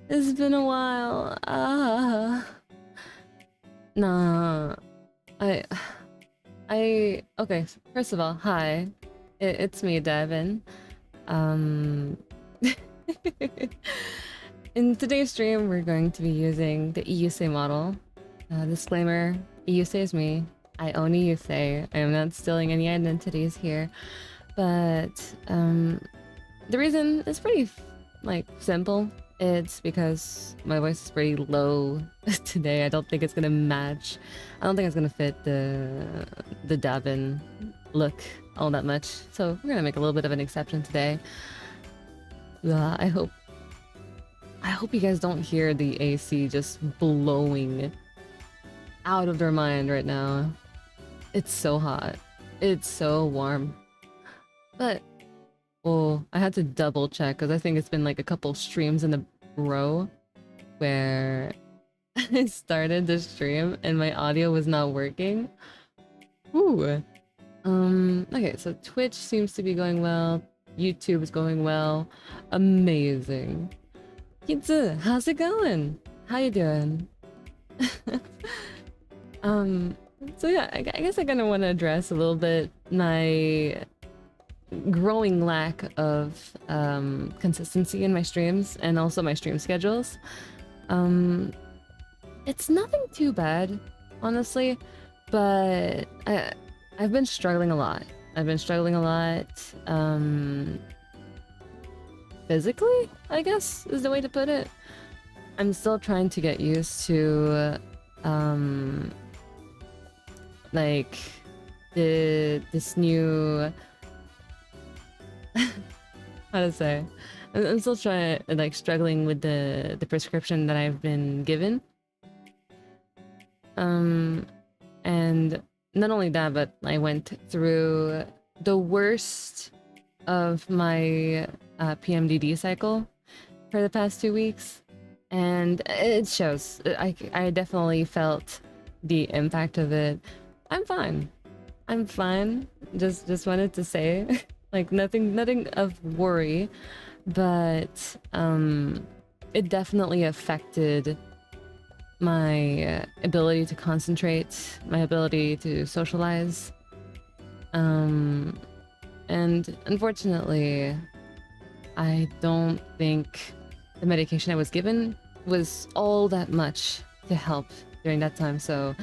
It's been a while. Nah. Okay, first of all, hi. It's me, Devin. In today's stream, we're going to be using the EUSA model. Disclaimer, EUSA is me. I own EUSA. I am not stealing any identities here. But, the reason is pretty, simple. It's because my voice is pretty low today. I don't think it's gonna match. I don't think it's gonna fit the Davin look all that much. So we're gonna make a little bit of an exception today. I hope you guys don't hear the AC just blowing out of their mind right now. It's so hot. It's so warm. But I had to double check because I think it's been like a couple streams in a row where I started the stream and my audio was not working. Ooh. Okay, so Twitch seems to be going well. YouTube is going well. Amazing. Kitsu, how's it going? How you doing? So yeah, I guess I kind of want to address a little bit my growing lack of consistency in my streams and also my stream schedules. It's nothing too bad, honestly, but I've been struggling a lot. Physically, I guess is the way to put it. I'm still trying to get used to this new how to say, I'm still struggling with the prescription that I've been given. And not only that, but I went through the worst of my PMDD cycle for the past 2 weeks, and it shows. I definitely felt the impact of it. I'm fine. Just wanted to say. Nothing of worry, but it definitely affected my ability to concentrate, my ability to socialize, and unfortunately, I don't think the medication I was given was all that much to help during that time. So,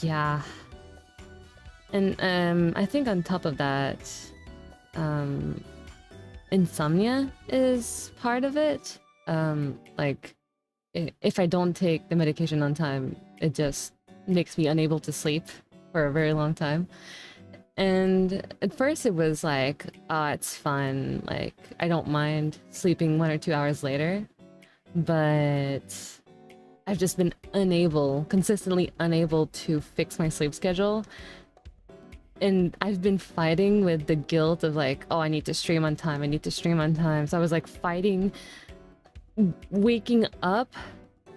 yeah. And I think on top of that, insomnia is part of it. If I don't take the medication on time, it just makes me unable to sleep for a very long time. And at first it was like, it's fun. Like, I don't mind sleeping 1 or 2 hours later. But I've just been consistently unable to fix my sleep schedule. And I've been fighting with the guilt of like, oh, I need to stream on time. I need to stream on time. So I was like fighting waking up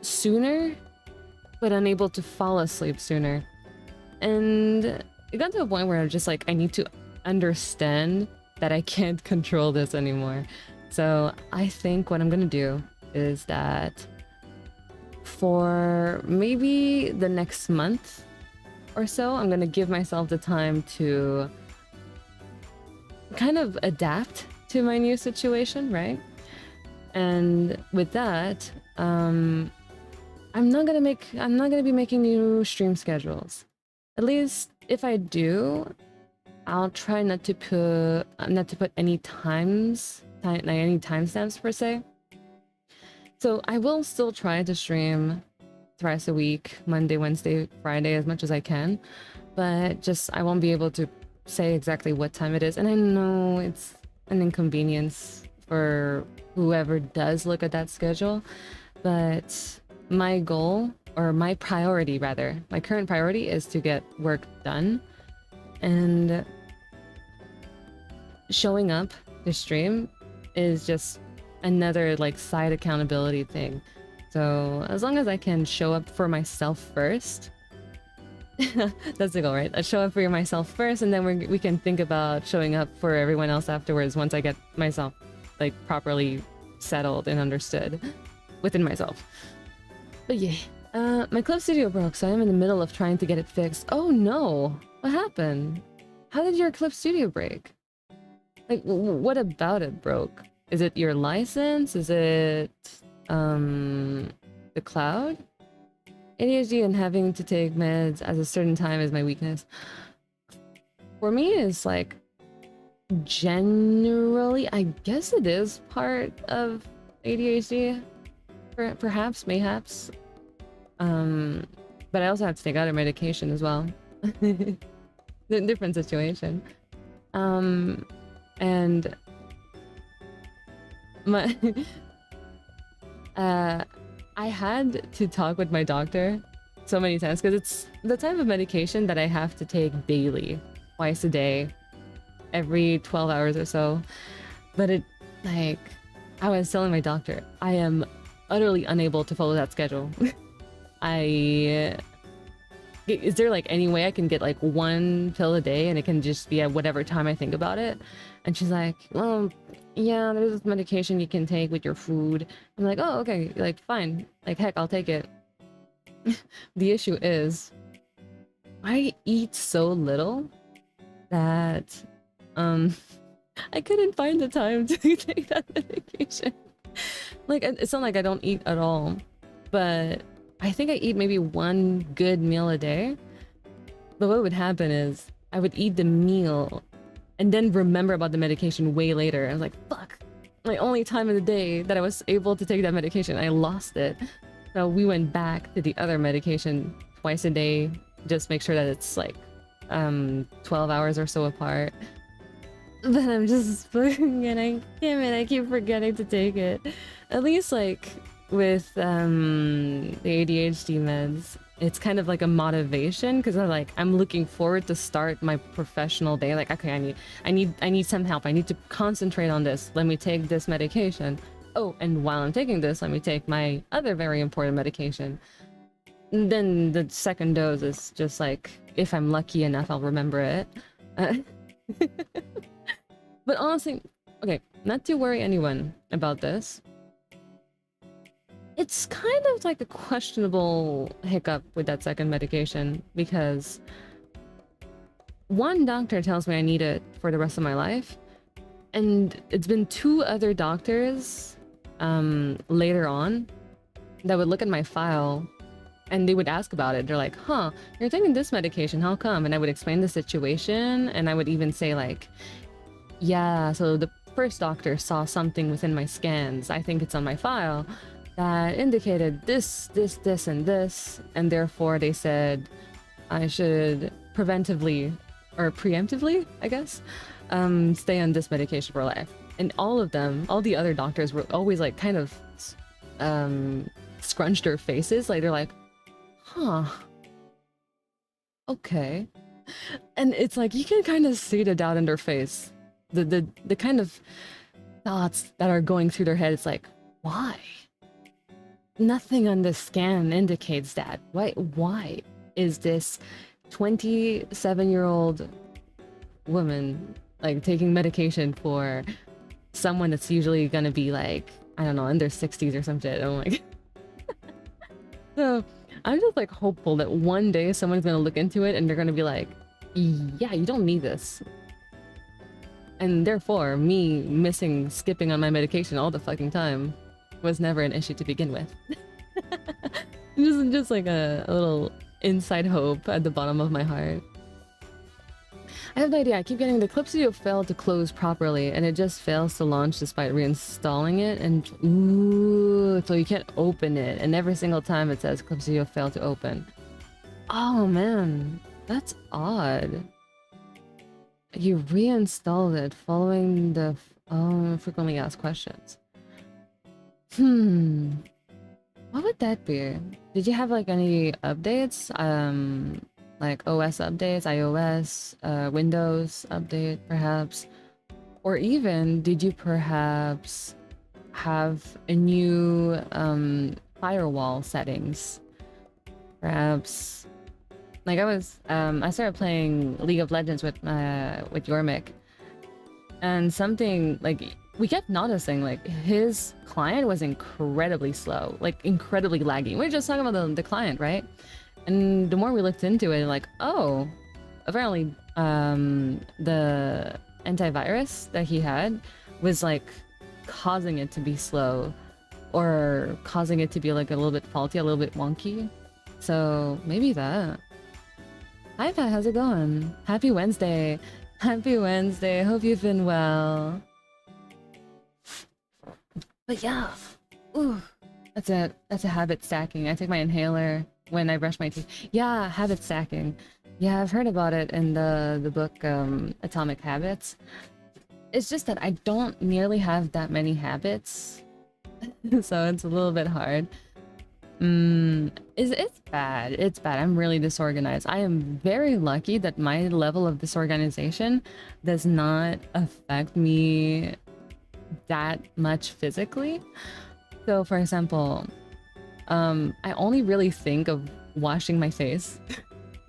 sooner, but unable to fall asleep sooner. And it got to a point where I'm just like, I need to understand that I can't control this anymore. So I think what I'm gonna do is that for maybe the next month or so, I'm gonna give myself the time to kind of adapt to my new situation, right? And with that, I'm not gonna be making new stream schedules. At least if I do, I'll try not to put any any timestamps per se. So I will still try to stream thrice a week, Monday, Wednesday, Friday, as much as I can, but just I won't be able to say exactly what time it is. And I know it's an inconvenience for whoever does look at that schedule, but my goal, or my priority rather, my current priority is to get work done, and showing up to stream is just another like side accountability thing. So as long as I can show up for myself first, that's the goal, right? I show up for myself first, and then we can think about showing up for everyone else afterwards once I get myself like properly settled and understood within myself. But yeah, my club studio broke, so I'm in the middle of trying to get it fixed. Oh no! What happened? How did your clip studio break? Like, what about it broke? Is it your license? Is it, the cloud? ADHD and having to take meds at a certain time is my weakness. For me, it's like, generally, I guess it is part of ADHD. Perhaps, mayhaps. But I also have to take other medication as well. Different situation. And my I had to talk with my doctor so many times because it's the type of medication that I have to take daily, twice a day, every 12 hours or so. But it, like, I was telling my doctor, I am utterly unable to follow that schedule. Is there like any way I can get like 1 pill a day and it can just be at whatever time I think about it? And she's like, well, yeah, there's this medication you can take with your food. I'm like, oh, okay, like fine, like heck, I'll take it. The issue is I eat so little that I couldn't find the time to take that medication. Like, it's not like I don't eat at all, but I think I eat maybe 1 good meal a day. But what would happen is I would eat the meal and then remember about the medication way later. I was like, fuck, my only time of the day that I was able to take that medication, I lost it. So we went back to the other medication twice a day, just make sure that it's like 12 hours or so apart. But I'm just forgetting. Damn it, I keep forgetting to take it. At least like with the ADHD meds, it's kind of like a motivation because I'm looking forward to start my professional day. Like, okay, I need some help. I need to concentrate on this. Let me take this medication. Oh, and while I'm taking this, let me take my other very important medication. And then the second dose is just like, if I'm lucky enough, I'll remember it. But honestly, okay, not to worry anyone about this. It's kind of like a questionable hiccup with that second medication because one doctor tells me I need it for the rest of my life, and it's been 2 other doctors later on that would look at my file and they would ask about it. They're like, huh, you're taking this medication, how come? And I would explain the situation, and I would even say like, yeah, so the first doctor saw something within my scans, I think it's on my file, that indicated this, and this, and therefore they said I should preventively or preemptively, I guess, stay on this medication for life. And all of them, all the other doctors were always like kind of scrunched their faces, like they're like, huh, okay. And it's like you can kind of see the doubt in their face, the kind of thoughts that are going through their head. It's like, why? Nothing on the scan indicates that. Why is this 27-year-old woman like taking medication for someone that's usually gonna be like, I don't know, in their 60s or some shit? I'm like, so I'm just like hopeful that one day someone's gonna look into it and they're gonna be like, yeah, you don't need this. And therefore, me skipping on my medication all the fucking time was never an issue to begin with. just like a little inside hope at the bottom of my heart. I have no idea. I keep getting the Clip Studio failed to close properly, and it just fails to launch despite reinstalling it. And ooh, so you can't open it. And every single time it says Clip Studio failed to open. Oh man, that's odd. You reinstalled it following the frequently asked questions. What would that be? Did you have like any updates? Like OS updates, iOS, Windows update, perhaps? Or even, did you perhaps have a new firewall settings? Perhaps, like I started playing League of Legends with Yormik, and something like we kept noticing like his client was incredibly slow, like incredibly laggy. We were just talking about the client, right? And the more we looked into it, like, oh, apparently the antivirus that he had was like causing it to be slow, or causing it to be like a little bit faulty, a little bit wonky. So maybe that. Hi Pat, how's it going? Happy Wednesday. Happy Wednesday. Hope you've been well. But yeah, ooh, that's a habit stacking. I take my inhaler when I brush my teeth. Yeah, habit stacking. Yeah, I've heard about it in the book Atomic Habits. It's just that I don't nearly have that many habits, so it's a little bit hard. It's bad. It's bad. I'm really disorganized. I am very lucky that my level of disorganization does not affect me that much physically. So for example, I only really think of washing my face,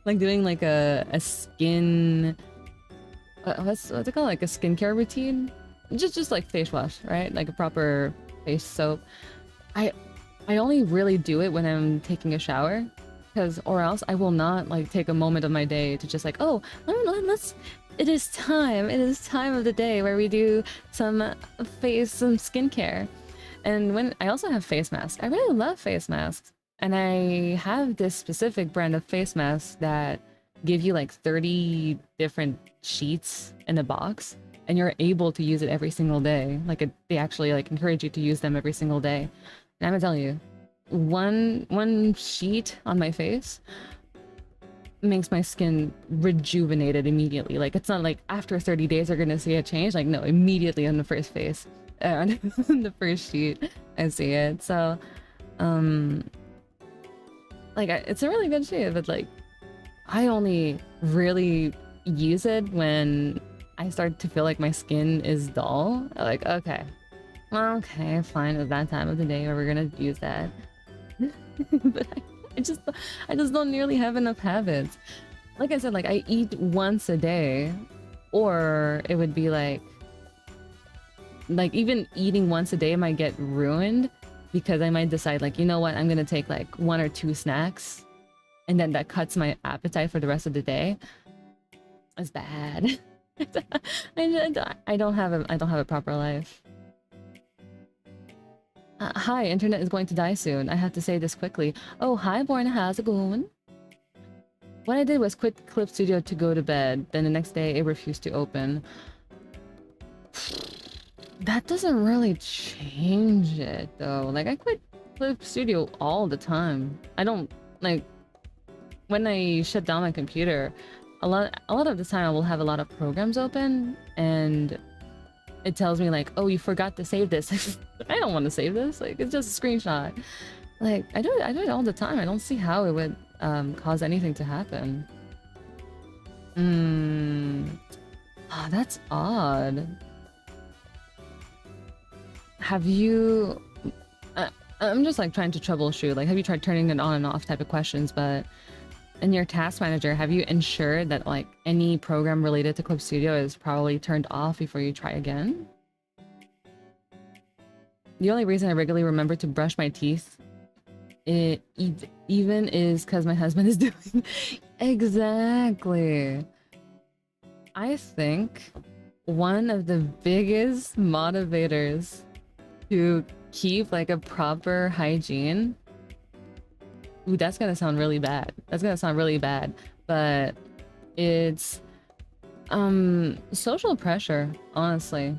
like doing like a skin, what's it called, like a skincare routine, just like face wash, right? Like a proper face soap. I only really do it when I'm taking a shower, or else I will not like take a moment of my day to just like, oh, it is time of the day where we do some skincare. And when I also have face masks, I really love face masks. And I have this specific brand of face masks that give you like 30 different sheets in a box, and you're able to use it every single day. Like they actually like encourage you to use them every single day. And I'm gonna tell you, one sheet on my face makes my skin rejuvenated immediately. Like it's not like after 30 days you're gonna see a change. Like no, immediately on the first face. On the first sheet I see it. So like it's a really good sheet, but like I only really use it when I start to feel like my skin is dull. Like okay, fine, it's that time of the day where we're gonna use that. But I just don't nearly have enough habits. Like I said, like I eat once a day, or it would be like even eating once a day might get ruined because I might decide like, you know what, I'm gonna take like 1 or 2 snacks, and then that cuts my appetite for the rest of the day. It's bad. I don't have a proper life. Hi, internet is going to die soon. I have to say this quickly. Oh, hi, Borna, how's it going? What I did was quit Clip Studio to go to bed. Then the next day, it refused to open. That doesn't really change it, though. Like, I quit Clip Studio all the time. I don't, like, when I shut down my computer, a lot of the time I will have a lot of programs open and it tells me like, oh, you forgot to save this. I don't want to save this. Like, it's just a screenshot. Like, I do it all the time. I don't see how it would cause anything to happen. Ah, that's odd. Have you... I'm just like trying to troubleshoot. Like, have you tried turning it on and off type of questions, but in your task manager, have you ensured that like any program related to Clip Studio is probably turned off before you try again? The only reason I regularly remember to brush my teeth even is because my husband is doing exactly. I think one of the biggest motivators to keep like a proper hygiene. Ooh, that's gonna sound really bad. That's gonna sound really bad, but it's social pressure, honestly.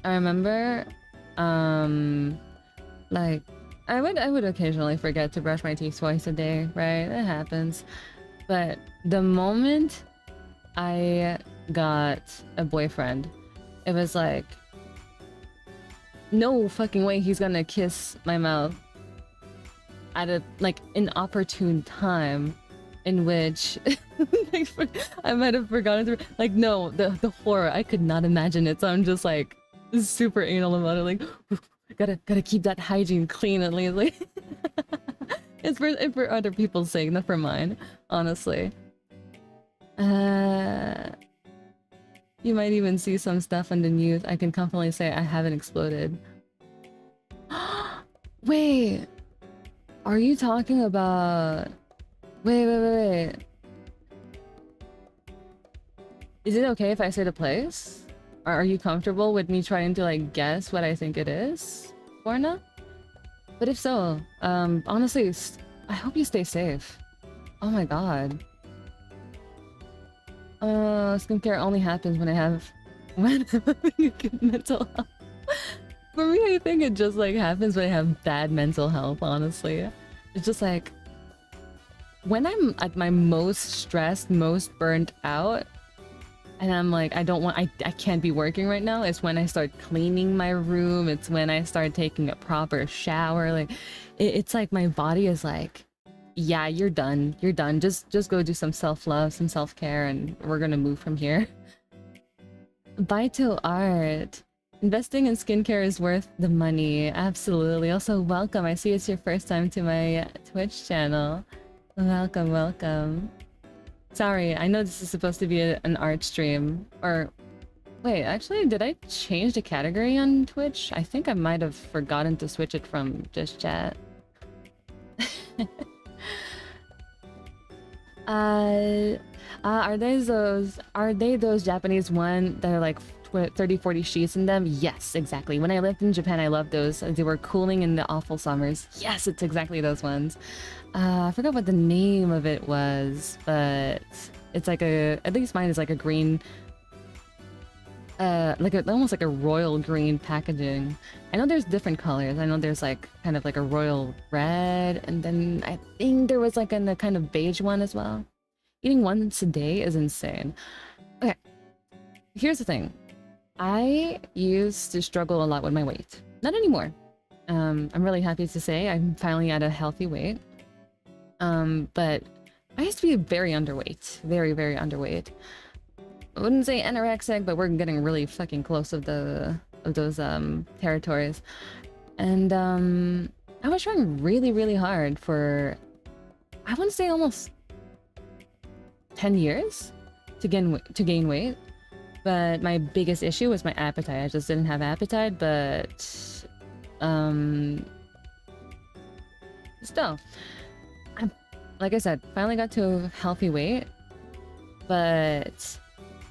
I remember like I would occasionally forget to brush my teeth twice a day, right? That happens. But the moment I got a boyfriend, it was like, no fucking way he's gonna kiss my mouth at a like inopportune time in which I might have forgotten to like no the horror. I could not imagine it, so I'm just like super anal about it, like gotta keep that hygiene clean at least. Like it's for other people's sake, not for mine, honestly. You might even see some stuff on the news. I can confidently say I haven't exploded. Wait, are you talking about... Wait. Is it okay if I say the place? Or are you comfortable with me trying to like guess what I think it is? Borna? But if so, honestly, I hope you stay safe. Oh my god. Skincare only happens when I have good mental health. For me, I think it just like happens when I have bad mental health, honestly. It's just like when I'm at my most stressed, most burnt out, and I'm like, I can't be working right now. It's when I start cleaning my room. It's when I start taking a proper shower. Like, it's like my body is like, yeah, you're done. You're done. Just go do some self-love, some self-care, and we're gonna move from here. Vito art. Investing in skincare is worth the money. Absolutely. Also, welcome. I see it's your first time to my Twitch channel. Welcome. Sorry, I know this is supposed to be an art stream. Or... Wait, actually, did I change the category on Twitch? I think I might have forgotten to switch it from just chat. Are they those Japanese one that are like 30-40 sheets in them? Yes, exactly. When I lived in Japan, I loved those. They were cooling in the awful summers. Yes, it's exactly those ones. I forgot what the name of it was, but it's like at least mine is like a green, almost like a royal green packaging. I know there's different colors. I know there's like kind of like a royal red, and then I think there was like a kind of beige one as well. Eating once a day is insane. Okay, here's the thing. I used to struggle a lot with my weight. Not anymore. I'm really happy to say I'm finally at a healthy weight. But I used to be very underweight. Very, very underweight. I wouldn't say anorexic, but we're getting really fucking close of those territories. And I was trying really, really hard for, I want to say almost 10 years to gain weight. But my biggest issue was my appetite. I just didn't have appetite, but still, like I said, finally got to a healthy weight, but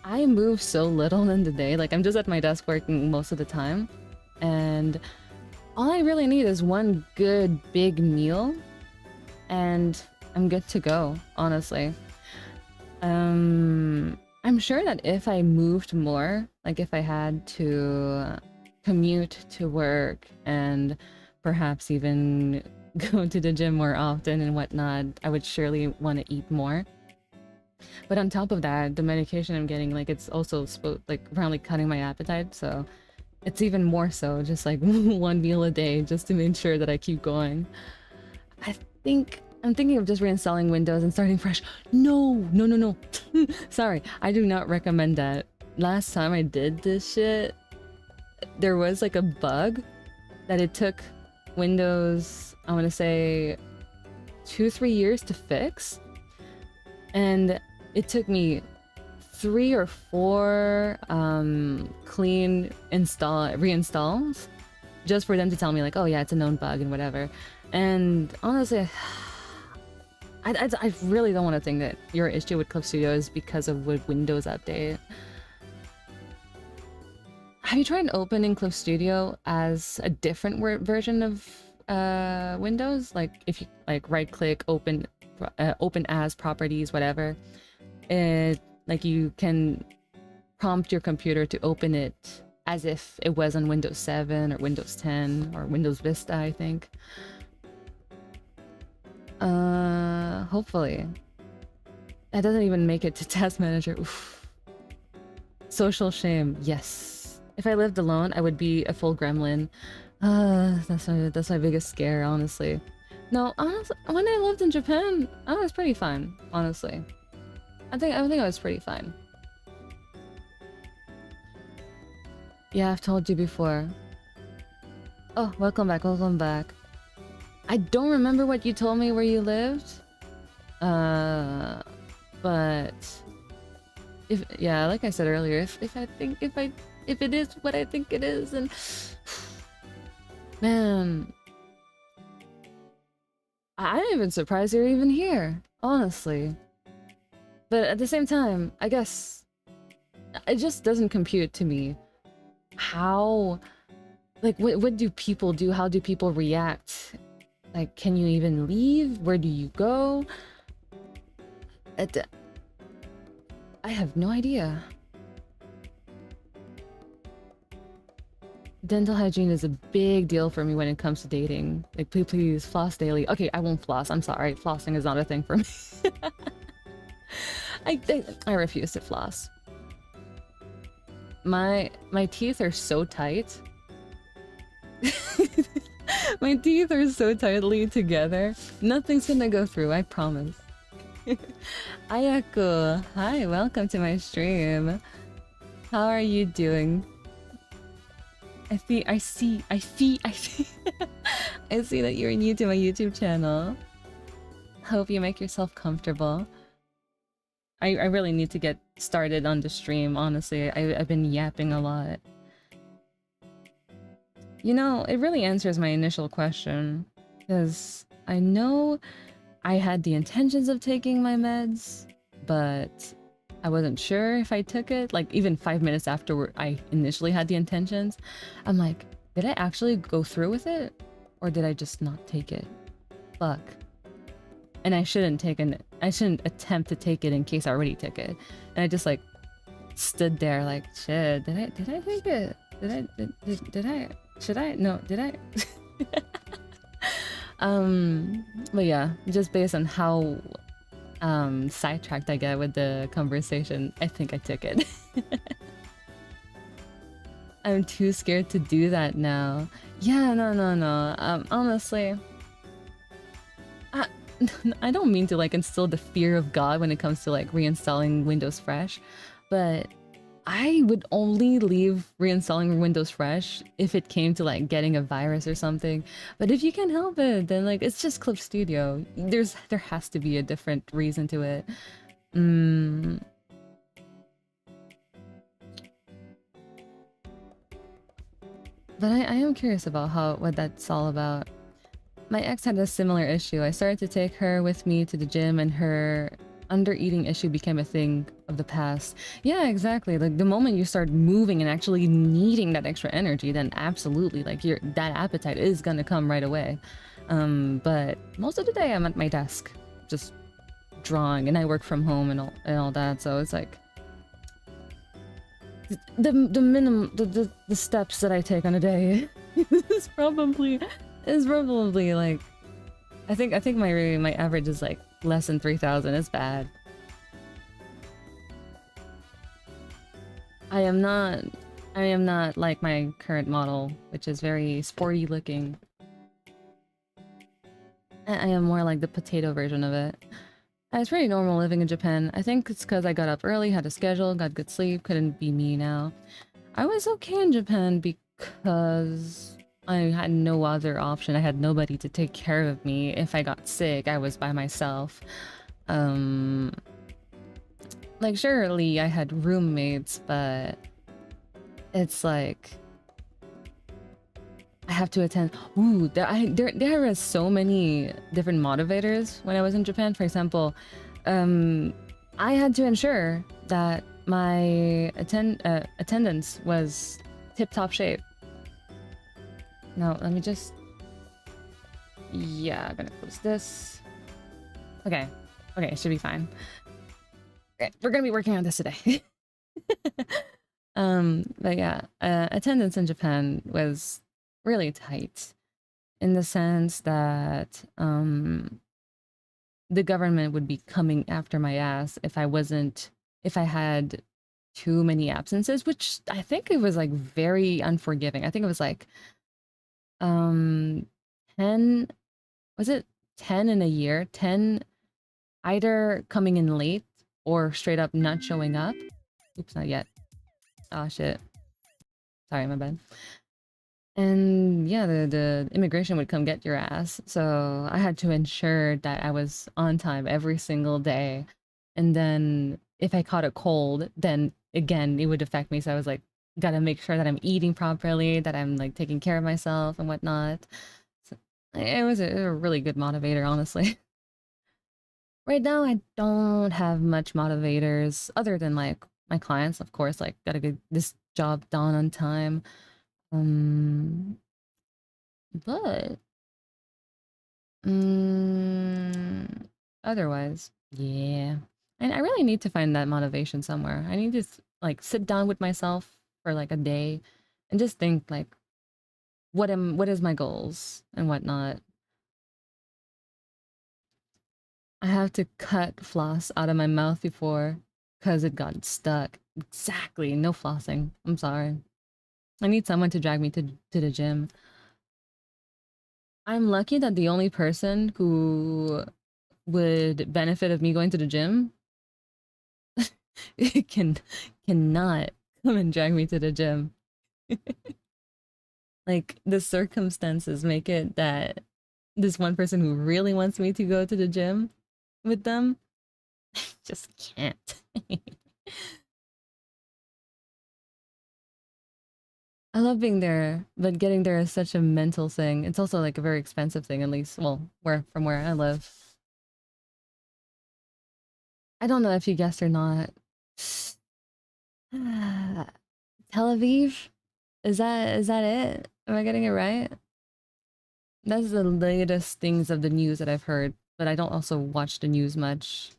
I move so little in the day. Like, I'm just at my desk working most of the time, and all I really need is one good big meal, and I'm good to go, honestly. I'm sure that if I moved more, like if I had to commute to work and perhaps even go to the gym more often and whatnot, I would surely want to eat more. But on top of that, the medication I'm getting, like, it's also like apparently cutting my appetite, so it's even more so, just like one meal a day, just to make sure that I keep going. I'm thinking of just reinstalling Windows and starting fresh. No. Sorry, I do not recommend that. Last time I did this shit, there was like a bug that it took Windows, I want to say 2-3 years to fix, and it took me 3 or 4 clean reinstalls just for them to tell me like, oh yeah, it's a known bug and whatever. And honestly, I really don't want to think that your issue with Clip Studio is because of a Windows update. Have you tried opening Clip Studio as a different version of Windows? Like if you like right click, open as properties, whatever. Like you can prompt your computer to open it as if it was on Windows 7 or Windows 10 or Windows Vista, I think. Hopefully. That doesn't even make it to Task Manager. Oof. Social shame. Yes. If I lived alone, I would be a full gremlin. That's my biggest scare, honestly. No, honestly, when I lived in Japan, I was pretty fine, honestly. I think I was pretty fine. Yeah, I've told you before. Oh, welcome back, welcome back. I don't remember what you told me where you lived. But yeah, like I said earlier, if it is what I think it is, then man, I'm even surprised you're even here, honestly. But at the same time, I guess it just doesn't compute to me how, like, what do people do? How do people react? Like, can you even leave? Where do you go? I have no idea. Dental hygiene is a big deal for me when it comes to dating. Like, please floss daily. Okay, I won't floss. I'm sorry. Flossing is not a thing for me. I refuse to floss. My teeth are so tight. My teeth are so tightly together. Nothing's gonna go through, I promise. Ayako, hi, welcome to my stream. How are you doing? I see I see that you're new to my YouTube channel. Hope you make yourself comfortable. I really need to get started on the stream, honestly. I've been yapping a lot. You know, it really answers my initial question, because I know I had the intentions of taking my meds, but I wasn't sure if I took it. Like, even 5 minutes after I initially had the intentions, I'm like, did I actually go through with it? Or did I just not take it? Fuck. And I shouldn't attempt to take it in case I already took it. And I just like stood there like, shit, did I take it? Did I? Should I? No, did I? But yeah, just based on how sidetracked I get with the conversation, I think I took it. I'm too scared to do that now. Yeah, no. Honestly, I don't mean to like instill the fear of God when it comes to like reinstalling Windows Fresh, but I would only leave reinstalling Windows Fresh if it came to like getting a virus or something. But if you can't help it, then like it's just Clip Studio. There has to be a different reason to it. But I am curious about what that's all about. My ex had a similar issue. I started to take her with me to the gym, and her under-eating issue became a thing of the past. Yeah, exactly. Like, the moment you start moving and actually needing that extra energy, then absolutely, like, that appetite is gonna come right away. But most of the day I'm at my desk, just drawing, and I work from home and all that, so it's like the minimum, the steps that I take on a day is probably like, I think my average is like less than 3,000. It's bad. am not like my current model, which is very sporty looking. I am more like the potato version of it. It's pretty normal living in Japan. I think it's because I got up early, had a schedule, got good sleep, couldn't be me now. I was okay in Japan because I had no other option. I had nobody to take care of me. If I got sick, I was by myself. Like, surely I had roommates, but it's like I have to attend. Ooh, there are so many different motivators when I was in Japan. For example, I had to ensure that my attendance was tip-top shape. Now, let me just... Yeah, I'm gonna close this. Okay. Okay, it should be fine. Okay, we're gonna be working on this today. But yeah, attendance in Japan was really tight in the sense that the government would be coming after my ass if I had too many absences, which I think it was like very unforgiving. I think it was like 10, was it 10 in a year? 10 either coming in late or straight up not showing up. Oops, not yet. Oh shit. Sorry, my bad. And yeah, the immigration would come get your ass. So I had to ensure that I was on time every single day. And then if I caught a cold, then again, it would affect me. So I was like, gotta make sure that I'm eating properly, that I'm like taking care of myself and whatnot. So it was a really good motivator, honestly. Right now, I don't have much motivators other than like my clients, of course, like gotta get this job done on time. But otherwise, yeah. And I really need to find that motivation somewhere. I need to like sit down with myself for like a day and just think like what is my goals and whatnot. I have to cut floss out of my mouth before because it got stuck. Exactly, no flossing. I'm sorry. I need someone to drag me to the gym. I'm lucky that the only person who would benefit of me going to the gym cannot come and drag me to the gym. Like, the circumstances make it that this one person who really wants me to go to the gym with them just can't. I love being there, but getting there is such a mental thing. It's also like a very expensive thing, at least, well, from where I live. I don't know if you guessed or not. Tel Aviv? Is that it? Am I getting it right? That's the latest things of the news that I've heard, but I don't also watch the news much.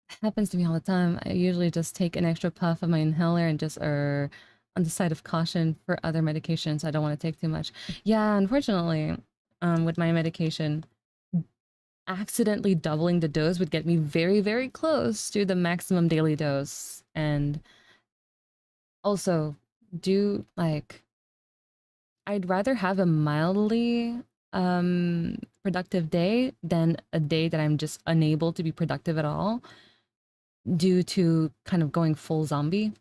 It happens to me all the time. I usually just take an extra puff of my inhaler and just on the side of caution for other medications. I don't want to take too much. Yeah, unfortunately, with my medication, accidentally doubling the dose would get me very, very close to the maximum daily dose. And also, I'd rather have a mildly productive day than a day that I'm just unable to be productive at all due to kind of going full zombie.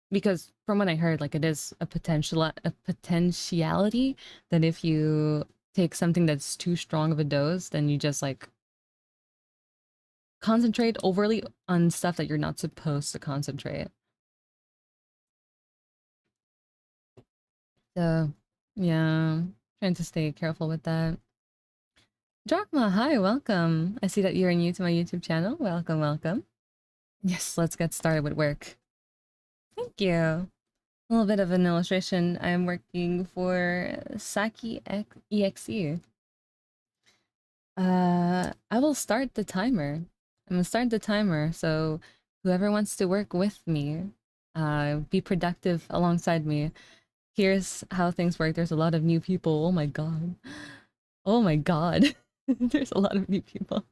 Because from what I heard, like, it is a potentiality that if you take something that's too strong of a dose, then you just like concentrate overly on stuff that you're not supposed to concentrate. So yeah, trying to stay careful with that. Drachma, hi, welcome. I see that you're new to my YouTube channel. Welcome, welcome. Yes, let's get started with work. Thank you. A little bit of an illustration. I'm working for Saki EXE. I will start the timer. I'm gonna start the timer, so whoever wants to work with me, be productive alongside me. Here's how things work. There's a lot of new people. Oh my god. Oh my god. There's a lot of new people.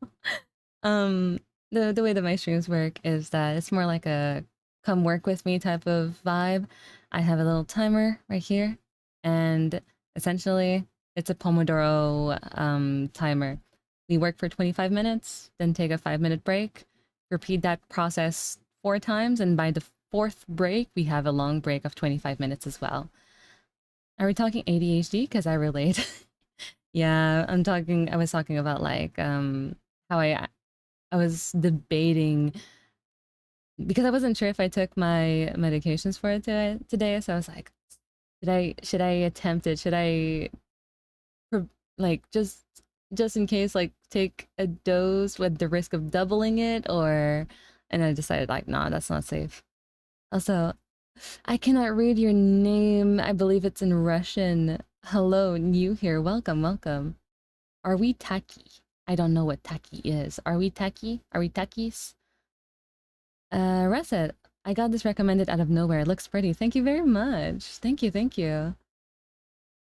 The way that my streams work is that it's more like a come work with me type of vibe, I have a little timer right here. And essentially, it's a Pomodoro timer. We work for 25 minutes, then take a 5-minute break, repeat that process 4 times, and by the 4th break, we have a long break of 25 minutes as well. Are we talking ADHD? Because I relate. Yeah, I was talking about like how I was debating because I wasn't sure if I took my medications for it today, so I was like, should I attempt it? Should I like just in case like take a dose with the risk of doubling it, or and I decided like, nah, that's not safe. Also, I cannot read your name. I believe it's in Russian. Hello, new here. Welcome, welcome. Are we tacky? I don't know what tacky is. Are we tacky? Are we tackies? Reset. I got this recommended out of nowhere. It looks pretty. Thank you very much. Thank you, thank you.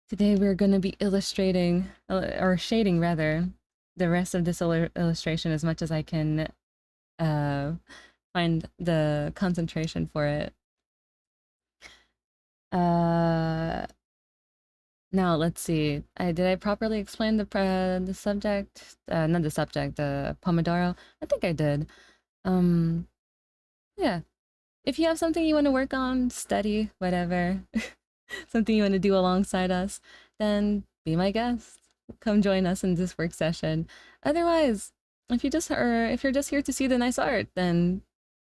Today we're going to be illustrating, or shading rather, the rest of this illustration as much as I can find the concentration for it. Now let's see. Did I properly explain the subject? Not the subject, the Pomodoro. I think I did. Yeah. If you have something you want to work on, study, whatever, something you want to do alongside us, then be my guest. Come join us in this work session. Otherwise, if you're just here to see the nice art, then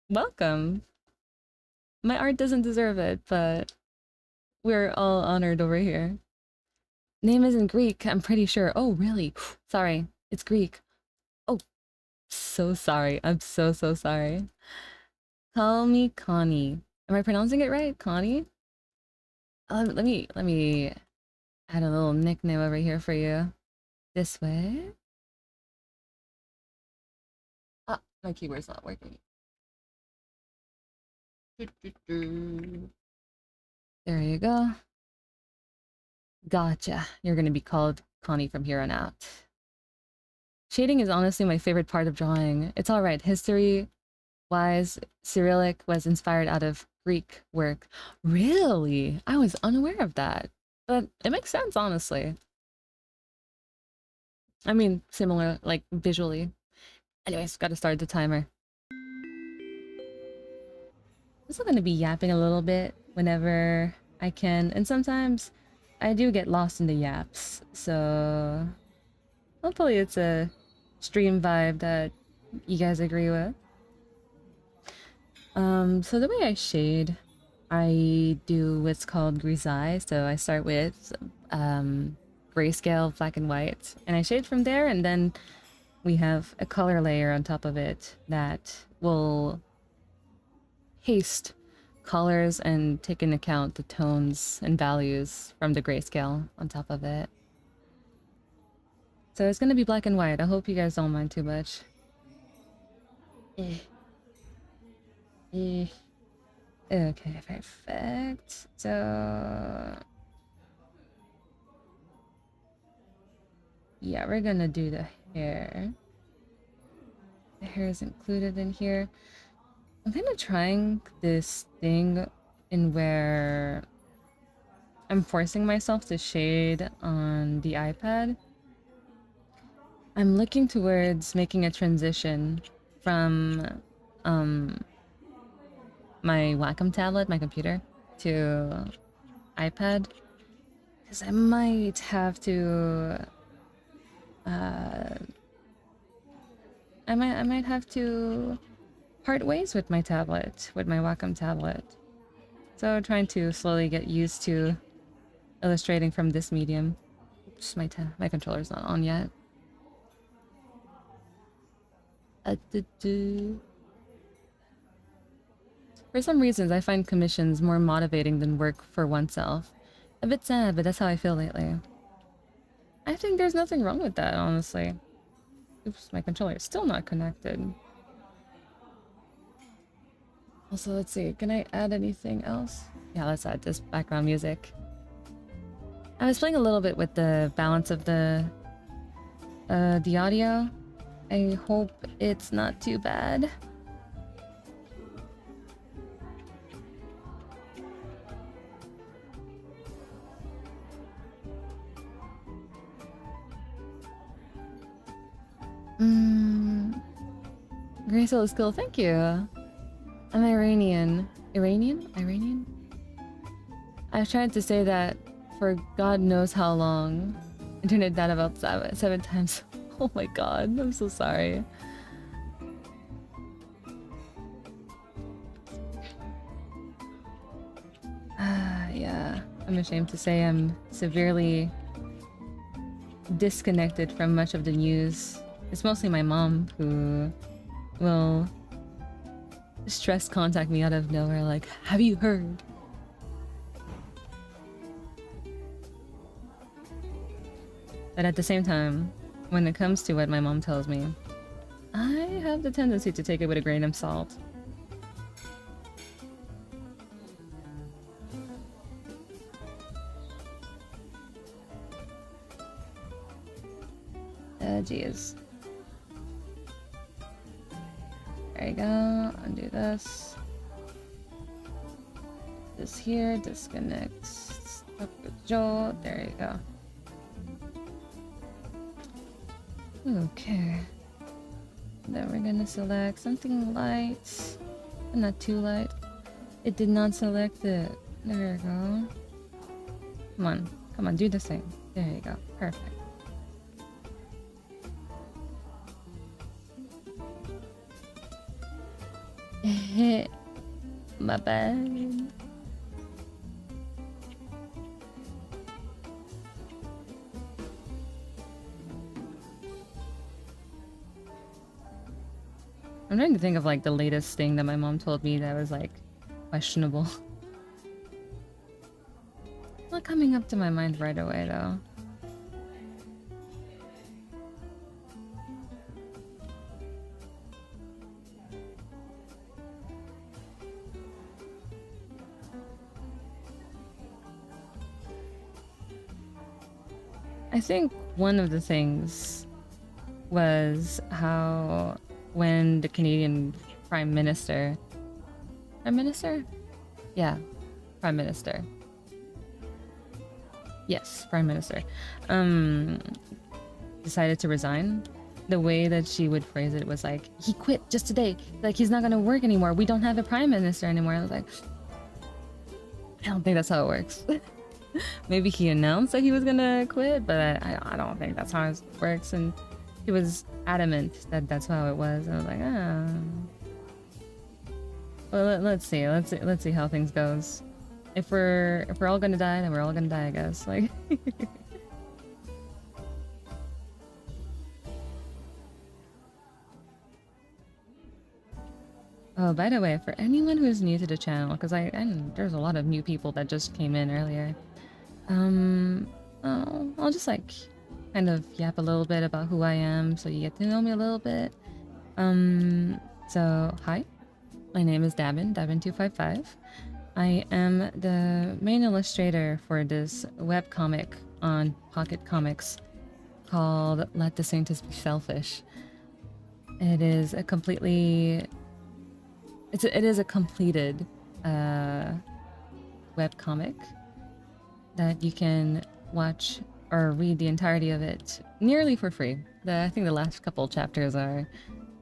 welcome. My art doesn't deserve it, but we're all honored over here. Name isn't Greek, I'm pretty sure. Oh, really? Sorry, it's Greek. Oh, so sorry. I'm so sorry. Call me Connie. Am I pronouncing it right? Connie? Let me add a little nickname over here for you. This way. Ah, my keyboard's not working. There you go. Gotcha. You're gonna be called Connie from here on out. Shading is honestly my favorite part of drawing. It's alright, history-wise, Cyrillic was inspired out of Greek work. Really? I was unaware of that. But it makes sense, honestly. I mean, similar, like, visually. Anyways, gotta start the timer. I'm still gonna be yapping a little bit whenever I can, and sometimes I do get lost in the yaps, so hopefully it's a stream vibe that you guys agree with. So the way I shade, I do what's called grisaille, so I start with grayscale, black and white, and I shade from there, and then we have a color layer on top of it that will haste colors and take into account the tones and values from the grayscale on top of it. So it's gonna be black and white. I hope you guys don't mind too much. Okay, perfect. So yeah, we're gonna do the hair. The hair is included in here. I'm kind of trying this thing in where I'm forcing myself to shade on the iPad. I'm looking towards making a transition from my Wacom tablet, my computer, to iPad, because I might have to I might have to part ways with my tablet, with my Wacom tablet. So trying to slowly get used to illustrating from this medium. Oops, my controller's not on yet. For some reasons, I find commissions more motivating than work for oneself. A bit sad, but that's how I feel lately. I think there's nothing wrong with that, honestly. Oops, my controller is still not connected. Also, let's see, can I add anything else? Yeah, let's add this background music. I was playing a little bit with the balance of the audio. I hope it's not too bad. Graceful is cool, thank you. I'm Iranian. Iranian? I've tried to say that for God knows how long. Internet died about seven times. Oh my god, I'm so sorry. Yeah, I'm ashamed to say I'm severely disconnected from much of the news. It's mostly my mom who will stress contact me out of nowhere like, have you heard? But at the same time, when it comes to what my mom tells me, I have the tendency to take it with a grain of salt. Jeez. There you go. Undo this. This here. Disconnect. Stop with Joel. There you go. Okay. Then we're gonna select something light. But not too light. It did not select it. There you go. Come on. Come on, do the thing. There you go. Perfect. My bad. I'm trying to think of like the latest thing that my mom told me that was like questionable. Not coming up to my mind right away though. I think one of the things was how when the Canadian Prime Minister... Prime Minister? Yeah, Prime Minister. Yes, Prime Minister. Decided to resign. The way that she would phrase it was like, he quit just today. Like, he's not gonna work anymore. We don't have a Prime Minister anymore. I was like, I don't think that's how it works. Maybe he announced that he was gonna quit, but I don't think that's how it works. And he was adamant that that's how it was. I was like, ah. Well, let's see how things goes. If we're all gonna die, then we're all gonna die, I guess. Like. Oh, by the way, for anyone who's new to the channel, because there's a lot of new people that just came in earlier. I'll just like kind of yap a little bit about who I am so you get to know me a little bit. So hi, my name is Dabin255. I am the main illustrator for this webcomic on Pocket Comics called Let the Saints Be Selfish. It is a completed webcomic that you can watch or read the entirety of it nearly for free. I think the last couple chapters are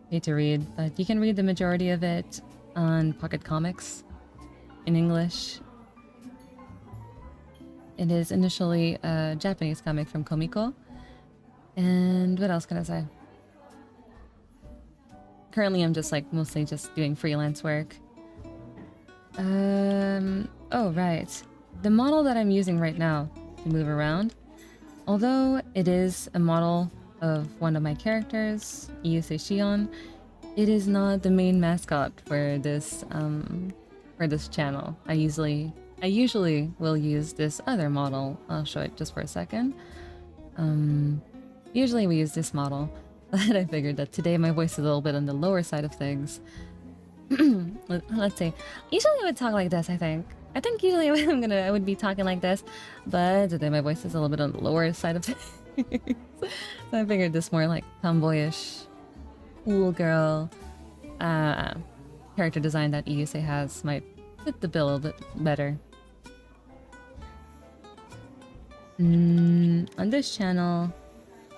pay to read, but you can read the majority of it on Pocket Comics in English. It is initially a Japanese comic from Komiko. And what else can I say? Currently I'm just like mostly just doing freelance work. Oh right. The model that I'm using right now to move around, although it is a model of one of my characters, Iyuse Shion, it is not the main mascot for this channel. I usually will use this other model. I'll show it just for a second. Usually we use this model, but I figured that today my voice is a little bit on the lower side of things. Let's see. Usually I would talk like this, I think. I think usually I would be talking like this, but today my voice is a little bit on the lower side of things. So I figured this more like tomboyish, cool girl character design that Iyuse has might fit the bill a bit better. On this channel,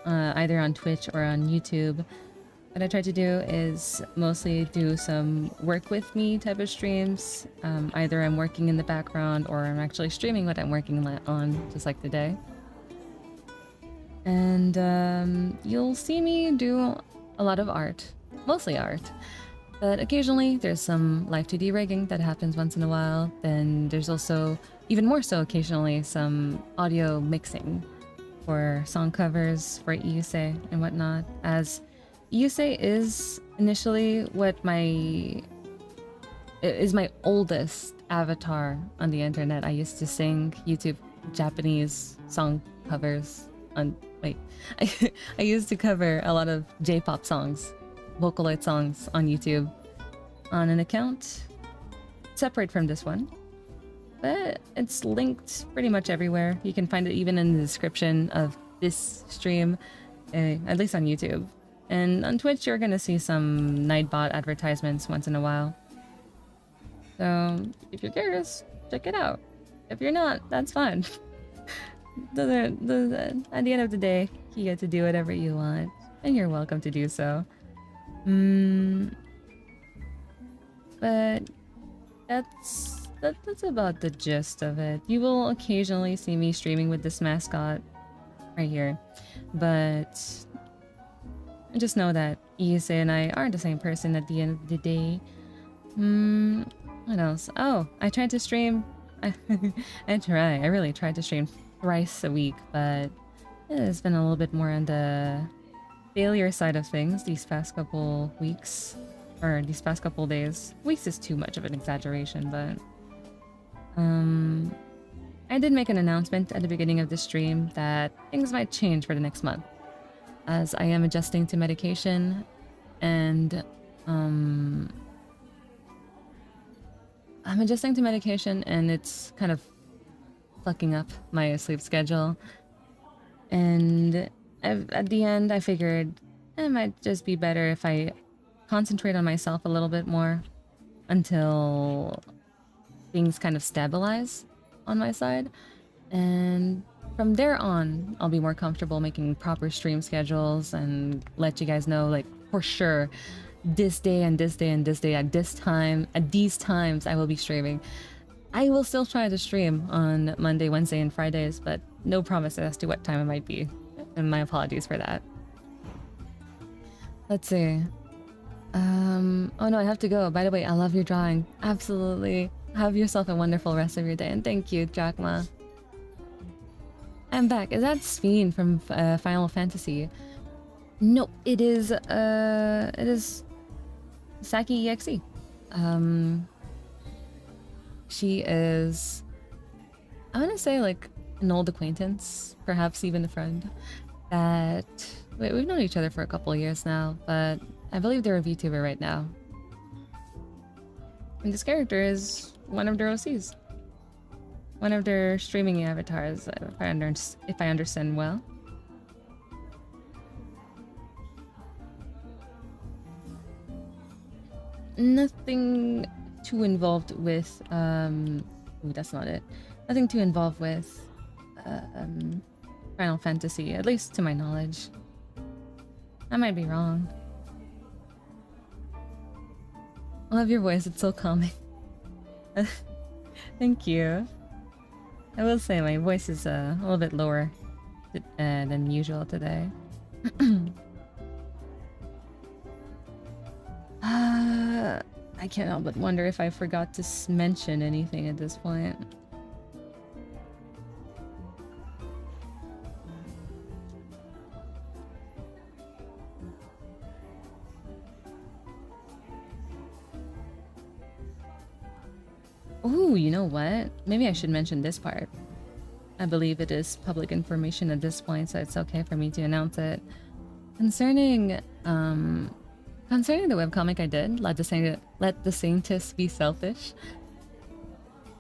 either on Twitch or on YouTube, what I try to do is mostly do some work with me type of streams. Either I'm working in the background or I'm actually streaming what I'm working on, just like today. And you'll see me do a lot of art, mostly art. But occasionally there's some live 2D rigging that happens once in a while. Then there's also, even more so occasionally, some audio mixing for song covers for Iuse and whatnot. As Iuse is initially what my oldest avatar on the internet. I used to sing YouTube Japanese song covers on, wait, I used to cover a lot of J-pop songs, Vocaloid songs on YouTube on an account separate from this one, but it's linked pretty much everywhere. You can find it even in the description of this stream, at least on YouTube. And on Twitch, you're gonna see some Nightbot advertisements once in a while. So if you're curious, check it out. If you're not, that's fine. At the end of the day, you get to do whatever you want, and you're welcome to do so. But that's about the gist of it. You will occasionally see me streaming with this mascot right here, but just know that Iuse and I aren't the same person at the end of the day. What else? Oh, I tried to stream. I really tried to stream thrice a week, but it's been a little bit more on the failure side of things these past couple weeks, or these past couple days. Weeks is too much of an exaggeration, but I did make an announcement at the beginning of the stream that things might change for the next month, as I am adjusting to medication, and I'm adjusting to medication, and it's kind of fucking up my sleep schedule. And at the end, I figured it might just be better if I concentrate on myself a little bit more until things kind of stabilize on my side. And from there on, I'll be more comfortable making proper stream schedules and let you guys know, like, for sure, this day and this day and this day at this time, at these times, I will be streaming. I will still try to stream on Monday, Wednesday, and Fridays, but no promise as to what time it might be. And my apologies for that. Let's see. Oh no, I have to go. By the way, I love your drawing. Absolutely. Have yourself a wonderful rest of your day, and thank you, Jackma. I'm back. Is that Speen from Final Fantasy? No, it is Saki EXE. She is, I want to say, like, an old acquaintance, perhaps even a friend, that we've known each other for a couple of years now, but I believe they're a VTuber right now. And this character is one of their OCs. One of their streaming avatars, if I understand well. Nothing too involved with, ooh, that's not it. Nothing too involved with Final Fantasy, at least to my knowledge. I might be wrong. I love your voice, it's so calming. Thank you. I will say my voice is a little bit lower than usual today. I can't help but wonder if I forgot to mention anything at this point. Ooh, you know what? Maybe I should mention this part. I believe it is public information at this point, so it's okay for me to announce it. Concerning the webcomic I did, Let the Saintess Be Selfish,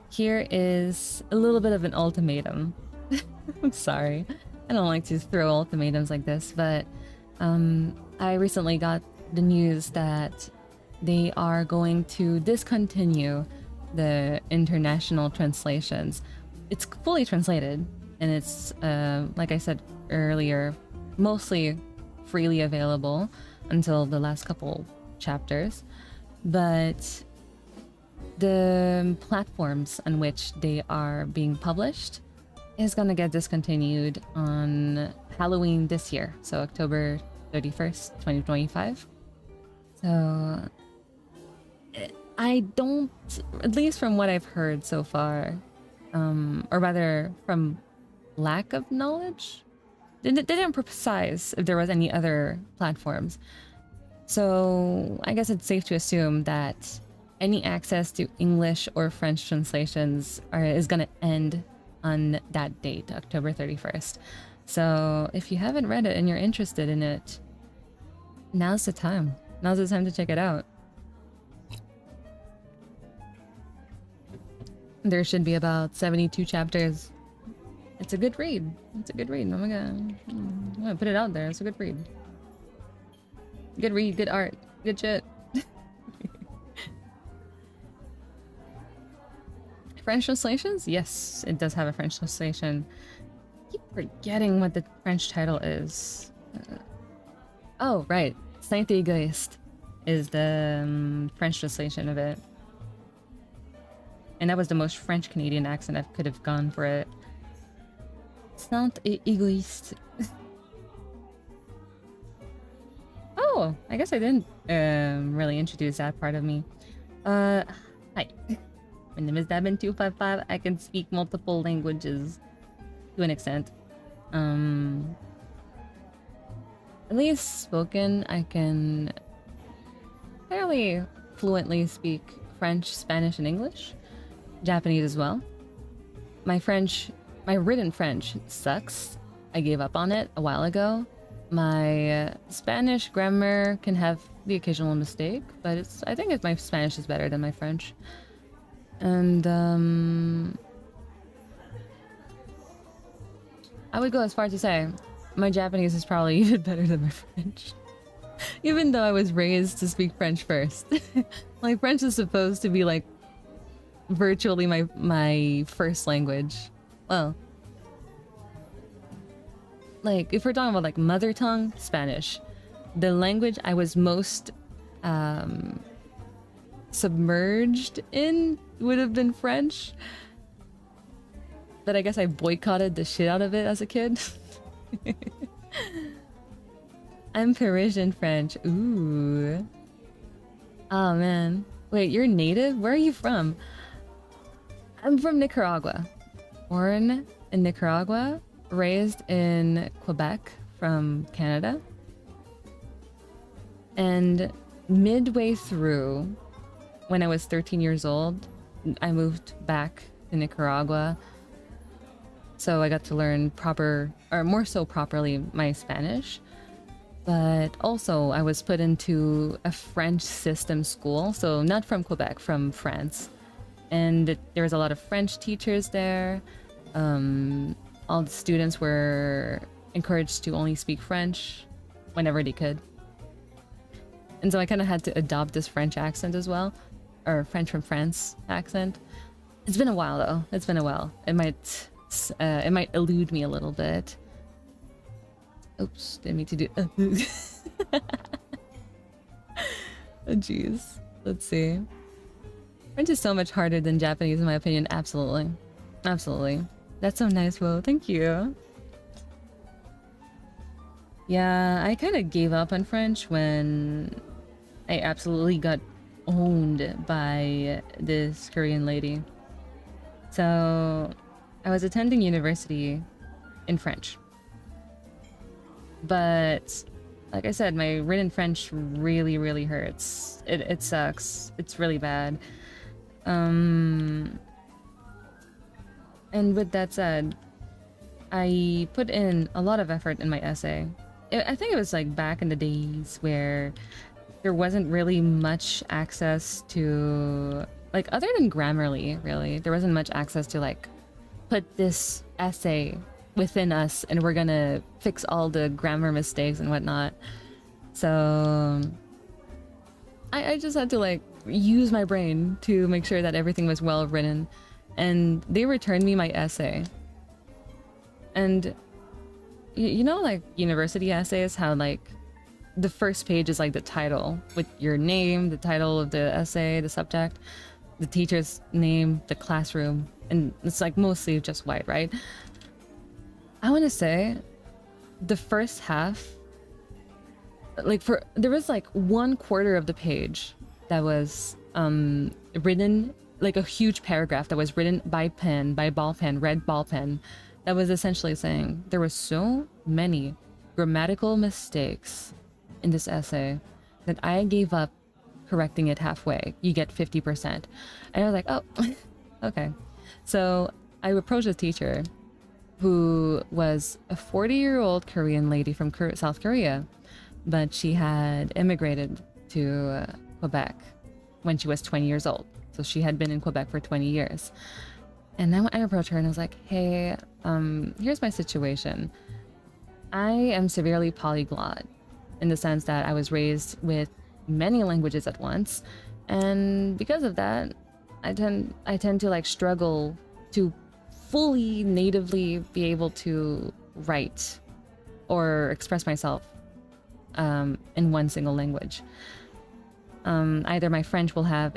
here is a little bit of an ultimatum. I'm sorry. I don't like to throw ultimatums like this, but I recently got the news that they are going to discontinue the international translations. It's fully translated, and it's, like I said earlier, mostly freely available until the last couple chapters, but the platforms on which they are being published is gonna get discontinued on Halloween this year, so October 31st, 2025. So I don't, at least from what I've heard so far, or rather from lack of knowledge, they didn't precise if there was any other platforms. So I guess it's safe to assume that any access to English or French translations is gonna end on that date, October 31st. So if you haven't read it and you're interested in it, now's the time. Now's the time to check it out. There should be about 72 chapters. It's a good read. It's a good read. Oh my god. I'm gonna put it out there. It's a good read. Good read, good art, good shit. French translations? Yes, it does have a French translation. I keep forgetting what the French title is. Oh, right. Saint Egoist is the French translation of it. And that was the most French Canadian accent I could have gone for it. Saint Egoist. Oh, I guess I didn't really introduce that part of me. Hi. My name is Dabin255. I can speak multiple languages to an extent. At least spoken, I can fairly fluently speak French, Spanish, and English. Japanese as well. My written French sucks. I gave up on it a while ago. My Spanish grammar can have the occasional mistake, but I think my Spanish is better than my French. And I would go as far as to say my Japanese is probably even better than my French. Even though I was raised to speak French first. Like, French is supposed to be like virtually my first language. Well, like, if we're talking about like mother tongue, Spanish. The language I was most submerged in would have been French, but I guess I boycotted the shit out of it as a kid. I'm Parisian French. Ooh. Oh man. Wait, you're native? Where are you from? I'm from Nicaragua. Born in Nicaragua, raised in Quebec from Canada. And midway through, when I was 13 years old, I moved back to Nicaragua. So I got to learn more so properly, my Spanish. But also I was put into a French system school. So not from Quebec, from France. And there was a lot of French teachers there. All the students were encouraged to only speak French whenever they could. And so I kind of had to adopt this French accent as well. Or French from France accent. It's been a while though. It's been a while. It might elude me a little bit. Oops, didn't mean to do. Oh jeez. Let's see. French is so much harder than Japanese in my opinion. Absolutely. Absolutely. That's so nice, Will. Thank you. Yeah, I kind of gave up on French when I absolutely got owned by this Korean lady. So I was attending university in French. But like I said, my written French really, really hurts. It sucks. It's really bad. And with that said, I put in a lot of effort in my essay. I think it was like back in the days where there wasn't really much access to, like, other than Grammarly, really, there wasn't much access to like put this essay within us and we're gonna fix all the grammar mistakes and whatnot. So I just had to like use my brain to make sure that everything was well written, and they returned me my essay. And you know, like university essays, how like the first page is like the title with your name, the title of the essay, the subject, the teacher's name, the classroom, and it's like mostly just white, right? I want to say the first half, like there was like 1/4 of the page that was written, like a huge paragraph that was written by ball pen, red ball pen, that was essentially saying there were so many grammatical mistakes in this essay that I gave up correcting it halfway. You get 50%. And I was like, oh, okay. So I approached a teacher who was a 40-year-old Korean lady from South Korea, but she had immigrated to Quebec when she was 20 years old. So she had been in Quebec for 20 years. And then I approached her and I was like, hey, here's my situation. I am severely polyglot in the sense that I was raised with many languages at once. And because of that, I tend to like struggle to fully natively be able to write or express myself in one single language. Either my French will have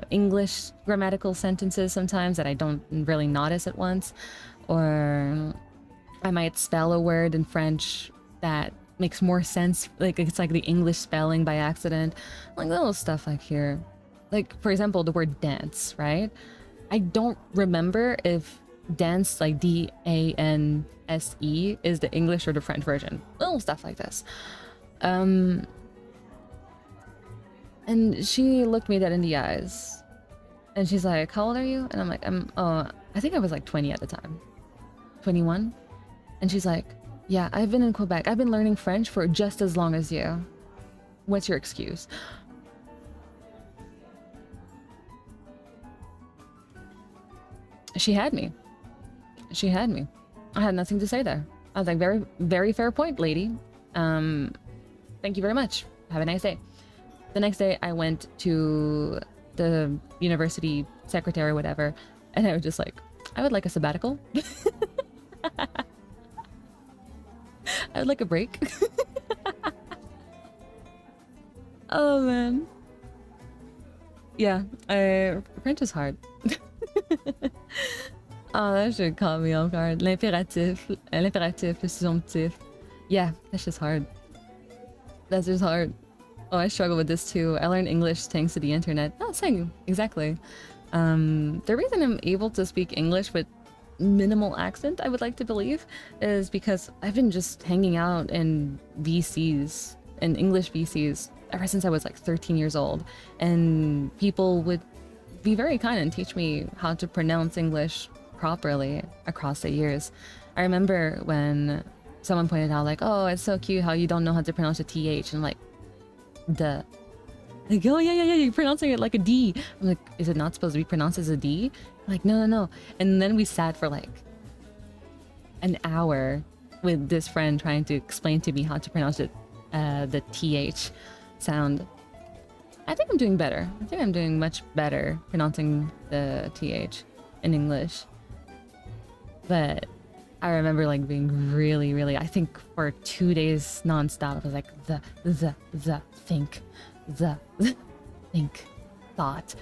English grammatical sentences sometimes that I don't really notice at once, or I might spell a word in French that makes more sense, like it's like the English spelling by accident, like little stuff like here. Like, for example, the word dance, right? I don't remember if dance, like DANSE, is the English or the French version. Little stuff like this. And she looked me dead in the eyes. And she's like, how old are you? And I'm like, I think I was like 20 at the time. 21? And she's like, yeah, I've been in Quebec. I've been learning French for just as long as you. What's your excuse? She had me. She had me. I had nothing to say there. I was like, very, very fair point, lady. Thank you very much. Have a nice day. The next day, I went to the university secretary or whatever, and I was just like, I would like a sabbatical. I would like a break. Oh, man. Yeah, French is hard. Oh, that should caught me off guard. L'impératif, le subjonctif. Yeah, that's just hard. That's just hard. Oh, I struggle with this too. I learned English thanks to the internet. Oh, same, exactly. The reason I'm able to speak English with minimal accent, I would like to believe, is because I've been just hanging out in VCs, in English VCs, ever since I was like 13 years old. And people would be very kind and teach me how to pronounce English properly across the years. I remember when someone pointed out like, oh, it's so cute how you don't know how to pronounce a TH. And I'm like, duh. Like, oh, yeah, you're pronouncing it like a D. I'm like, is it not supposed to be pronounced as a D? I'm like, no. And then we sat for like an hour with this friend trying to explain to me how to pronounce it, the TH sound. I think I'm doing better. I think I'm doing much better pronouncing the TH in English. But I remember like being really, I think for 2 days nonstop, I was like, think, thought.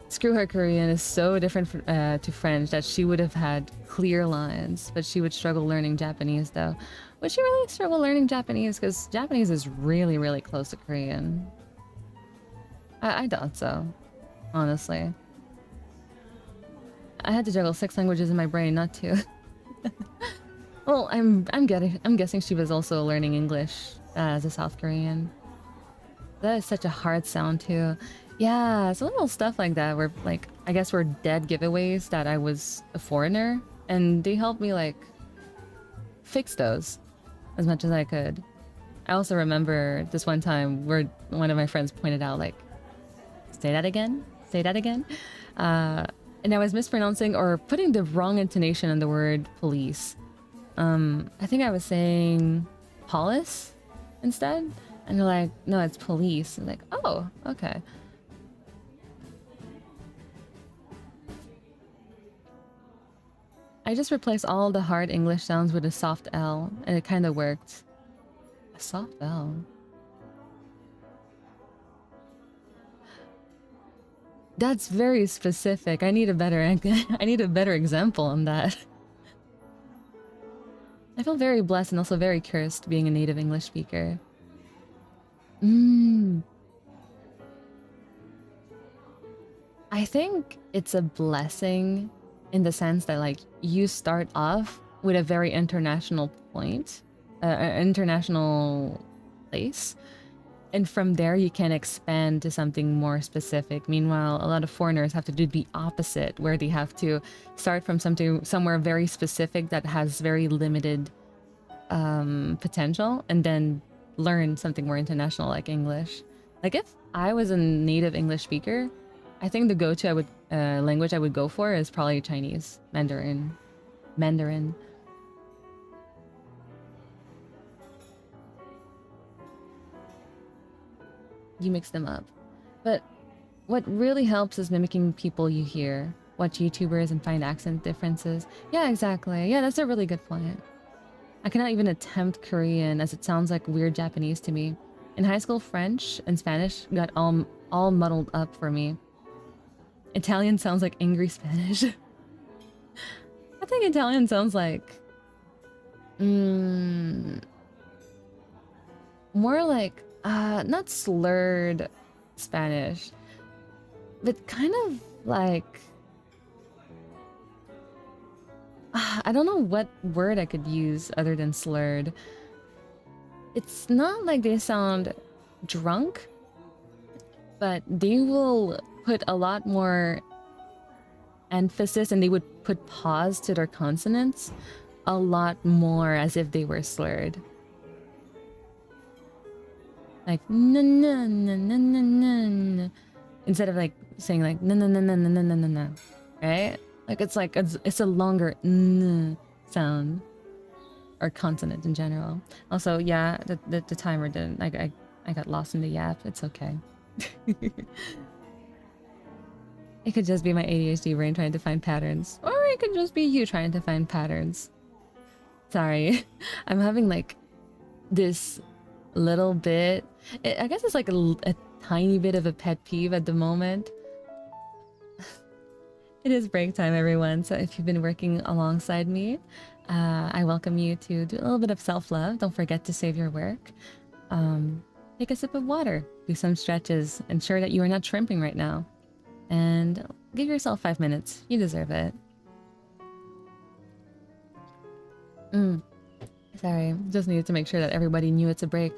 Screw her Korean is so different to French that she would have had clear lines, but she would struggle learning Japanese though. Would she really struggle learning Japanese? Because Japanese is really close to Korean. I doubt so, honestly. I had to juggle 6 languages in my brain, not 2. Well, I'm guessing she was also learning English as a South Korean. That is such a hard sound too. Yeah, so little stuff like that where like I guess were dead giveaways that I was a foreigner, and they helped me like fix those as much as I could. I also remember this one time where one of my friends pointed out like, say that again. And I was mispronouncing or putting the wrong intonation on the word police. I think I was saying polis instead. And they're like, no, it's police. I'm like, oh, okay. I just replaced all the hard English sounds with a soft L, and it kind of worked. A soft L. That's very specific. I need a better example on that. I feel very blessed and also very cursed being a native English speaker. I think it's a blessing in the sense that like you start off with a very international point, international place. And from there, you can expand to something more specific. Meanwhile, a lot of foreigners have to do the opposite, where they have to start from somewhere very specific that has very limited potential, and then learn something more international like English. Like if I was a native English speaker, I think the go-to language I would go for is probably Chinese, Mandarin. You mix them up. But what really helps is mimicking people you hear. Watch YouTubers and find accent differences. Yeah, exactly. Yeah, that's a really good point. I cannot even attempt Korean as it sounds like weird Japanese to me. In high school, French and Spanish got all muddled up for me. Italian sounds like angry Spanish. I think Italian sounds like... more like... not slurred Spanish, but kind of like... I don't know what word I could use other than slurred. It's not like they sound drunk, but they will put a lot more emphasis and they would put pause to their consonants a lot more as if they were slurred. Like na na na na na na, instead of like saying like na na na na na na na na, right? Like it's a longer n sound or consonant in general. Also, yeah, the timer didn't. I got lost in the yap. It's okay. It could just be my ADHD brain trying to find patterns, or it could just be you trying to find patterns. Sorry, I'm having like this little bit. I guess it's like a tiny bit of a pet peeve at the moment. It is break time, everyone. So if you've been working alongside me, I welcome you to do a little bit of self-love. Don't forget to save your work. Take a sip of water, do some stretches, ensure that you are not shrimping right now. And give yourself 5 minutes. You deserve it. Sorry, just needed to make sure that everybody knew it's a break.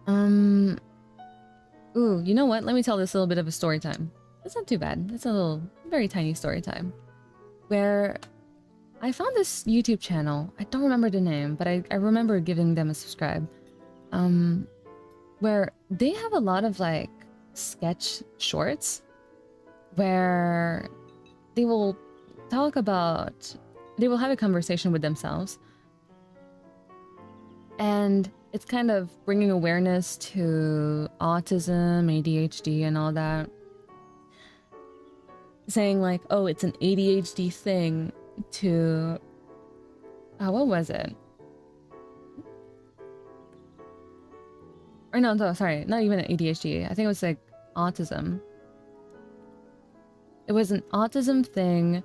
Ooh, you know what? Let me tell this little bit of a story time. It's not too bad. It's a little, very tiny story time. Where I found this YouTube channel. I don't remember the name, but I remember giving them a subscribe. Where they have a lot of like sketch shorts where they will talk about, they will have a conversation with themselves. And it's kind of bringing awareness to autism, ADHD, and all that. Saying like, oh, it's an ADHD thing to... what was it? Or no, sorry, not even ADHD. I think it was like autism. It was an autism thing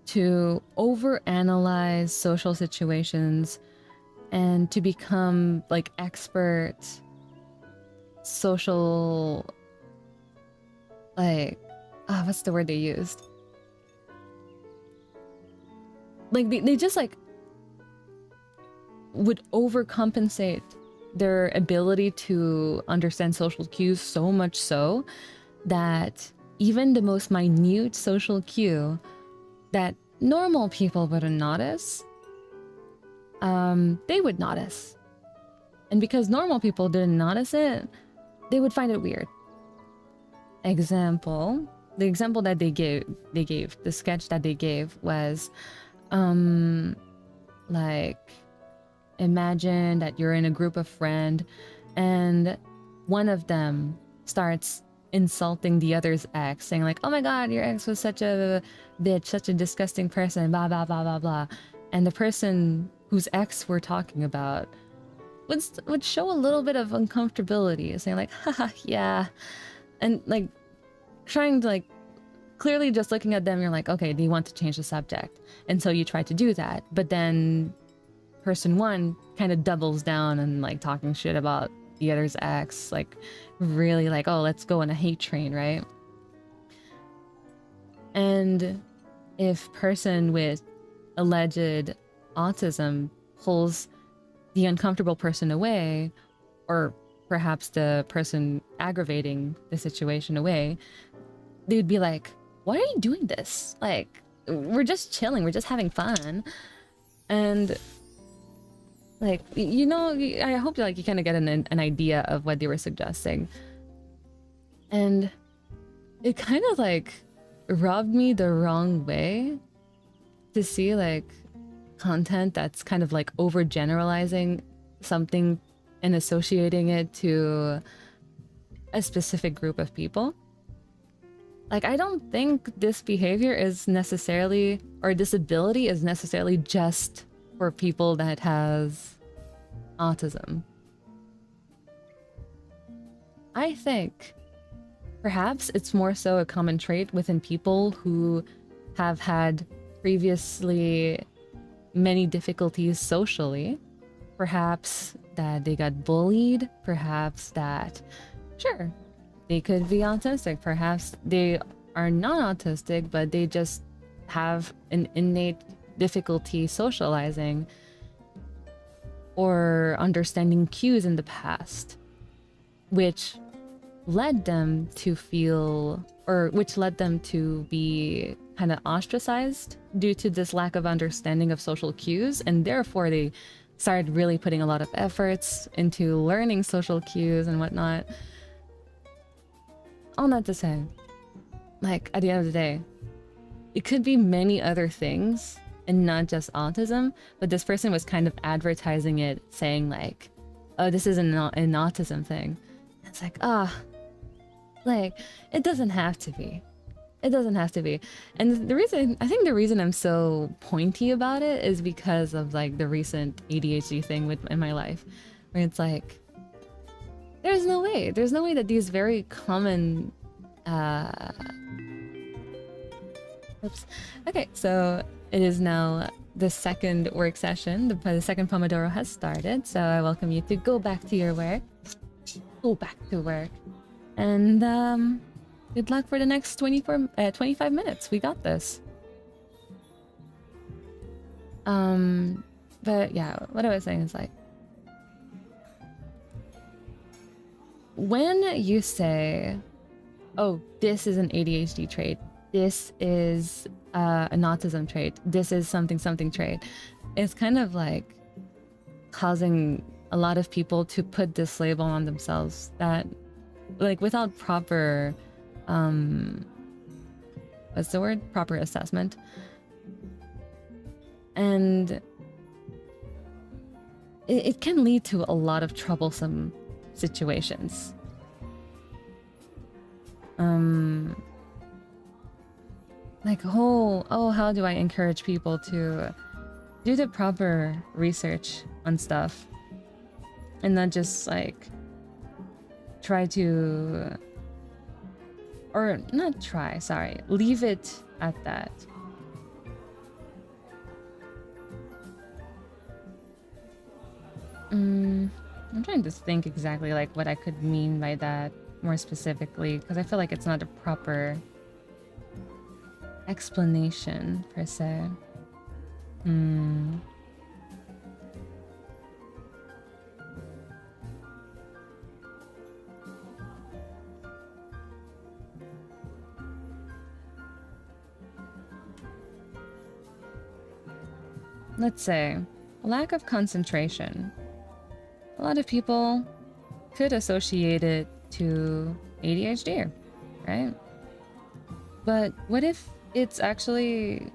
to overanalyze social situations and to become like expert social, like, what's the word they used? Like they just like would overcompensate their ability to understand social cues so much so that even the most minute social cue that normal people wouldn't notice, they would notice. And because normal people didn't notice it, they would find it weird. Example, the example that they gave, the sketch that they gave was, like, imagine that you're in a group of friends and one of them starts insulting the other's ex, saying like, oh my god, your ex was such a bitch, such a disgusting person, blah blah blah blah blah. And the person whose ex we're talking about would show a little bit of uncomfortability, saying like, haha, yeah, and like trying to like clearly just looking at them, you're like, okay, do you want to change the subject? And so you try to do that, but then person one kind of doubles down and like talking shit about the other's ex, like really like, oh, let's go on a hate train, right? And if person with alleged autism pulls the uncomfortable person away, or perhaps the person aggravating the situation away, they'd be like, why are you doing this? Like, we're just chilling, we're just having fun. And like, you know, I hope like you kind of get an idea of what they were suggesting. And it kind of like rubbed me the wrong way to see like content that's kind of like overgeneralizing something and associating it to a specific group of people. Like, I don't think this behavior is necessarily, or disability is necessarily just for people that has autism. I think perhaps it's more so a common trait within people who have had previously many difficulties socially. Perhaps that they got bullied, perhaps that, sure, they could be autistic, perhaps they are not autistic, but they just have an innate difficulty socializing or understanding cues in the past, which led them to feel, or which led them to be kind of ostracized due to this lack of understanding of social cues, and therefore they started really putting a lot of efforts into learning social cues and whatnot. All that to say, like, at the end of the day, it could be many other things and not just autism, but this person was kind of advertising it, saying like, oh, this is an autism thing. It's like, like, it doesn't have to be. It doesn't have to be. And the reason, I think the reason I'm so pointy about it is because of like the recent ADHD thing in my life, where it's like, there's no way that these very common, oops. Okay, so it is now the second work session. The second Pomodoro has started, so I welcome you to go back to your work. Go back to work. And good luck for the next 25 minutes. We got this. But yeah, what I was saying is like, when you say, oh, this is an ADHD trait, this is an autism trait, this is something trait, it's kind of like causing a lot of people to put this label on themselves that, like, without proper, what's the word? Proper assessment. And it can lead to a lot of troublesome situations. Like, oh, how do I encourage people to do the proper research on stuff and not just like try to, or not try, sorry, leave it at that. I'm trying to think exactly like what I could mean by that more specifically, because I feel like it's not a proper explanation per se. Let's say lack of concentration. A lot of people could associate it to ADHD, right? But what if it's actually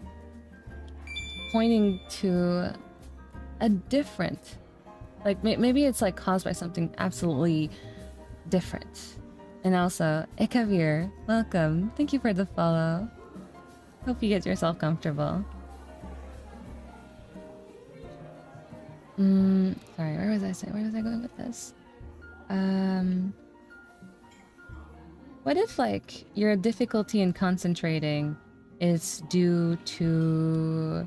pointing to a different, like maybe it's like caused by something absolutely different. And also, Ekavir, welcome. Thank you for the follow. Hope you get yourself comfortable. Sorry, where was I going with this? What if like your difficulty in concentrating is due to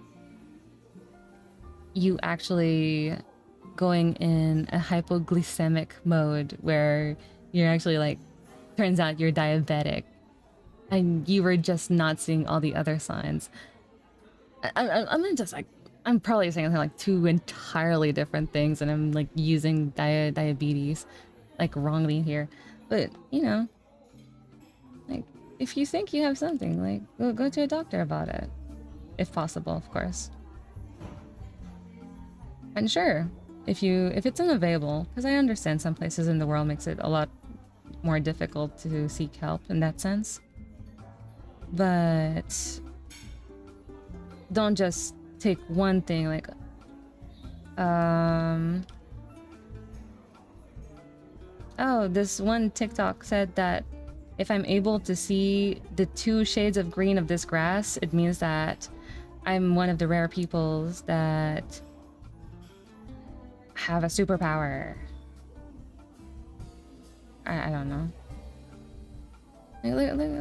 you actually going in a hypoglycemic mode where you're actually like, turns out you're diabetic and you were just not seeing all the other signs. I'm just like, I'm probably saying like two entirely different things and I'm like using diabetes like wrongly here. But you know, like if you think you have something, like go to a doctor about it. If possible, of course. And sure, if it's unavailable, because I understand some places in the world makes it a lot more difficult to seek help in that sense. But don't just take one thing like oh, this one TikTok said that if I'm able to see the 2 shades of green of this grass, it means that I'm one of the rare peoples that have a superpower. I don't know.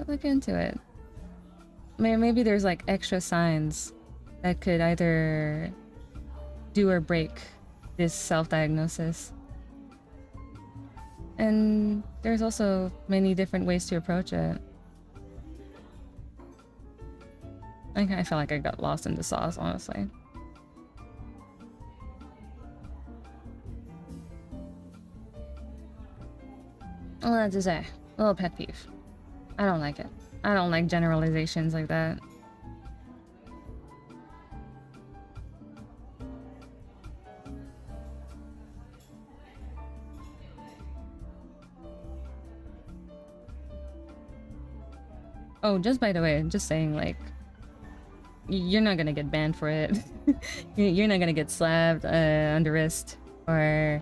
Look into it. Maybe there's like extra signs that could either do or break this self-diagnosis. And there's also many different ways to approach it. I feel like I got lost in the sauce, honestly. Well, that's to say, a little pet peeve. I don't like it. I don't like generalizations like that. Oh, just by the way, just saying, like, you're not gonna get banned for it. You're not gonna get slapped on the wrist or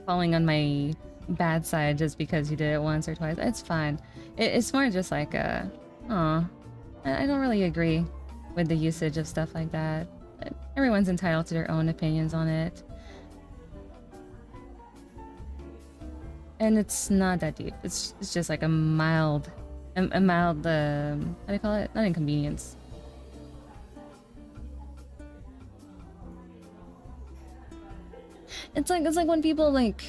falling on my bad side just because you did it once or twice. It's fine. It's more just like, I don't really agree with the usage of stuff like that. Everyone's entitled to their own opinions on it. And it's not that deep. It's just like a mild, how do you call it? Not inconvenience. It's like when people like,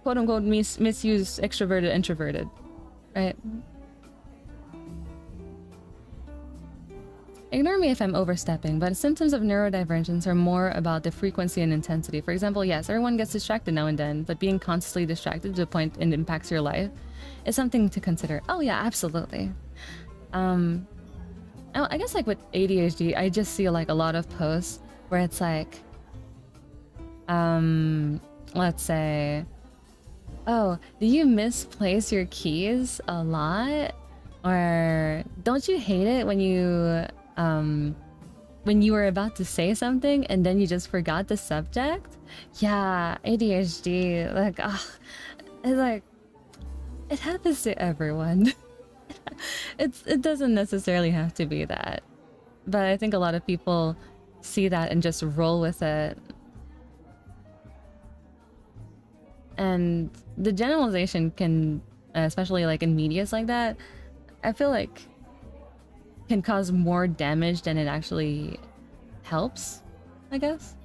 quote unquote, misuse extroverted, introverted, right? Ignore me if I'm overstepping, but symptoms of neurodivergence are more about the frequency and intensity. For example, yes, everyone gets distracted now and then, but being constantly distracted to the point it impacts your life is something to consider. Oh yeah, absolutely. I guess like with ADHD, I just see like a lot of posts where it's like, let's say, oh, do you misplace your keys a lot? Or don't you hate it when you were about to say something and then you just forgot the subject? Yeah, ADHD, like, it's like, it happens to everyone. It doesn't necessarily have to be that. But I think a lot of people see that and just roll with it. And the generalization can, especially like in medias like that, I feel like can cause more damage than it actually helps, I guess.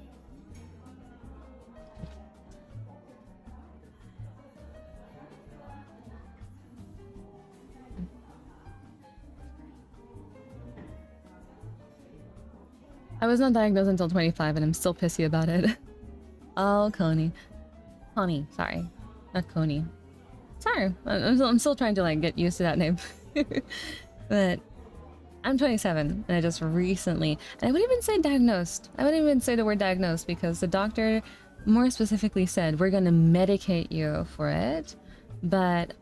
I was not diagnosed until 25 and I'm still pissy about it. Oh, Coney. Connie, sorry. Not Coney. Sorry, I'm still trying to like get used to that name. But I'm 27 and I just recently, and I wouldn't even say diagnosed. I wouldn't even say the word diagnosed because the doctor more specifically said we're gonna medicate you for it, but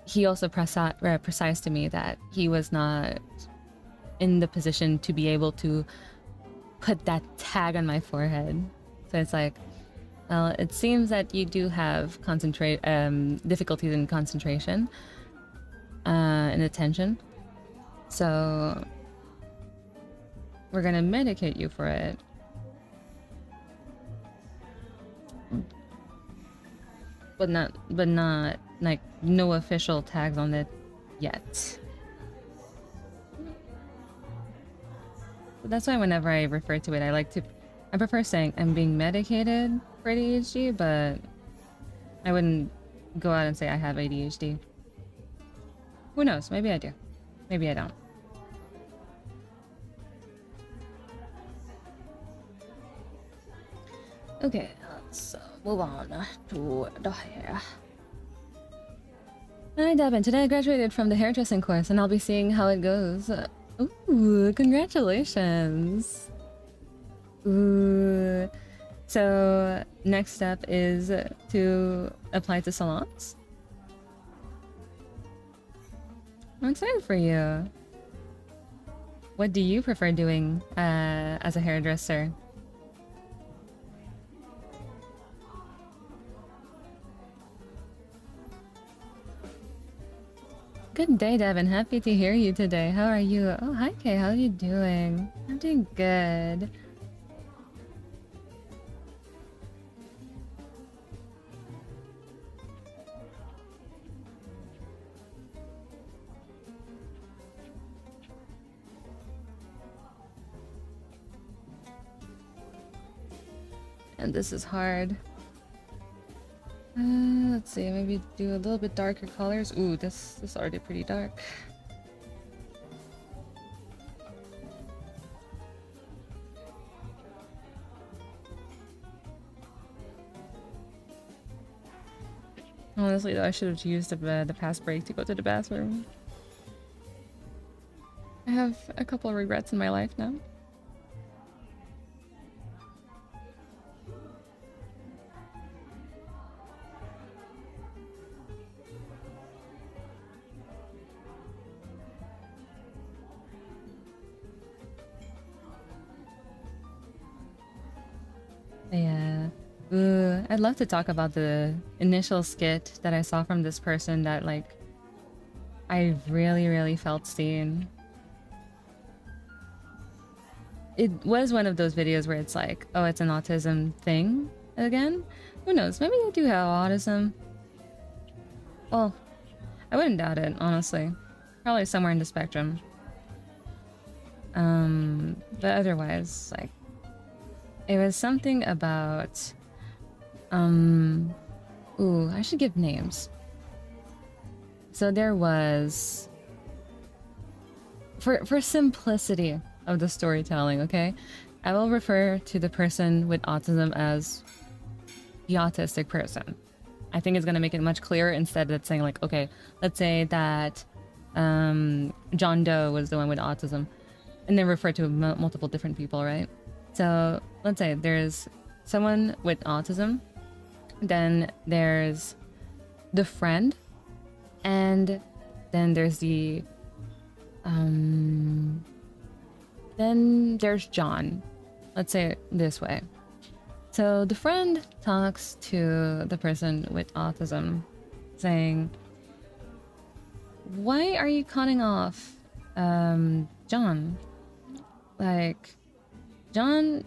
he also precised to me that he was not in the position to be able to put that tag on my forehead. So it's like, well, it seems that you do have difficulties in concentration and attention. So we're gonna medicate you for it. but not like no official tags on it yet. But that's why whenever I refer to it, I prefer saying I'm being medicated for ADHD, but I wouldn't go out and say I have ADHD. Who knows? Maybe I do. Maybe I don't. Okay, let's move on to the hair. Hi Devin, today I graduated from the hairdressing course and I'll be seeing how it goes. Ooh, congratulations! Ooh. So, next step is to apply to salons. I'm excited for you. What do you prefer doing as a hairdresser? Good day, Devin. Happy to hear you today. How are you? Oh, hi, Kay. How are you doing? I'm doing good. And this is hard. Let's see, maybe do a little bit darker colors. Ooh, this is already pretty dark. Honestly, though, I should have used the past break to go to the bathroom. I have a couple of regrets in my life now. Yeah. Ooh, I'd love to talk about the initial skit that I saw from this person that, like, I really, really felt seen. It was one of those videos where it's like, oh, it's an autism thing again? Who knows? Maybe they do have autism. Well, I wouldn't doubt it, honestly. Probably somewhere in the spectrum. But otherwise, like, it was something about, ooh, I should give names. So there was, for simplicity of the storytelling, okay? I will refer to the person with autism as the autistic person. I think it's gonna make it much clearer instead of saying like, okay, let's say that John Doe was the one with autism, and then refer to multiple different people, right? So let's say there's someone with autism, then there's the friend, and then there's the then there's John. Let's say it this way. So the friend talks to the person with autism, saying, "Why are you cutting off John? Like, John,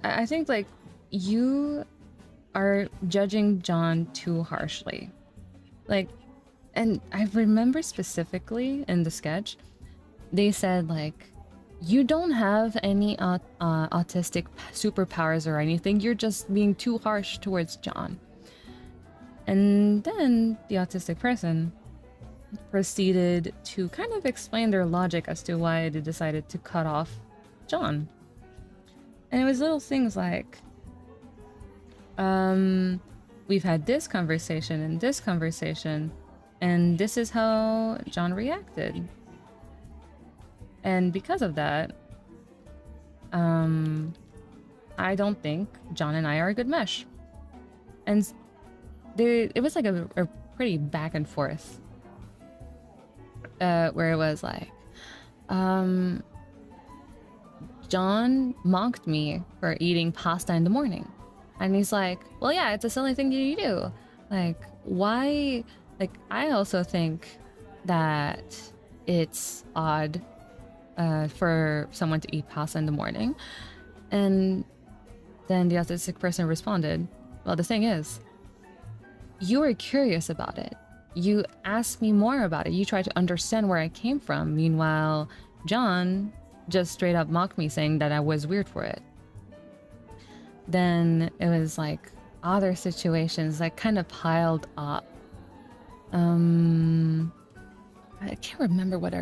I think like you are judging John too harshly." Like, and I remember specifically in the sketch, they said like, you don't have any autistic superpowers or anything. You're just being too harsh towards John. And then the autistic person proceeded to kind of explain their logic as to why they decided to cut off John. And it was little things like, we've had this conversation and this conversation, and this is how John reacted. And because of that, I don't think John and I are a good mesh. And it was like a pretty back and forth, where it was like, John mocked me for eating pasta in the morning. And he's like, well, yeah, it's a silly thing you do. Like, why? Like, I also think that it's odd for someone to eat pasta in the morning. And then the autistic person responded, well, the thing is, you were curious about it. You asked me more about it. You tried to understand where I came from. Meanwhile, John just straight up mocked me, saying that I was weird for it. Then it was like other situations that kind of piled up. I can't remember what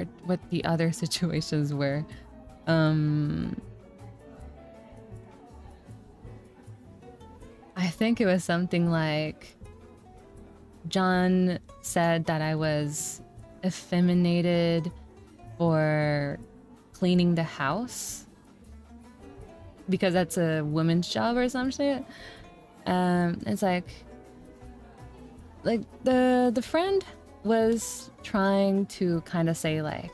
the other situations were. I think it was something like John said that I was effeminated for cleaning the house because that's a woman's job or some shit. It's like the friend was trying to kind of say like,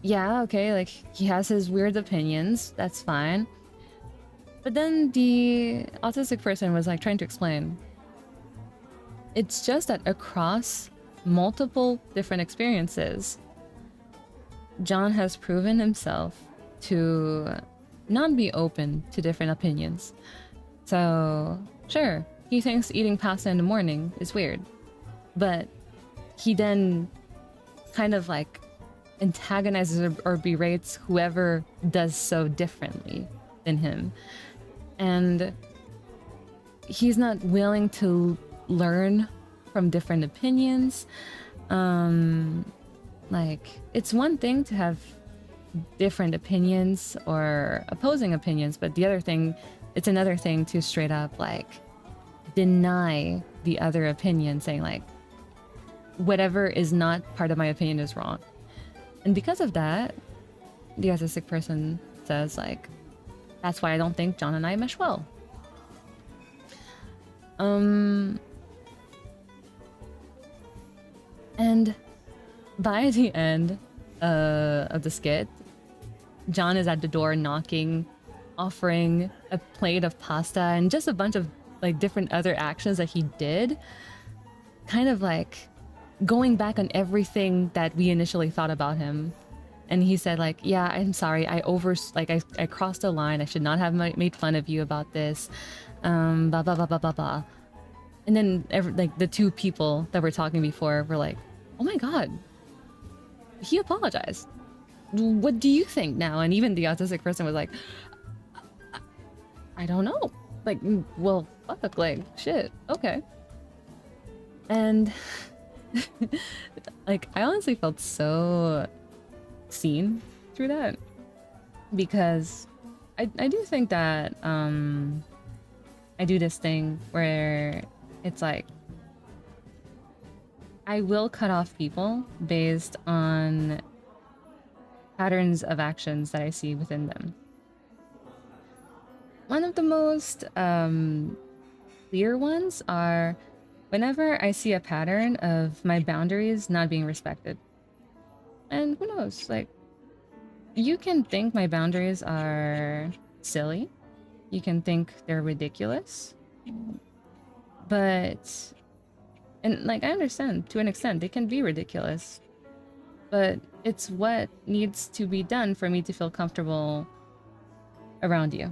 yeah, okay, like he has his weird opinions, that's fine. But then the autistic person was like trying to explain, it's just that across multiple different experiences, John has proven himself to not be open to different opinions. So sure, he thinks eating pasta in the morning is weird, but he then kind of like antagonizes or berates whoever does so differently than him. And he's not willing to learn from different opinions. Like, it's one thing to have different opinions or opposing opinions, but it's another thing to straight up like deny the other opinion, saying like, whatever is not part of my opinion is wrong. And because of that, the autistic person says like, that's why I don't think John and I mesh well. And by the end of the skit, John is at the door knocking, offering a plate of pasta and just a bunch of like different other actions that he did, kind of like going back on everything that we initially thought about him. And he said like, yeah, I'm sorry, I crossed the line, I should not have made fun of you about this, blah blah blah blah blah blah. And then like the two people that were talking before were like, oh my god, he apologized, what do you think now? And even the autistic person was like, I don't know, like, well, fuck, like, shit, okay. And like, I honestly felt so seen through that, because I do think that I do this thing where it's like I will cut off people based on patterns of actions that I see within them. One of the most clear ones are whenever I see a pattern of my boundaries not being respected. And who knows, like, you can think my boundaries are silly, you can think they're ridiculous, but, and like, I understand to an extent they can be ridiculous, but it's what needs to be done for me to feel comfortable around you.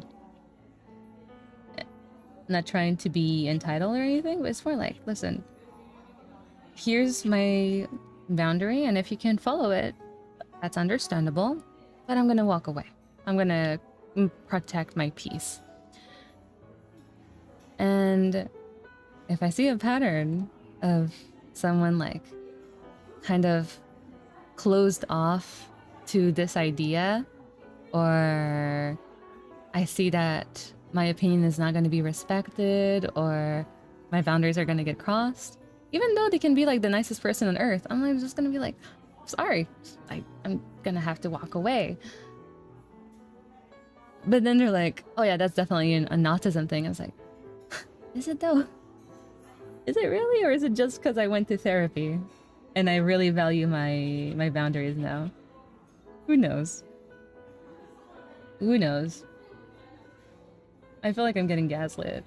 Not trying to be entitled or anything, but it's more like, listen, here's my boundary, and if you can't follow it, that's understandable, but I'm gonna walk away. I'm gonna protect my peace. And if I see a pattern of someone like kind of closed off to this idea, or I see that my opinion is not going to be respected, or my boundaries are going to get crossed, even though they can be like the nicest person on earth, I'm like, just going to be like, sorry, I'm going to have to walk away. But then they're like, oh yeah, that's definitely an autism thing. I was like, is it though? Is it really? Or is it just because I went to therapy and I really value my boundaries now? Who knows? Who knows? I feel like I'm getting gaslit.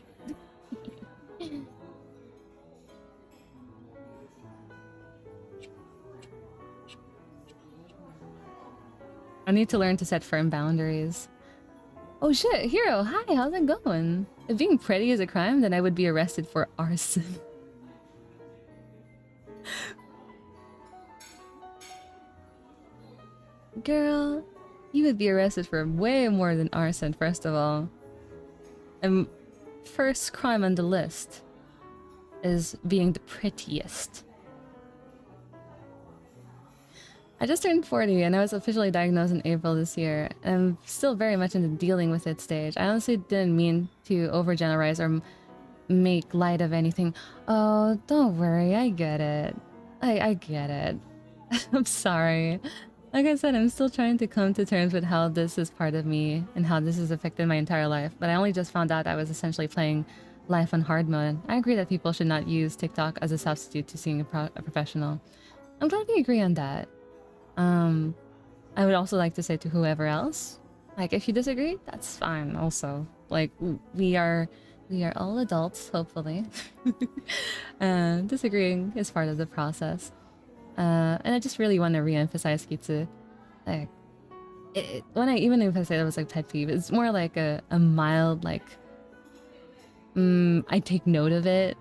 I need to learn to set firm boundaries. Oh shit, Hero, hi, how's it going? If being pretty is a crime, then I would be arrested for arson. Girl, you would be arrested for way more than arson, first of all. And first crime on the list is being the prettiest. I just turned 40 and I was officially diagnosed in April this year. I'm still very much in the dealing with it stage. I honestly didn't mean to overgeneralize or make light of anything. Oh, don't worry, I get it. I get it. I'm sorry. Like I said, I'm still trying to come to terms with how this is part of me and how this has affected my entire life. But I only just found out I was essentially playing life on hard mode. I agree that people should not use TikTok as a substitute to seeing a professional. I'm glad we agree on that. I would also like to say to whoever else, like, if you disagree, that's fine also. Like, we are all adults, hopefully. Disagreeing is part of the process. And I just really want to re-emphasize Kitsu. Like, even if I say that was like pet peeve, it's more like a mild, like, I take note of it,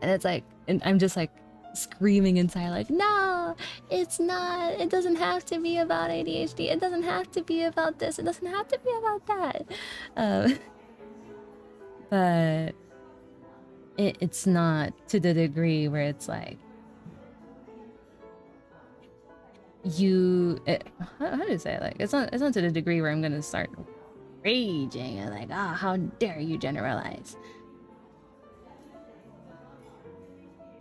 and it's like, and I'm just like screaming inside, like, no, it's not. It doesn't have to be about ADHD. It doesn't have to be about this. It doesn't have to be about that. But it's not to the degree where it's like, how do you say it? Like, it's not to the degree where I'm gonna start raging and like, ah, how dare you generalize.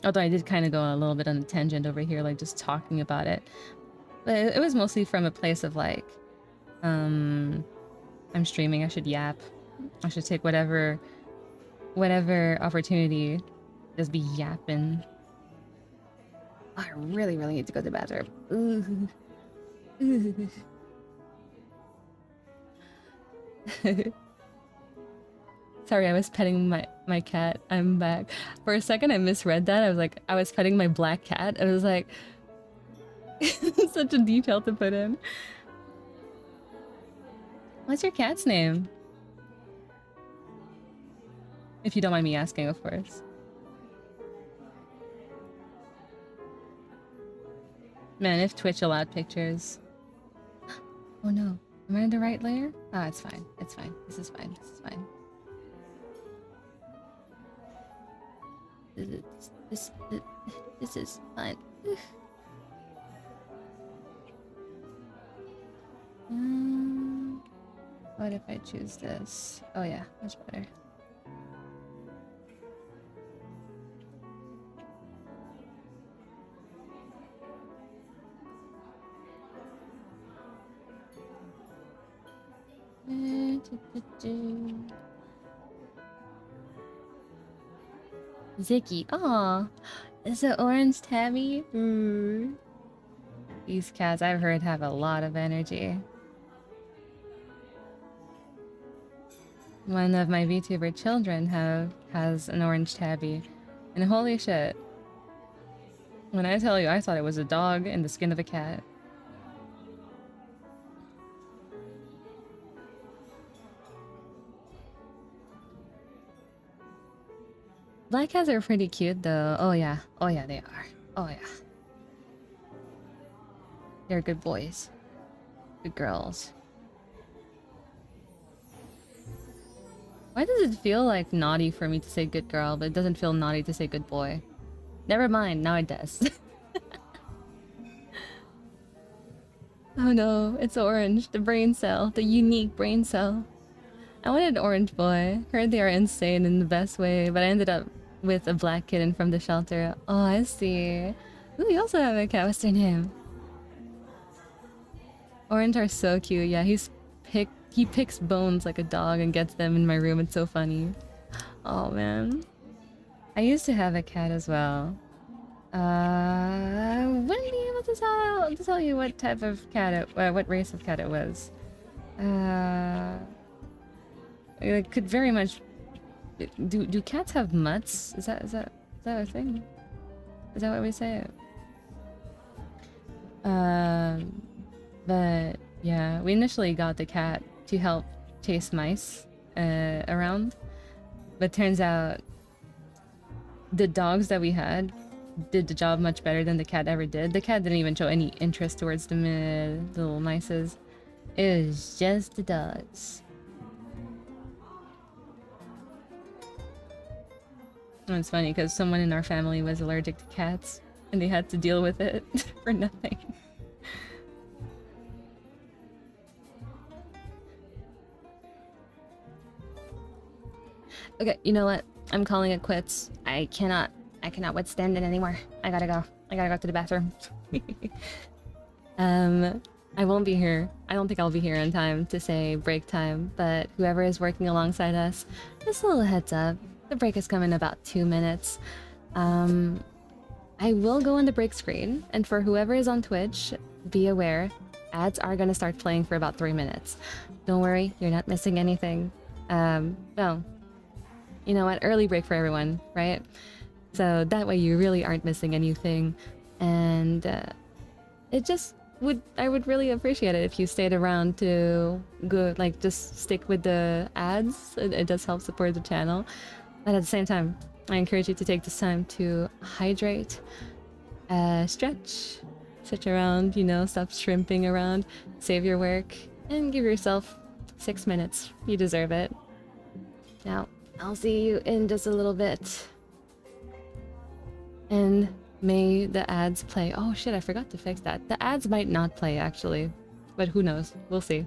Although I did kind of go a little bit on a tangent over here, like just talking about it. But it was mostly from a place of like, I'm streaming, I should yap. I should take whatever opportunity, just be yapping. Oh, I really need to go to the bathroom. Ooh. Ooh. Sorry, I was petting my cat. I'm back. For a second, I misread that. I was like, I was petting my black cat. I was like, such a detail to put in. What's your cat's name? If you don't mind me asking, of course. Man, if Twitch allowed pictures. Oh no. Am I in the right layer? Ah, it's fine. It's fine. This is fine. This is fine. This is fine. What if I choose this? Oh yeah, much better. Zicky. Aw. Is it orange tabby? Ooh. These cats, I've heard, have a lot of energy. One of my VTuber children has an orange tabby. And holy shit. When I tell you, I thought it was a dog in the skin of a cat. Black cats are pretty cute though. Oh yeah. Oh yeah, they are. Oh yeah. They're good boys. Good girls. Why does it feel like naughty for me to say good girl, but it doesn't feel naughty to say good boy? Never mind, now it does. Oh no, it's orange. The brain cell. The unique brain cell. I wanted an orange boy. Heard they are insane in the best way, but I ended up with a black kitten from the shelter. Oh, I see. Ooh, you also have a cat. What's their name? Orange are so cute. Yeah, he picks bones like a dog and gets them in my room. It's so funny. Oh man. I used to have a cat as well. Wouldn't be able to tell you what type of cat what race of cat it was. It could very much. Do cats have mutts? Is that a thing? Is that what we say? But yeah, we initially got the cat to help chase mice around, but turns out the dogs that we had did the job much better than the cat ever did. The cat didn't even show any interest towards the little mices. It was just the dogs. And it's funny because someone in our family was allergic to cats and they had to deal with it for nothing. Okay, you know what? I'm calling it quits. I cannot withstand it anymore. I gotta go. I gotta go to the bathroom. I won't be here. I don't think I'll be here in time to say break time, but whoever is working alongside us, just a little heads up. The break is coming in about 2 minutes. I will go on the break screen, and for whoever is on Twitch, be aware, ads are gonna start playing for about 3 minutes. Don't worry, you're not missing anything. Well, you know what? Early break for everyone, right? So that way you really aren't missing anything, and I would really appreciate it if you stayed around to go, like, just stick with the ads. It does help support the channel. But at the same time, I encourage you to take this time to hydrate, stretch around, you know, stop shrimping around, save your work, and give yourself 6 minutes. You deserve it. Now, I'll see you in just a little bit. And may the ads play. Oh shit, I forgot to fix that. The ads might not play actually, but who knows? We'll see.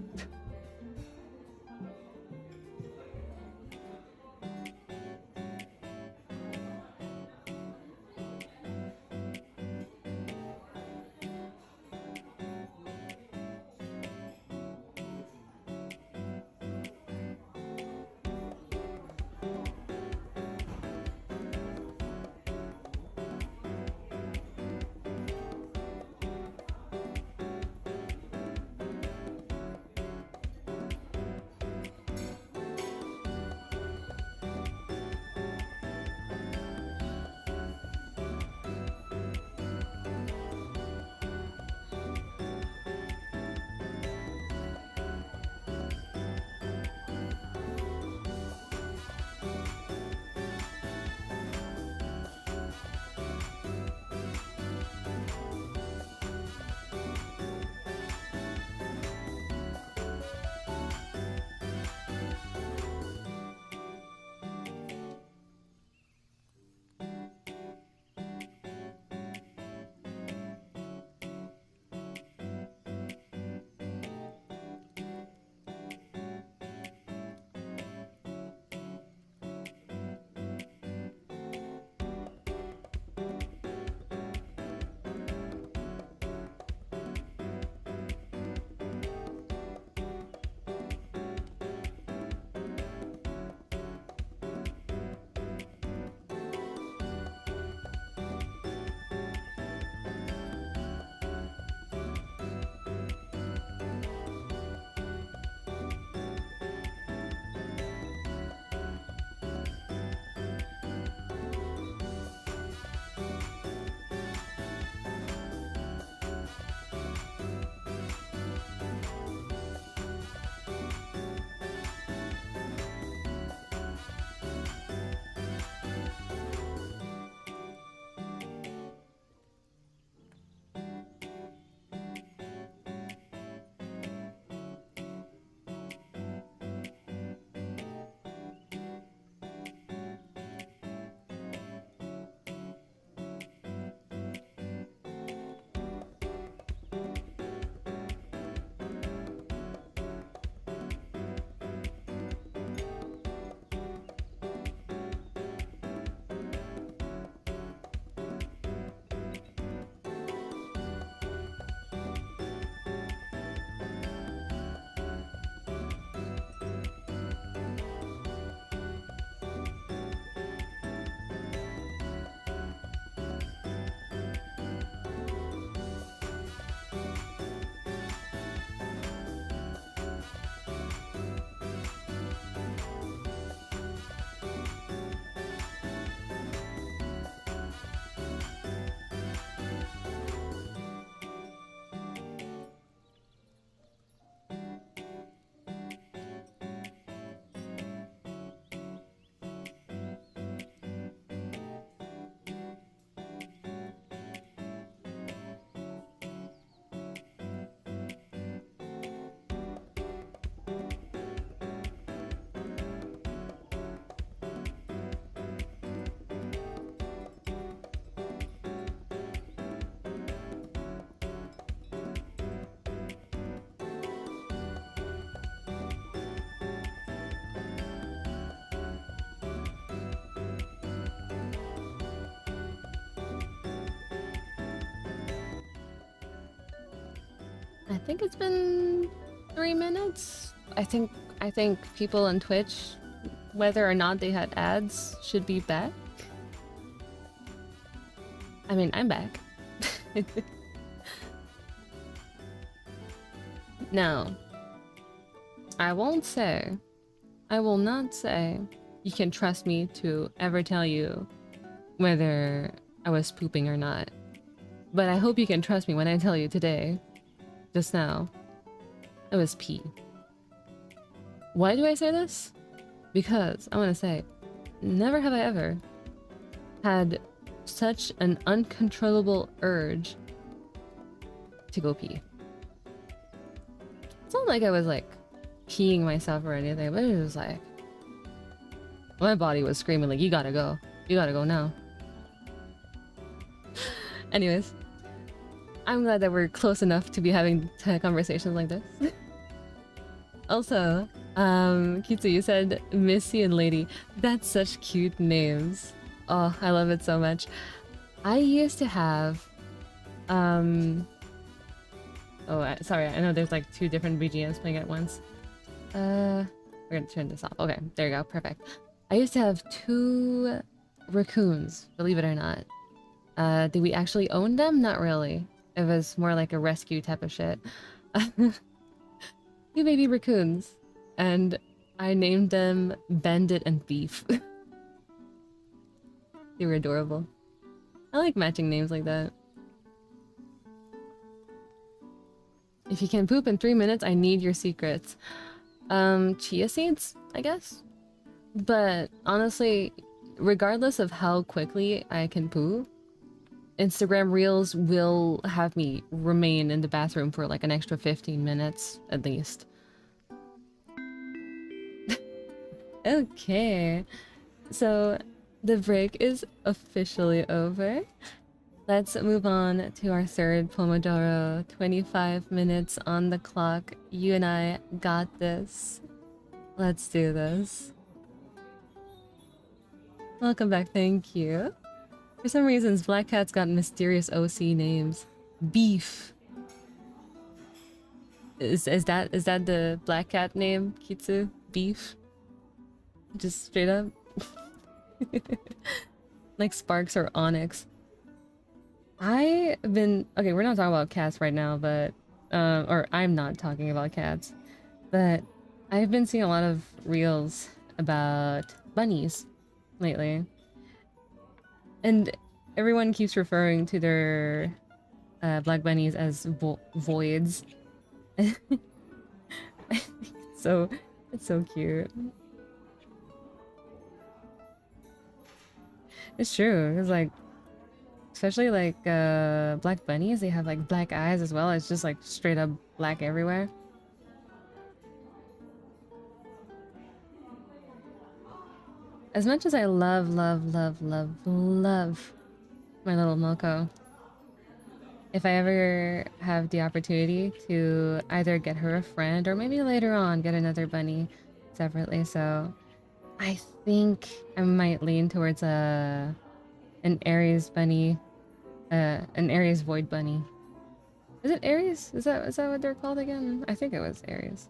I think it's been 3 minutes. I think people on Twitch, whether or not they had ads, should be back. I mean, I'm back. Now, I will not say you can trust me to ever tell you whether I was pooping or not. But I hope you can trust me when I tell you today, just now, it was pee. Why do I say this? Because I want to say, never have I ever had such an uncontrollable urge to go pee. It's not like I was like peeing myself or anything, but it was like my body was screaming like, you gotta go now. Anyways, I'm glad that we're close enough to be having conversations like this. Also, Kitsu, you said Missy and Lady. That's such cute names. Oh, I love it so much. I used to have, sorry, I know there's like 2 different BGMs playing at once. We're gonna turn this off. Okay, there you go, perfect. I used to have 2 raccoons, believe it or not. Did we actually own them? Not really. It was more like a rescue type of shit. 2 baby raccoons, and I named them Bandit and Thief. They were adorable. I like matching names like that. If you can poop in 3 minutes, I need your secrets. Chia seeds, I guess? But honestly, regardless of how quickly I can poo, Instagram Reels will have me remain in the bathroom for like an extra 15 minutes, at least. Okay, so the break is officially over. Let's move on to our third Pomodoro. 25 minutes on the clock. You and I got this. Let's do this. Welcome back, thank you. For some reasons, Black Cat's got mysterious OC names. Beef. Is that the Black Cat name, Kitsu? Beef? Just straight up? Like Sparks or Onyx. Okay, we're not talking about cats right now, but or I'm not talking about cats, but I've been seeing a lot of reels about bunnies lately, and everyone keeps referring to their black bunnies as voids. I think it's so cute. It's true. It's like, especially like black bunnies, they have like black eyes as well. It's just like straight up black everywhere. As much as I love my little Moko, if I ever have the opportunity to either get her a friend or maybe later on get another bunny separately, so I think I might lean towards an Aries bunny, an Aries void bunny. Is it Aries? Is that what they're called again? I think it was Aries.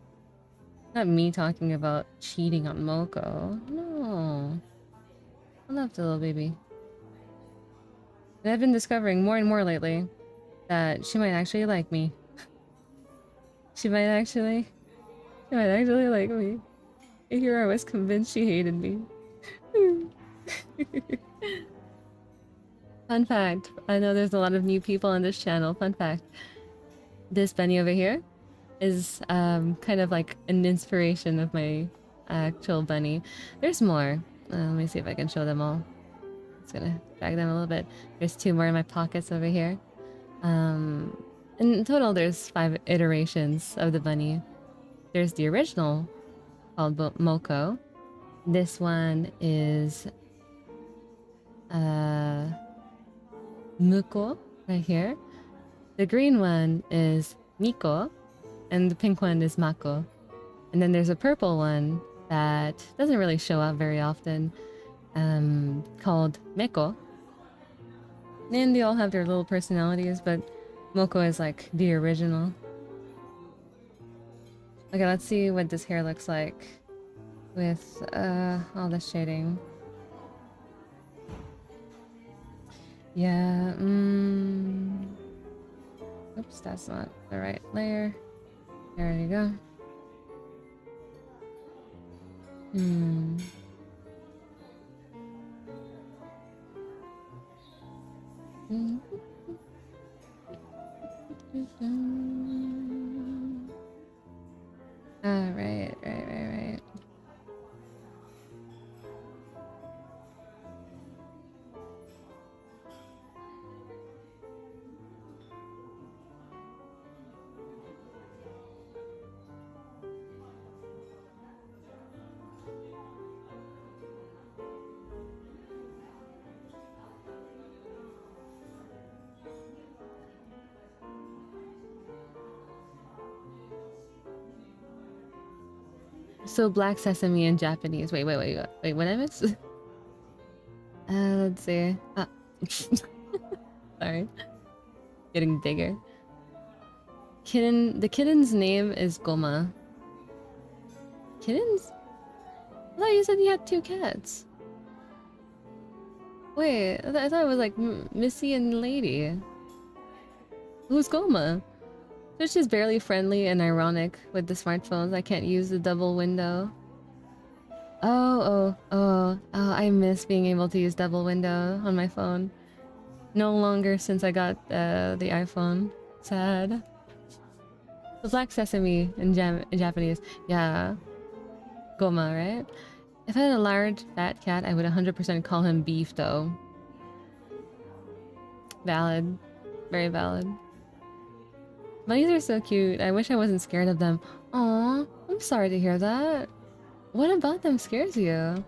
Not me talking about cheating on Moko. No. I love the little baby. And I've been discovering more and more lately that she might actually like me. She might actually like me. Here I was convinced she hated me. Fun fact, I know there's a lot of new people on this channel. Fun fact, this bunny over here is kind of like an inspiration of my actual bunny. There's more. Let me see if I can show them all. Just gonna drag them a little bit. There's 2 more in my pockets over here. In total, there's 5 iterations of the bunny. There's the original, called Moko. This one is Muko, right here. The green one is Miko, and the pink one is Mako. And then there's a purple one that doesn't really show up very often, called Meko. And they all have their little personalities, but Moko is like the original. Okay, let's see what this hair looks like with all the shading. Yeah, oops, that's not the right layer. There you go. Right. So black sesame in Japanese. Wait, what did I miss? Let's see. Sorry. Getting bigger. The kitten's name is Goma. Kittens? I thought you said you had 2 cats. Wait, I thought it was like Missy and Lady. Who's Goma? Twitch is barely friendly and ironic with the smartphones. I can't use the double window. Oh, I miss being able to use double window on my phone. No longer since I got the iPhone. Sad. The black sesame in Japanese. Yeah. Goma, right? If I had a large fat cat, I would 100% call him Beef though. Valid. Very valid. Bunnies are so cute. I wish I wasn't scared of them. Aw, I'm sorry to hear that. What about them scares you?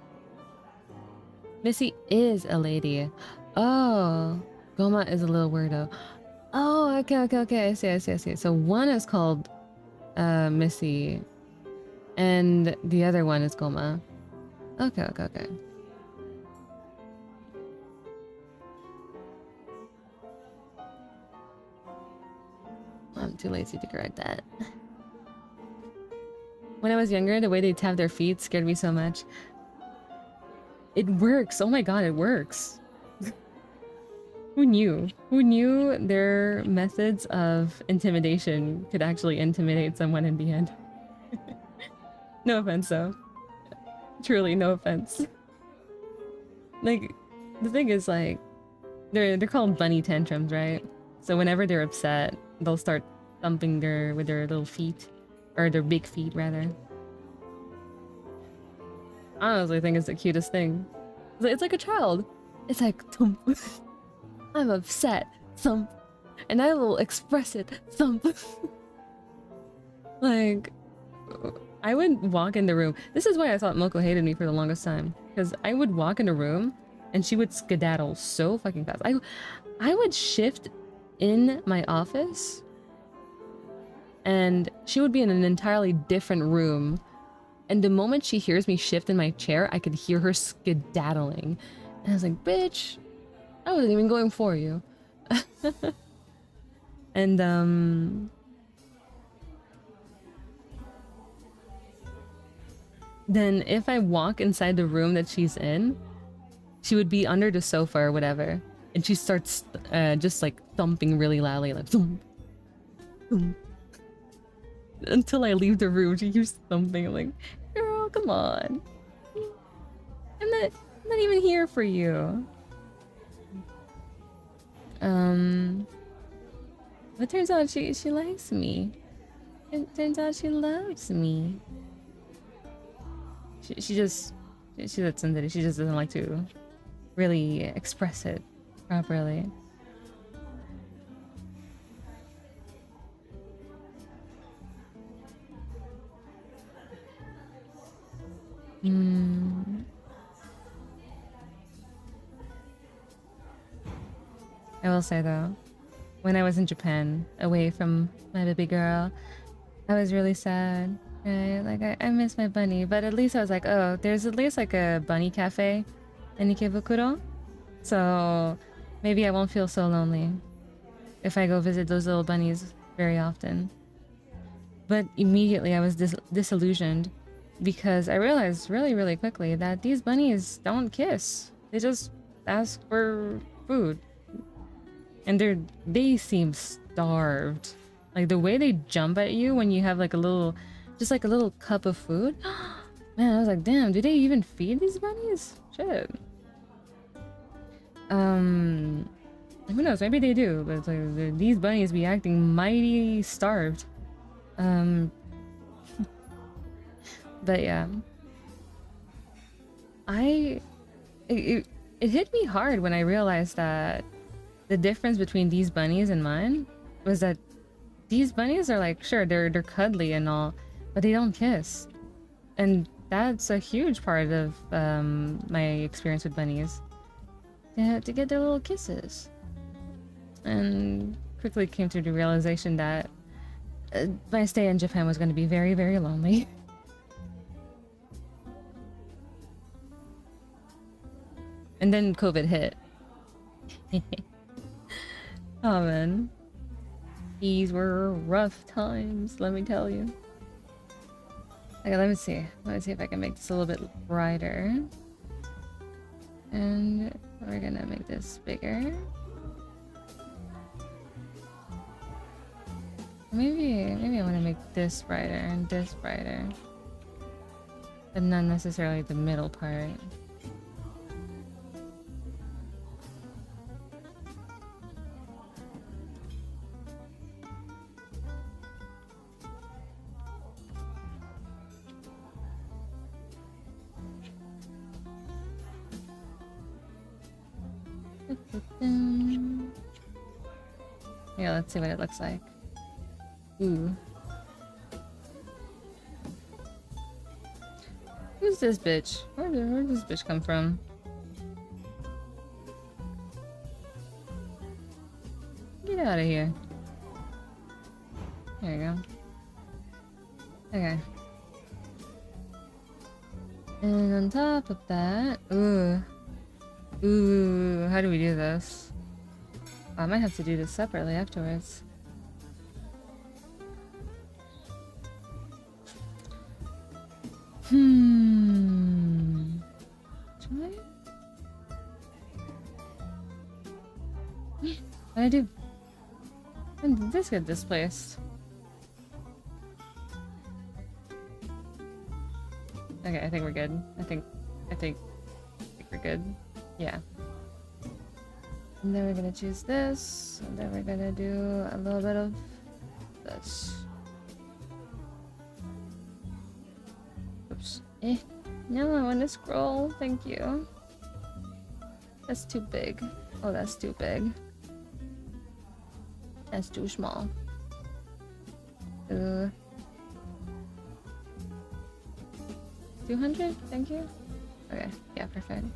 Missy is a lady. Oh, Goma is a little weirdo. Oh, okay. I see. So one is called Missy, and the other one is Goma. Okay. I'm too lazy to correct that. When I was younger, the way they tap their feet scared me so much. It works! Oh my god, it works! Who knew? Who knew their methods of intimidation could actually intimidate someone in the end? No offense, though. Truly, no offense. Like, the thing is, like, they're called bunny tantrums, right? So whenever they're upset, they'll start thumping with their little feet. Or their big feet, rather. I honestly think it's the cutest thing. It's like a child. It's like, thump. I'm upset, thump. And I will express it, thump. Like, I would walk in the room. This is why I thought Moko hated me for the longest time. Because I would walk in a room, and she would skedaddle so fucking fast. I would shift in my office, and she would be in an entirely different room, and the moment she hears me shift in my chair, I could hear her skedaddling, and I was like, bitch, I wasn't even going for you. And then if I walk inside the room that she's in, she would be under the sofa or whatever, and she starts just like thumping really loudly, like thump, thump. Until I leave the room, she keeps thumping. I'm like, girl, come on. I'm not even here for you. But turns out she likes me. It turns out she loves me. She's that sensitive. She just doesn't like to really express it properly. I will say though, when I was in Japan, away from my baby girl, I was really sad, right? Like, I miss my bunny, but at least I was like, oh, there's at least like a bunny cafe in Ikebukuro, so maybe I won't feel so lonely if I go visit those little bunnies very often. But immediately I was disillusioned because I realized really, really quickly that these bunnies don't kiss. They just ask for food. And they seem starved. Like the way they jump at you when you have like a little, just like a little cup of food. Man, I was like, damn, do they even feed these bunnies? Shit. Who knows? Maybe they do, but it's like these bunnies be acting mighty starved. But yeah, it hit me hard when I realized that the difference between these bunnies and mine was that these bunnies are like, sure, they're cuddly and all, but they don't kiss, and that's a huge part of my experience with bunnies. They have to get their little kisses, and quickly came to the realization that my stay in Japan was going to be very, very lonely. And then COVID hit. Oh man. These were rough times, let me tell you. Okay, let me see. Let me see if I can make this a little bit brighter. And we're gonna make this bigger. Maybe I want to make this brighter and this brighter. But not necessarily the middle part. Yeah, let's see what it looks like. Ooh. Who's this bitch? Where did this bitch come from? Get out of here. There you go. Okay. And on top of that, ooh, how do we do this? I might have to do this separately afterwards. What did I do? When did this get displaced? Okay, I think we're good. I think we're good. Yeah. And then we're gonna choose this, and then we're gonna do a little bit of this. Oops. No, I want to scroll. Thank you. That's too big. Oh, that's too big. That's too small. 200? Thank you. Okay, yeah, perfect.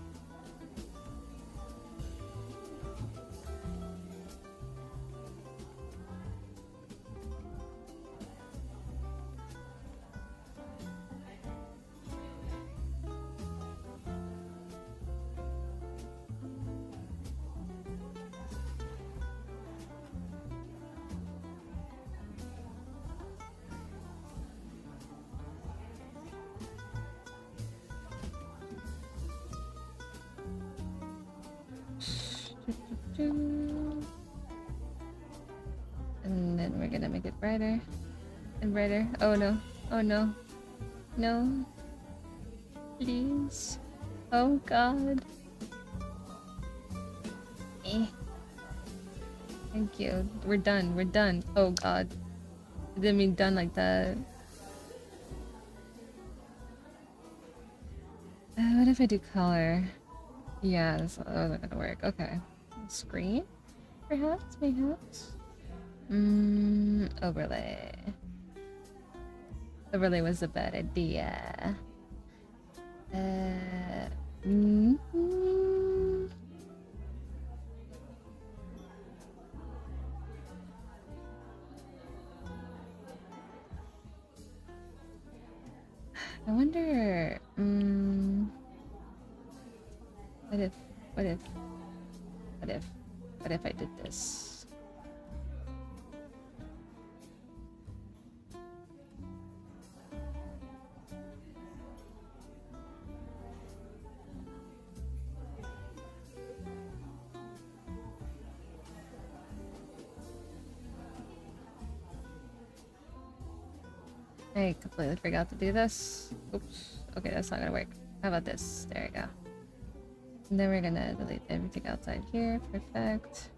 And then we're gonna make it brighter and brighter. Oh no, oh no, no, please, oh god. Thank you, we're done. Oh god, I didn't mean done like that. What if I do color? Yeah, that's not gonna work. Okay, screen, perhaps. Overlay. Overlay was a bad idea. I wonder. What if I did this? I completely forgot to do this. Oops. Okay, that's not gonna work. How about this? There we go. And then we're gonna delete everything outside here. Perfect.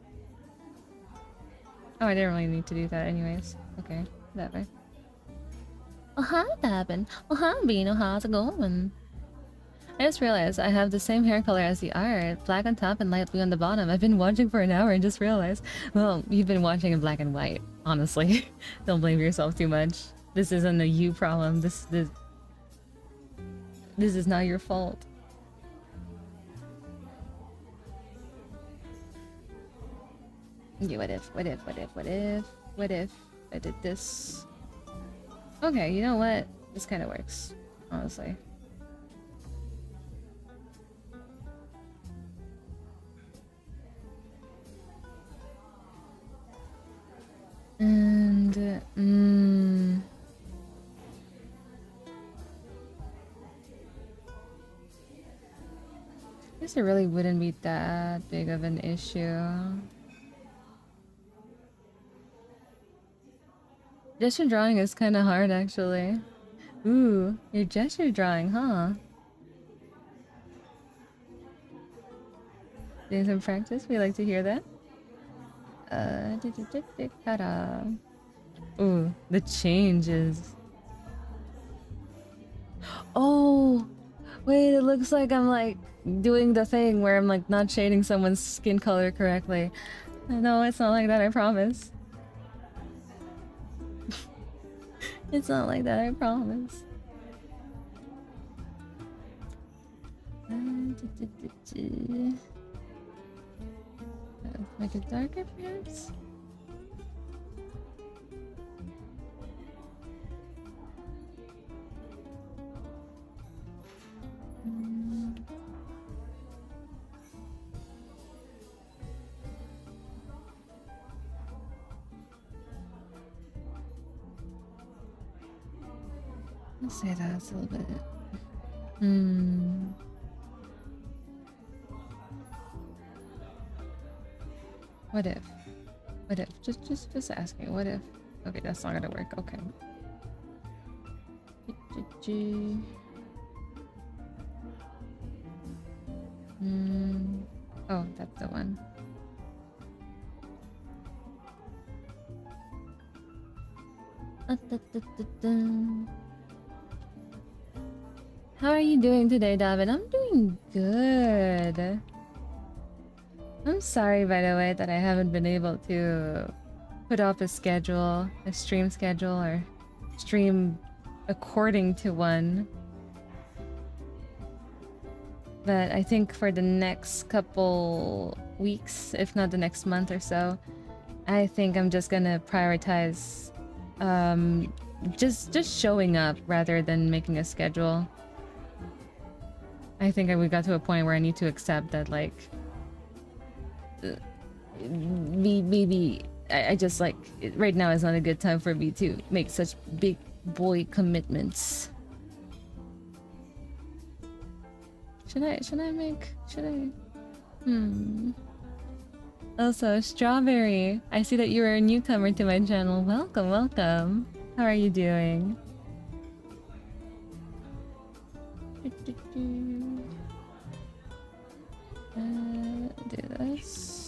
Oh, I didn't really need to do that anyways. Okay, that way. Oh, hi, Babin. Oh, hi, Beano. How's it going? I just realized I have the same hair color as the art. Black on top and light blue on the bottom. I've been watching for an hour and just realized. Well, you've been watching in black and white, honestly. Don't blame yourself too much. This isn't a you problem. This is not your fault. Yeah, what if I did this? Okay, you know what? This kind of works, honestly. And I guess it really wouldn't be that big of an issue. Gesture drawing is kind of hard, actually. Ooh, your gesture drawing, huh? Doing some practice? We like to hear that. Ooh, the changes. Oh, wait, it looks like I'm like doing the thing where I'm like not shading someone's skin color correctly. No, it's not like that, I promise. It's not like that, I promise. Make it darker, perhaps? I'll say that's a little bit. What if? What if? Just asking. What if? Okay, that's not gonna work. Okay. Oh, that's the one. How are you doing today, David? I'm doing good. I'm sorry, by the way, that I haven't been able to put up a schedule, a stream schedule, or stream according to one. But I think for the next couple weeks, if not the next month or so, I think I'm just gonna prioritize just showing up rather than making a schedule. I think we got to a point where I need to accept that, like, maybe I just like right now is not a good time for me to make such big boy commitments. Should I Also, Strawberry, I see that you are a newcomer to my channel. Welcome. How are you doing? Do this.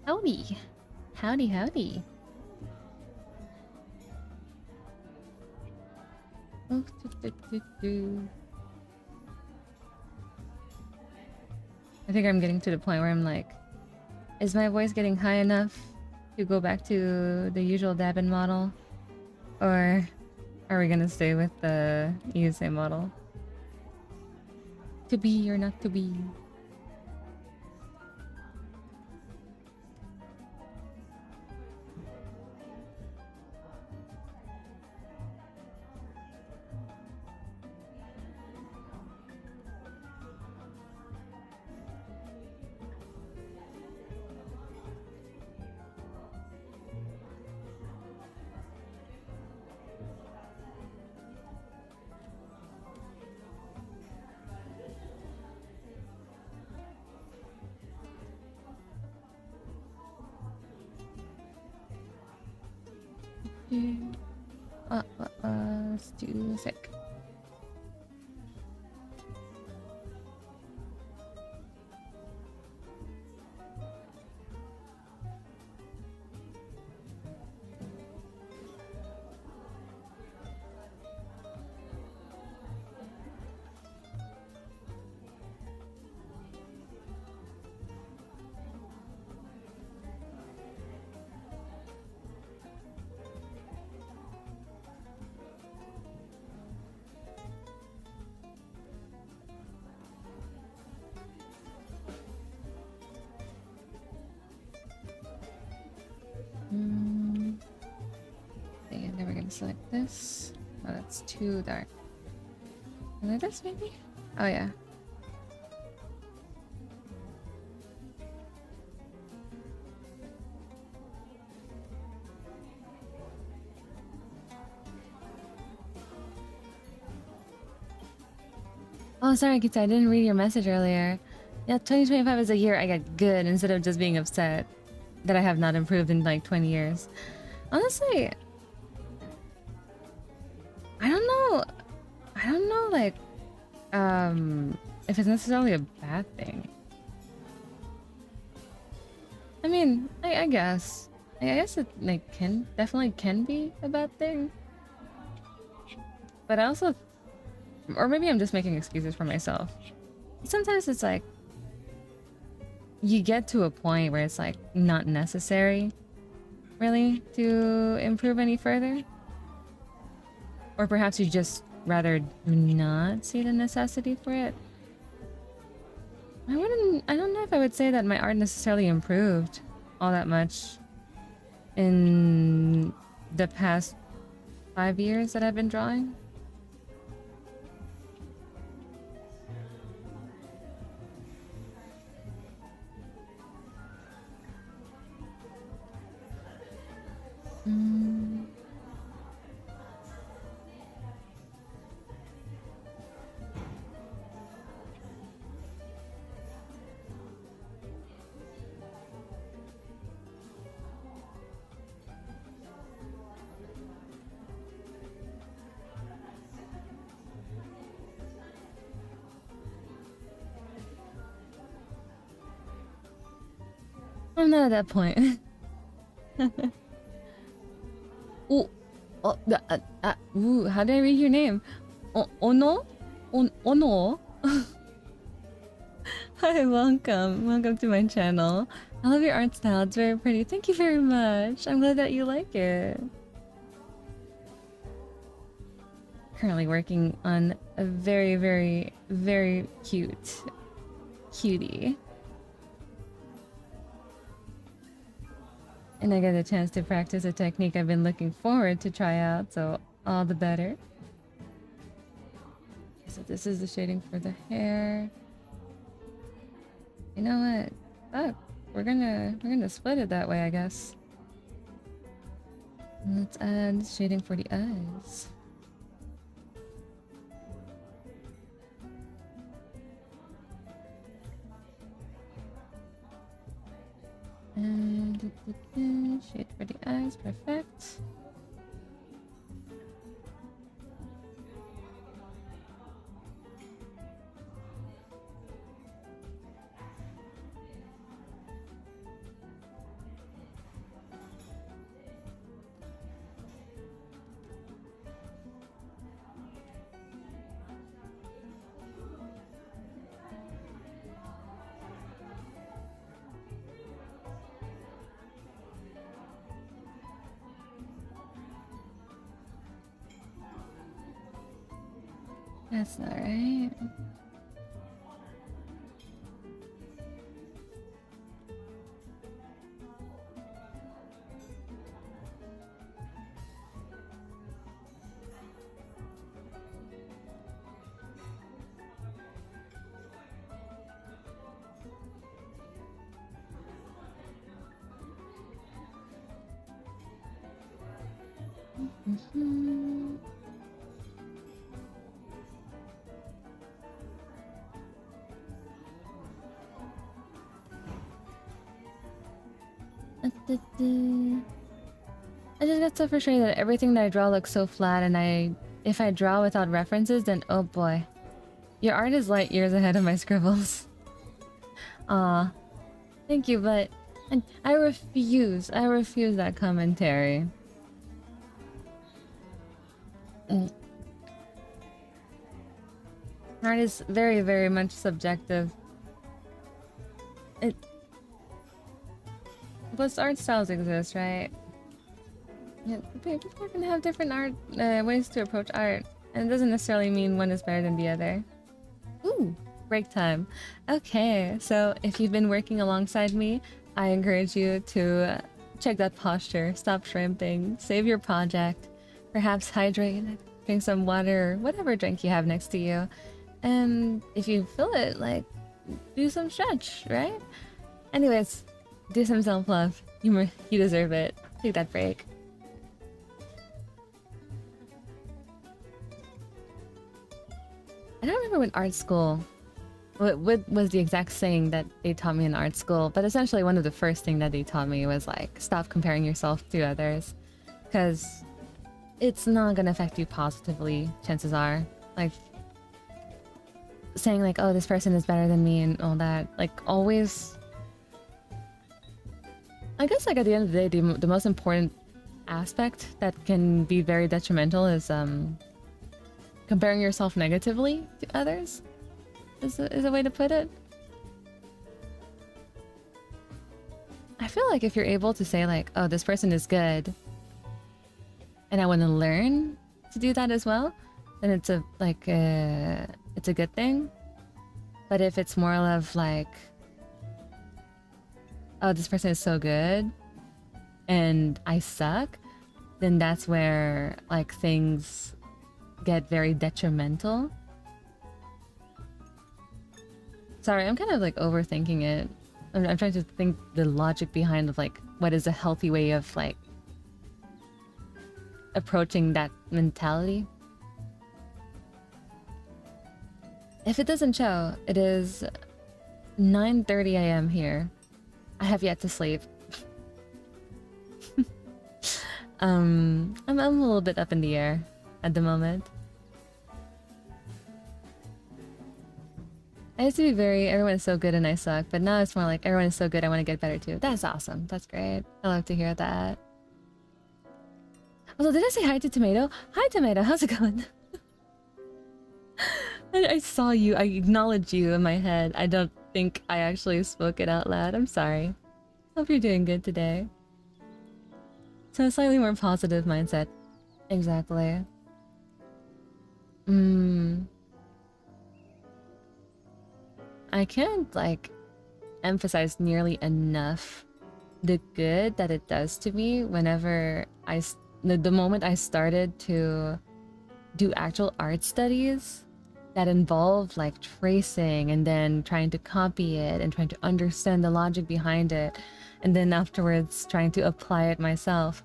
Howdy. Howdy, howdy. Oh, I think I'm getting to the point where I'm like, is my voice getting high enough to go back to the usual Dabin model? Or are we gonna stay with the ESA model? To be or not to be? Let's do sick. And then we're gonna select this. Oh, that's too dark. Like this, maybe? Oh, yeah. Oh, sorry, Kita, I didn't read your message earlier. Yeah, 2025 is a year I get good instead of just being upset that I have not improved in like 20 years. Honestly, I don't know, like, if it's necessarily a bad thing. I mean, I guess. I guess it like definitely can be a bad thing. But I also, or maybe I'm just making excuses for myself. Sometimes it's like, you get to a point where it's like not necessary, really, to improve any further. Or perhaps you just rather not see the necessity for it. I don't know if I would say that my art necessarily improved all that much in the past 5 years that I've been drawing. I'm not at that point. Oh, ooh, how do I read your name? Ono? Ono? Hi, welcome. Welcome to my channel. I love your art style. It's very pretty. Thank you very much. I'm glad that you like it. Currently working on a very, very, very cute cutie. And I got a chance to practice a technique I've been looking forward to try out, so all the better. So this is the shading for the hair. You know what? Fuck. We're gonna split it that way, I guess. And let's add shading for the eyes. And shade for the eyes, perfect. That's not right. Mm-hmm. I just got so frustrated that everything that I draw looks so flat, and if I draw without references, then oh boy. Your art is light years ahead of my scribbles. Aw. Thank you, but I refuse that commentary. Art is very, very much subjective. But art styles exist, right? Yeah, people can have different art ways to approach art, and it doesn't necessarily mean one is better than the other. Ooh, break time. Okay, so if you've been working alongside me, I encourage you to check that posture, stop shrimping, save your project, perhaps hydrate, drink some water, or whatever drink you have next to you. And if you feel it, like, do some stretch, right? Anyways, do some self-love. You deserve it. Take that break. I don't remember what art school... What was the exact saying that they taught me in art school, but essentially one of the first things that they taught me was like, stop comparing yourself to others. Because it's not gonna affect you positively, chances are. Like, saying like, oh, this person is better than me and all that. Like, always... I guess like at the end of the day, the most important aspect that can be very detrimental is comparing yourself negatively to others. Is a way to put it. I feel like if you're able to say like, oh, this person is good, and I want to learn to do that as well, then it's a good thing. But if it's more of like, oh, this person is so good, and I suck, then that's where like things get very detrimental. Sorry, I'm kind of like overthinking it. I'm trying to think the logic behind of like what is a healthy way of like approaching that mentality. If it doesn't show, it is 9:30 a.m. here. I have yet to sleep. I'm a little bit up in the air at the moment. I used to be very, everyone is so good and I suck, but now it's more like, everyone is so good, I want to get better too. That's awesome. That's great. I love to hear that. Also, did I say hi to Tomato? Hi, Tomato. How's it going? I saw you. I acknowledged you in my head. I don't think I actually spoke it out loud. I'm sorry. Hope you're doing good today. So a slightly more positive mindset. Exactly. I can't, like, emphasize nearly enough the good that it does to me whenever the moment I started to do actual art studies that involved, like, tracing and then trying to copy it and trying to understand the logic behind it, and then afterwards trying to apply it myself.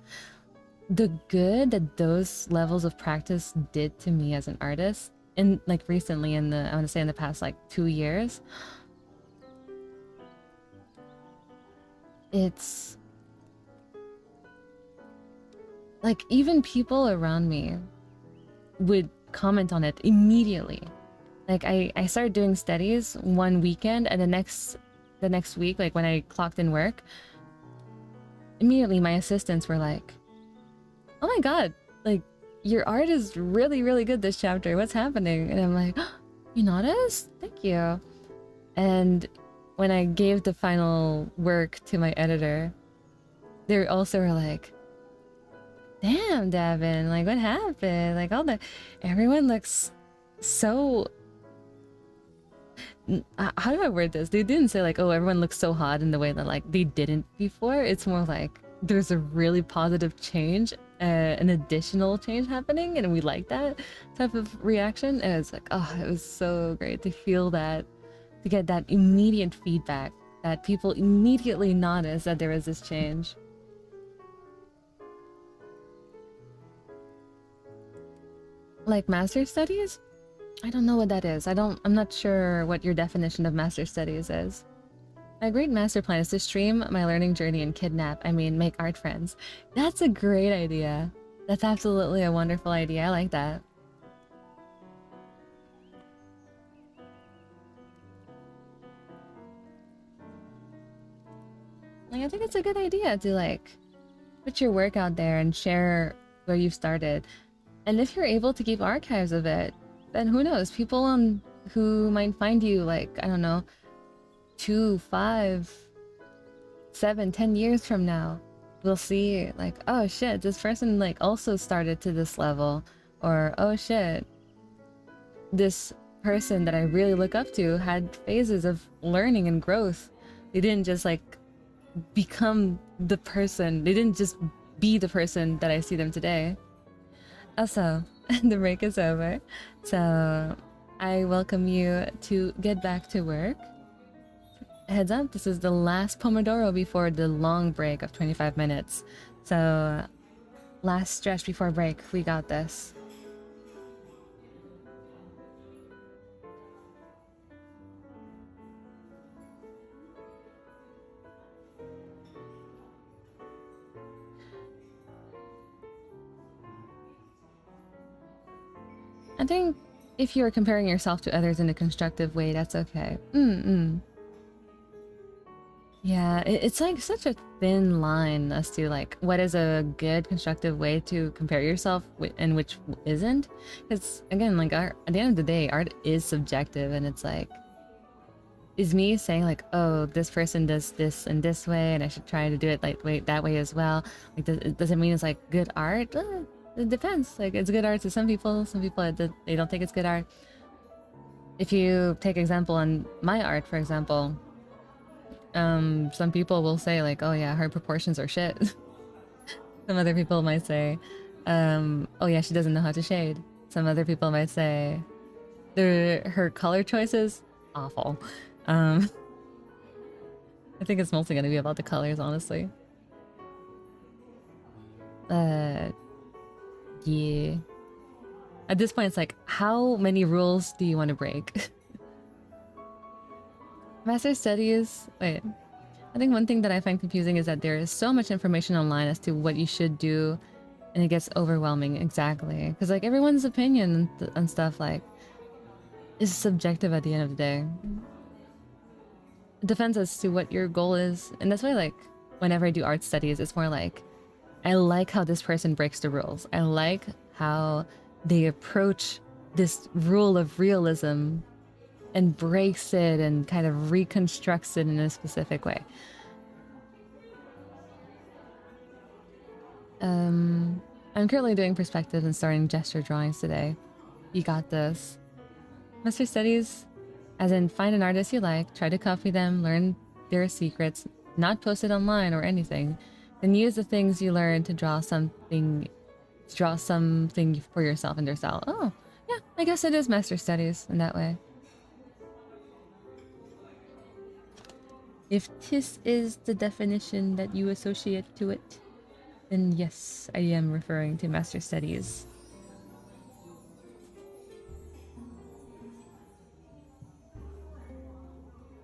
The good that those levels of practice did to me as an artist, in like recently in the, I want to say in the past like 2 years, it's like even people around me would comment on it immediately. Like I started doing studies one weekend, and the next week, like when I clocked in work, immediately my assistants were like, oh my god, like your art is really, really good this chapter. What's happening? And I'm like, oh, you noticed? Thank you. And when I gave the final work to my editor, they also were like, damn, Davin, like what happened? Like everyone looks so how do I word this? They didn't say like, oh, everyone looks so hot in the way that like they didn't before. It's more like there's a really positive change, an additional change happening, and we like that type of reaction. And it's like, oh, it was so great to feel that, to get that immediate feedback that people immediately notice that there is this change. Like master studies? I don't know what that is. I'm not sure what your definition of master studies is. My great master plan is to stream my learning journey and make art friends. That's a great idea. That's absolutely a wonderful idea. I like that. Like, I think it's a good idea to like put your work out there and share where you've started. And if you're able to keep archives of it, then who knows? People who might find you like, I don't know, 2, 5, 7, 10 years from now will see like, oh shit, this person like also started to this level, or oh shit, this person that I really look up to had phases of learning and growth. They didn't just like become the person, they didn't just be the person that I see them today. Also, the break is over, so I welcome you to get back to work. Heads up, this is the last Pomodoro before the long break of 25 minutes. So, last stretch before break, we got this. I think if you're comparing yourself to others in a constructive way, that's okay. Yeah, it's like such a thin line as to like what is a good constructive way to compare yourself and which isn't. Because again, like at the end of the day, art is subjective, and it's like, is me saying like, oh, this person does this in this way, and I should try to do it like that way as well. Like, does it mean it's like good art? It depends. Like, it's good art to some people. Some people they don't think it's good art. If you take example on my art, for example, some people will say like, oh yeah, her proportions are shit. Some other people might say, oh yeah, she doesn't know how to shade. Some other people might say, her color choices awful. I think it's mostly gonna be about the colors, honestly. Yeah. At this point, it's like, how many rules do you want to break? Master studies. Wait. I think one thing that I find confusing is that there is so much information online as to what you should do, and it gets overwhelming. Exactly. Because like everyone's opinion and stuff like is subjective at the end of the day. It depends as to what your goal is. And that's why like whenever I do art studies, it's more like, I like how this person breaks the rules. I like how they approach this rule of realism and breaks it and kind of reconstructs it in a specific way. I'm currently doing perspective and starting gesture drawings today. You got this. Master studies, as in find an artist you like, try to copy them, learn their secrets, not post it online or anything. Then use the things you learn to draw something for yourself in their style. Oh, yeah, I guess it is master studies in that way. If this is the definition that you associate to it, then yes, I am referring to master studies.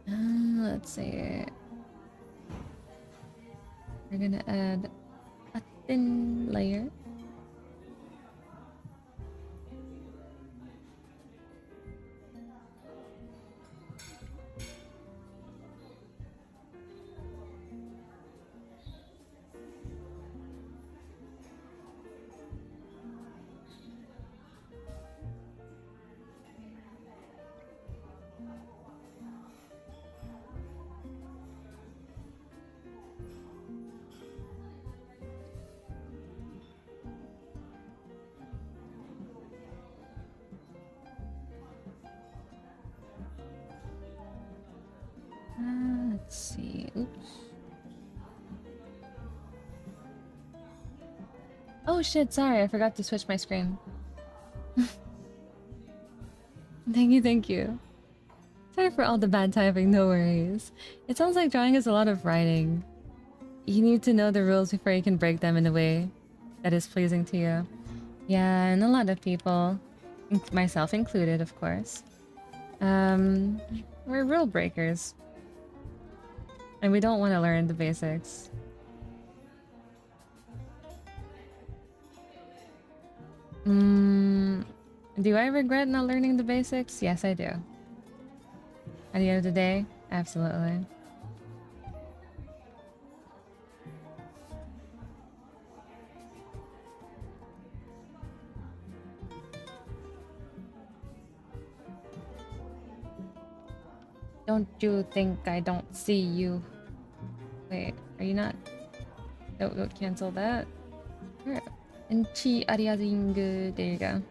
Let's see. We're gonna add a thin layer. Let's see. Oops. Oh shit, sorry, I forgot to switch my screen. Thank you. Sorry for all the bad typing, no worries. It sounds like drawing is a lot of writing. You need to know the rules before you can break them in a way that is pleasing to you. Yeah, and a lot of people, myself included, of course. We're rule breakers. And we don't want to learn the basics. Do I regret not learning the basics? Yes, I do. At the end of the day, absolutely. Don't you think I don't see you? Wait, are you not? Don't cancel that. Here. Enchi ariading. There you go.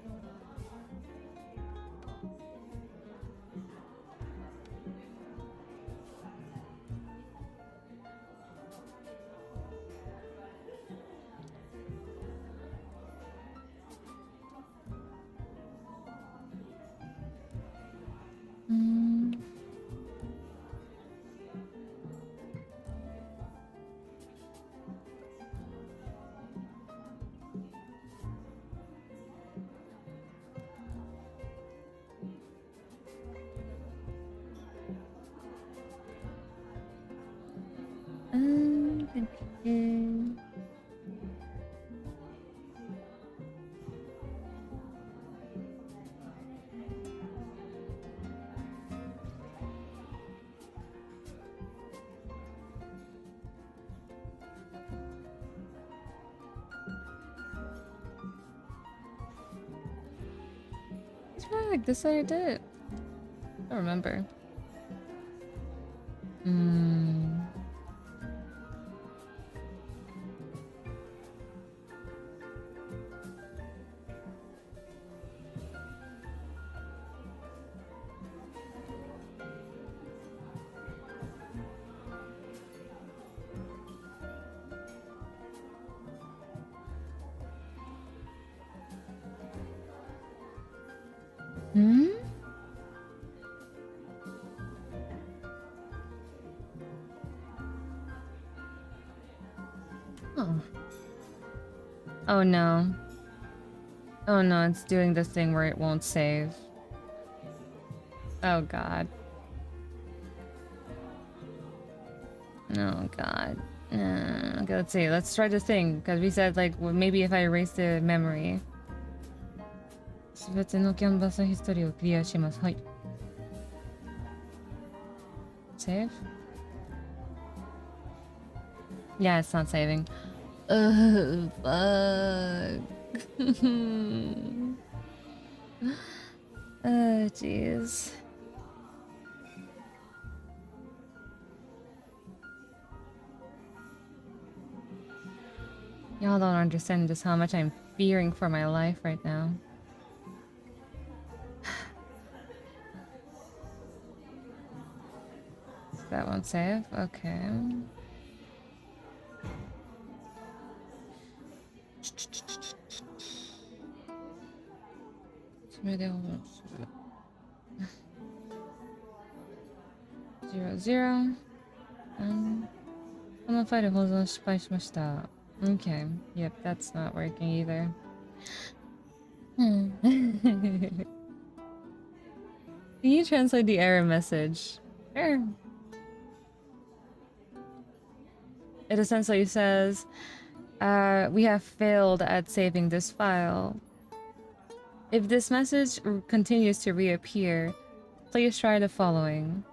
Thank you. It's probably like this way I did it. I don't remember. Oh no. Oh no, it's doing this thing where it won't save. Oh god. Oh god. Okay, let's see. Let's try this thing, because we said like well, maybe if I erase the memory. すべてのキャンバスヒストリーをクリアします。はい。Save? Yeah, it's not saving. Fuck. Oh, jeez. Y'all don't understand just how much I'm fearing for my life right now. That won't save? Okay. Zero, zero. このファイル保存失敗しました。Okay. Yep, that's not working either. Can you translate the error message? Sure. It essentially says, we have failed at saving this file. If this message continues to reappear, please try the following.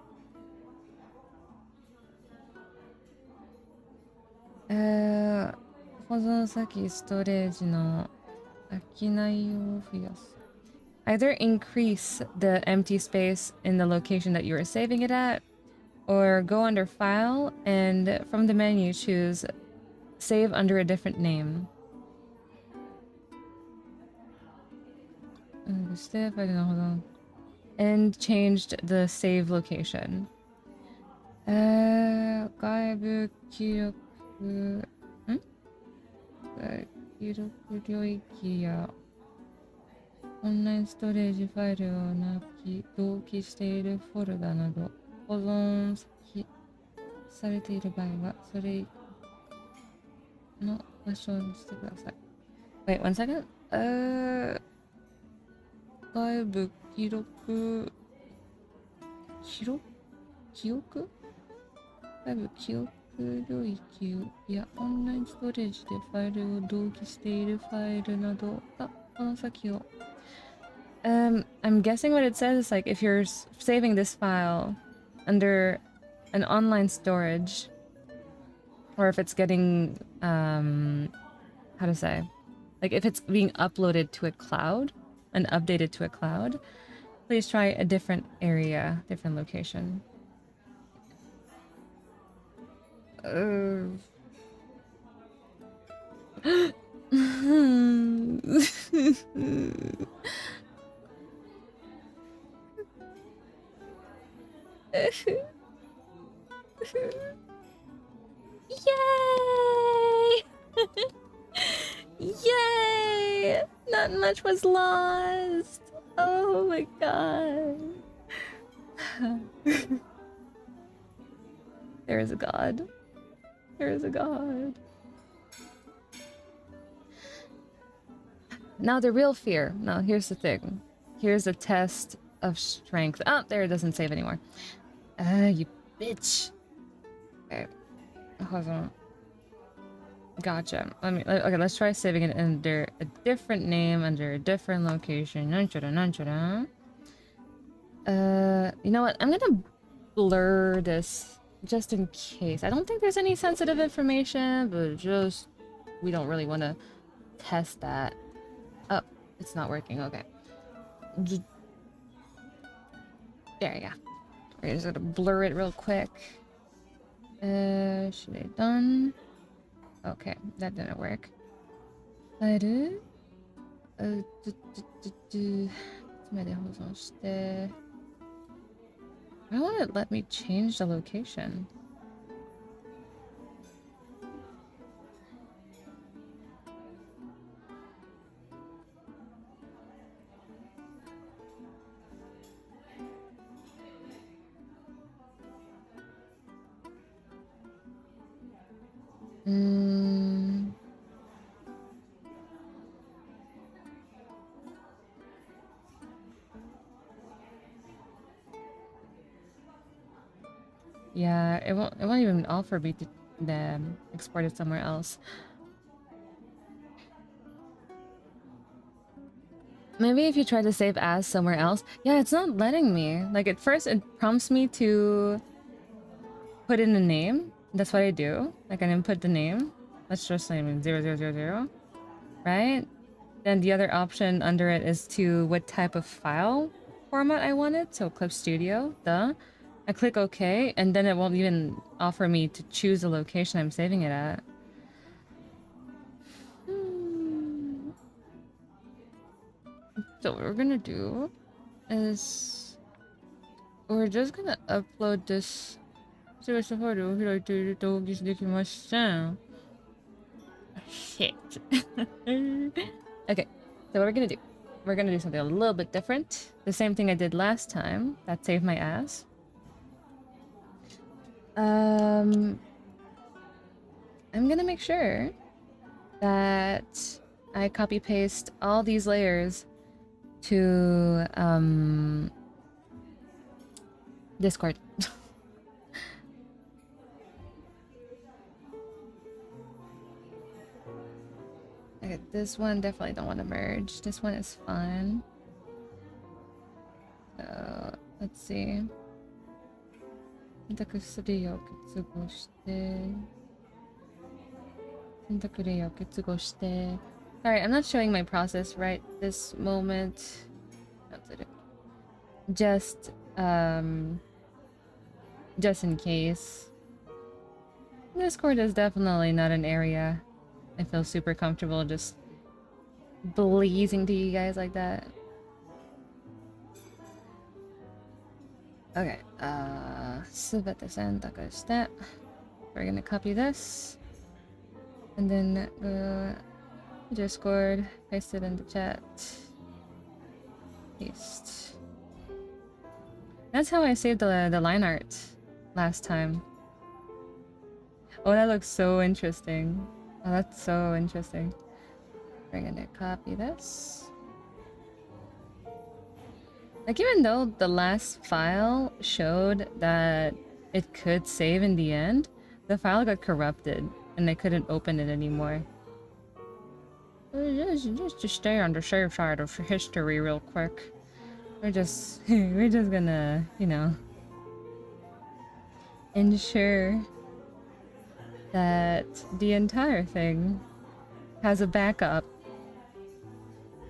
保存先ストレージの空き内容を増やす。Either increase the empty space in the location that you are saving it at, or go under File and from the menu choose Save under a different name. And changed the save location. 外部記録、記録領域やオンラインストレージファイルを同期しているフォルダなど保存されている場合はそれの場所にしてください。Wait, one second. 外部記憶外部記憶領域やオンラインストレージでファイルを同期しているファイルなどがこの先をI'm guessing what it says is like if you're saving this file under an online storage or if it's getting how to say, like if it's being uploaded to a cloud and updated to a cloud, please try a different area, different location. Yay! Yay! Not much was lost. Oh my god. There is a god. There is a god. Now the real fear. Now here's the thing. Here's a test of strength. Oh, there it doesn't save anymore. You bitch. Okay. Hold on. Gotcha. Okay, let's try saving it under a different name, under a different location. You know what? I'm gonna blur this just in case. I don't think there's any sensitive information, but just we don't really want to test that. Oh, it's not working. Okay. There you go. We're just gonna blur it real quick. Should I done? Okay, that didn't work. I do. I don't want to let me change the location. Yeah, it won't even offer me to export it somewhere else. Maybe if you try to save as somewhere else. Yeah, it's not letting me. Like at first it prompts me to put in a name. That's what I do. Like I input the name. Let's just say 0000, right? Then the other option under it is to what type of file format I want it. So Clip Studio, duh. I click OK, and then it won't even offer me to choose the location I'm saving it at. So what we're gonna do is we're just gonna upload this. Shit. Okay, so what we're gonna do, we're gonna do something a little bit different. The same thing I did last time. That saved my ass. I'm gonna make sure that I copy paste all these layers to Discord. Okay, this one definitely don't want to merge. This one is fine. So let's see. 選択レイヤーを結合して 選択レイヤーを結合して Sorry, I'm not showing my process right this moment. Just in case. Discord is definitely not an area I feel super comfortable just blazing to you guys like that. Okay, 全て選択して we're gonna copy this and then go to Discord, paste it in the chat, paste. That's how I saved the line art last time. Oh, that looks so interesting. Oh, that's so interesting. We're gonna copy this. Like, even though the last file showed that it could save in the end, the file got corrupted and I couldn't open it anymore. Just to stay on the safe side of history real quick. We're just gonna, you know, ensure that the entire thing has a backup.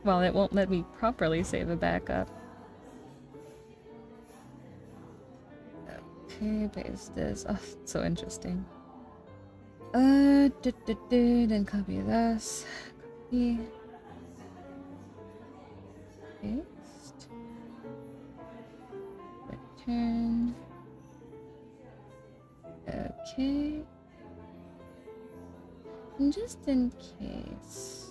Well, it won't let me properly save a backup. Okay, paste this. Oh, so interesting. Then copy this. Copy. Paste. Return. Okay. And just in case.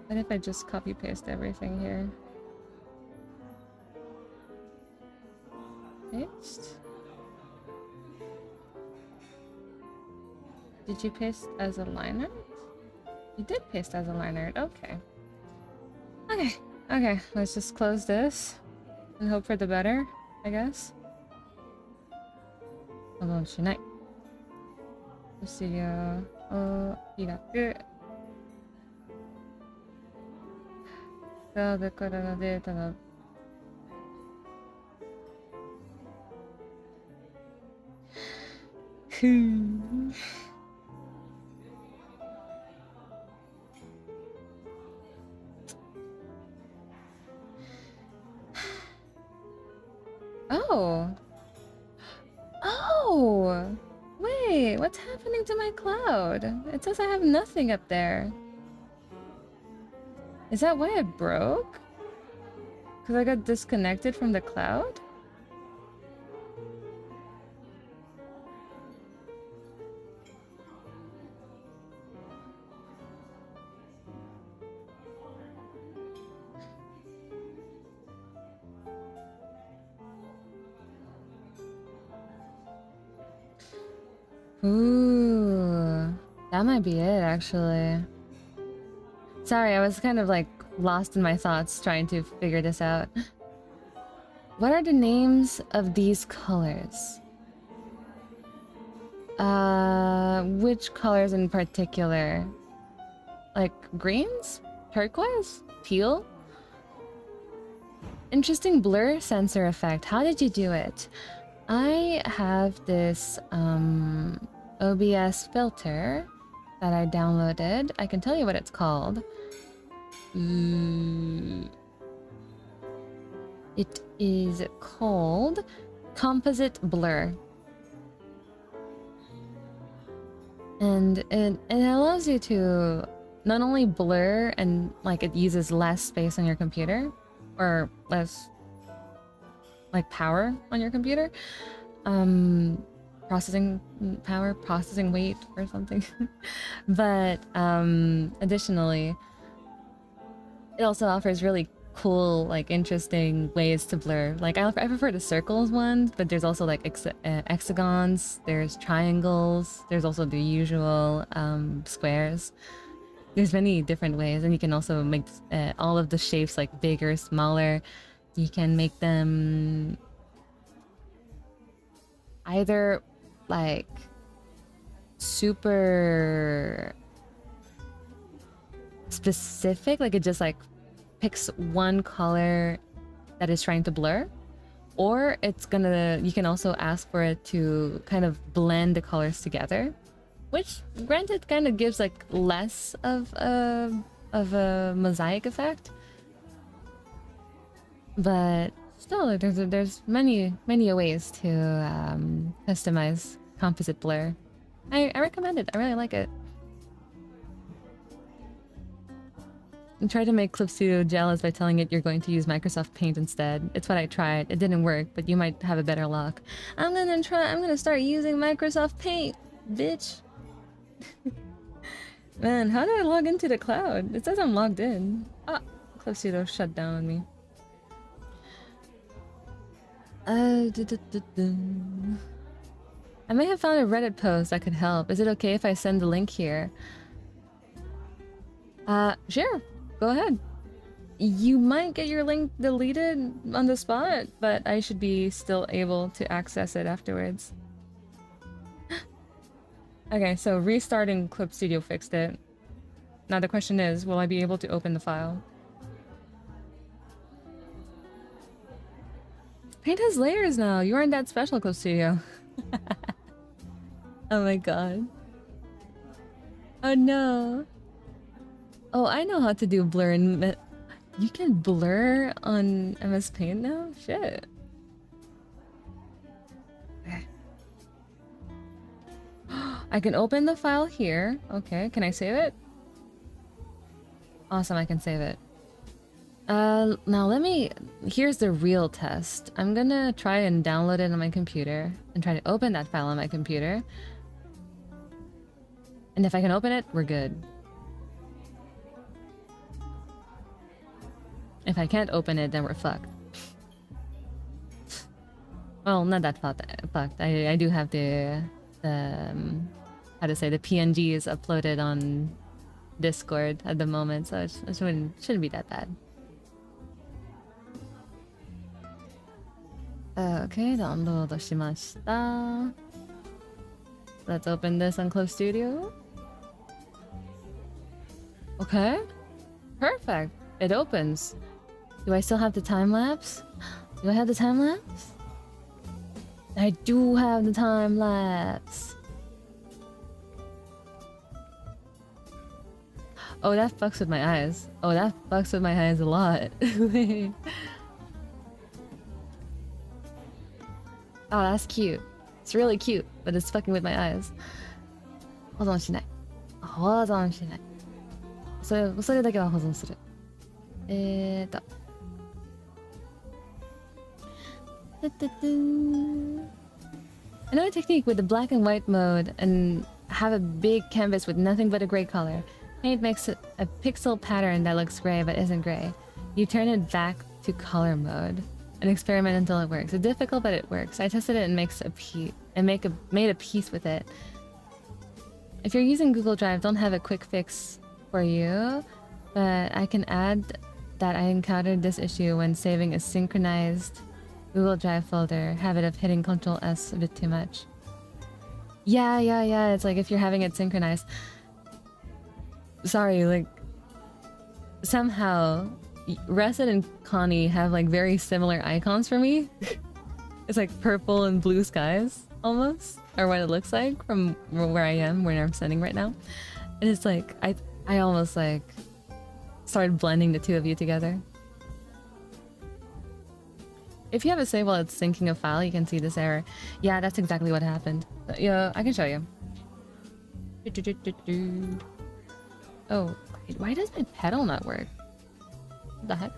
What if I just copy paste everything here? Paste. Did you paste as a line art? You did paste as a line art. Okay. Okay. Let's just close this and hope for the better, I guess. Hold on, しない。Studio を開く。サーブからのデータのOh! Wait, what's happening to my cloud? It says I have nothing up there. Is that why it broke? Because I got disconnected from the cloud? Ooh, that might be it, actually. Sorry, I was kind of like lost in my thoughts trying to figure this out. What are the names of these colors? Which colors in particular? Like greens? Turquoise? Teal? Interesting blur sensor effect. How did you do it? I have this OBS filter that I downloaded. I can tell you what it's called. It is called Composite Blur. And it allows you to not only blur and like it uses less space on your computer or less like power on your computer, processing power, processing weight or something. But additionally, it also offers really cool, like interesting ways to blur. Like I prefer the circles ones, but there's also like hexagons, there's triangles, there's also the usual squares. There's many different ways, and you can also make all of the shapes like bigger, smaller. You can make them either like super specific, like it just like picks one color that is trying to blur, or you can also ask for it to kind of blend the colors together, which granted kind of gives like less of a mosaic effect. But still, there's many ways to customize composite blur. I recommend it. I really like it. And try to make Clip Studio jealous by telling it you're going to use Microsoft Paint instead. It's what I tried. It didn't work, but you might have a better luck. I'm gonna start using Microsoft Paint, bitch. Man, how do I log into the cloud? It says I'm logged in. Ah, Clip Studio shut down on me. I may have found a Reddit post that could help. Is it okay if I send the link here? Sure. Go ahead. You might get your link deleted on the spot, but I should be still able to access it afterwards. Okay, so restarting Clip Studio fixed it. Now the question is, will I be able to open the file? Paint has layers now. You aren't that special, Clip Studio. Oh my god. Oh no. Oh, I know how to do blur in... You can blur on MS Paint now? Shit. Okay. I can open the file here. Okay, can I save it? Awesome, I can save it. Now let me... Here's the real test. I'm gonna try and download it on my computer and try to open that file on my computer. And if I can open it, we're good. If I can't open it, then we're fucked. Well, not that fucked. I do have the how to say, the PNGs uploaded on Discord at the moment, so it shouldn't be that bad. Okay, download しました. Let's open this on Clip Studio. Okay, perfect. It opens. Do I still have the time lapse? Do I have the time lapse? I do have the time lapse. Oh, that fucks with my eyes. Oh, that fucks with my eyes a lot. Wait. Oh, that's cute. It's really cute, but it's fucking with my eyes. Hold on, しない. Hold on, しない. それだけは保存する. Another technique with the black and white mode and have a big canvas with nothing but a gray color. Paint makes a pixel pattern that looks gray but isn't gray. You turn it back to color mode and experiment until it works. It's difficult, but it works. I tested it and made a piece with it. If you're using Google Drive, don't have a quick fix for you, but I can add that I encountered this issue when saving a synchronized Google Drive folder. Habit of hitting Ctrl S a bit too much. Yeah. It's like if you're having it synchronized. Sorry, like somehow Russet and Connie have like very similar icons for me. It's like purple and blue skies almost, or what it looks like from where I am, where I'm standing right now. And it's like I almost like started blending the two of you together. If you have a save while it's syncing a file, you can see this error. Yeah, that's exactly what happened. Yeah, I can show you. Oh, wait, why does my pedal not work? What the heck?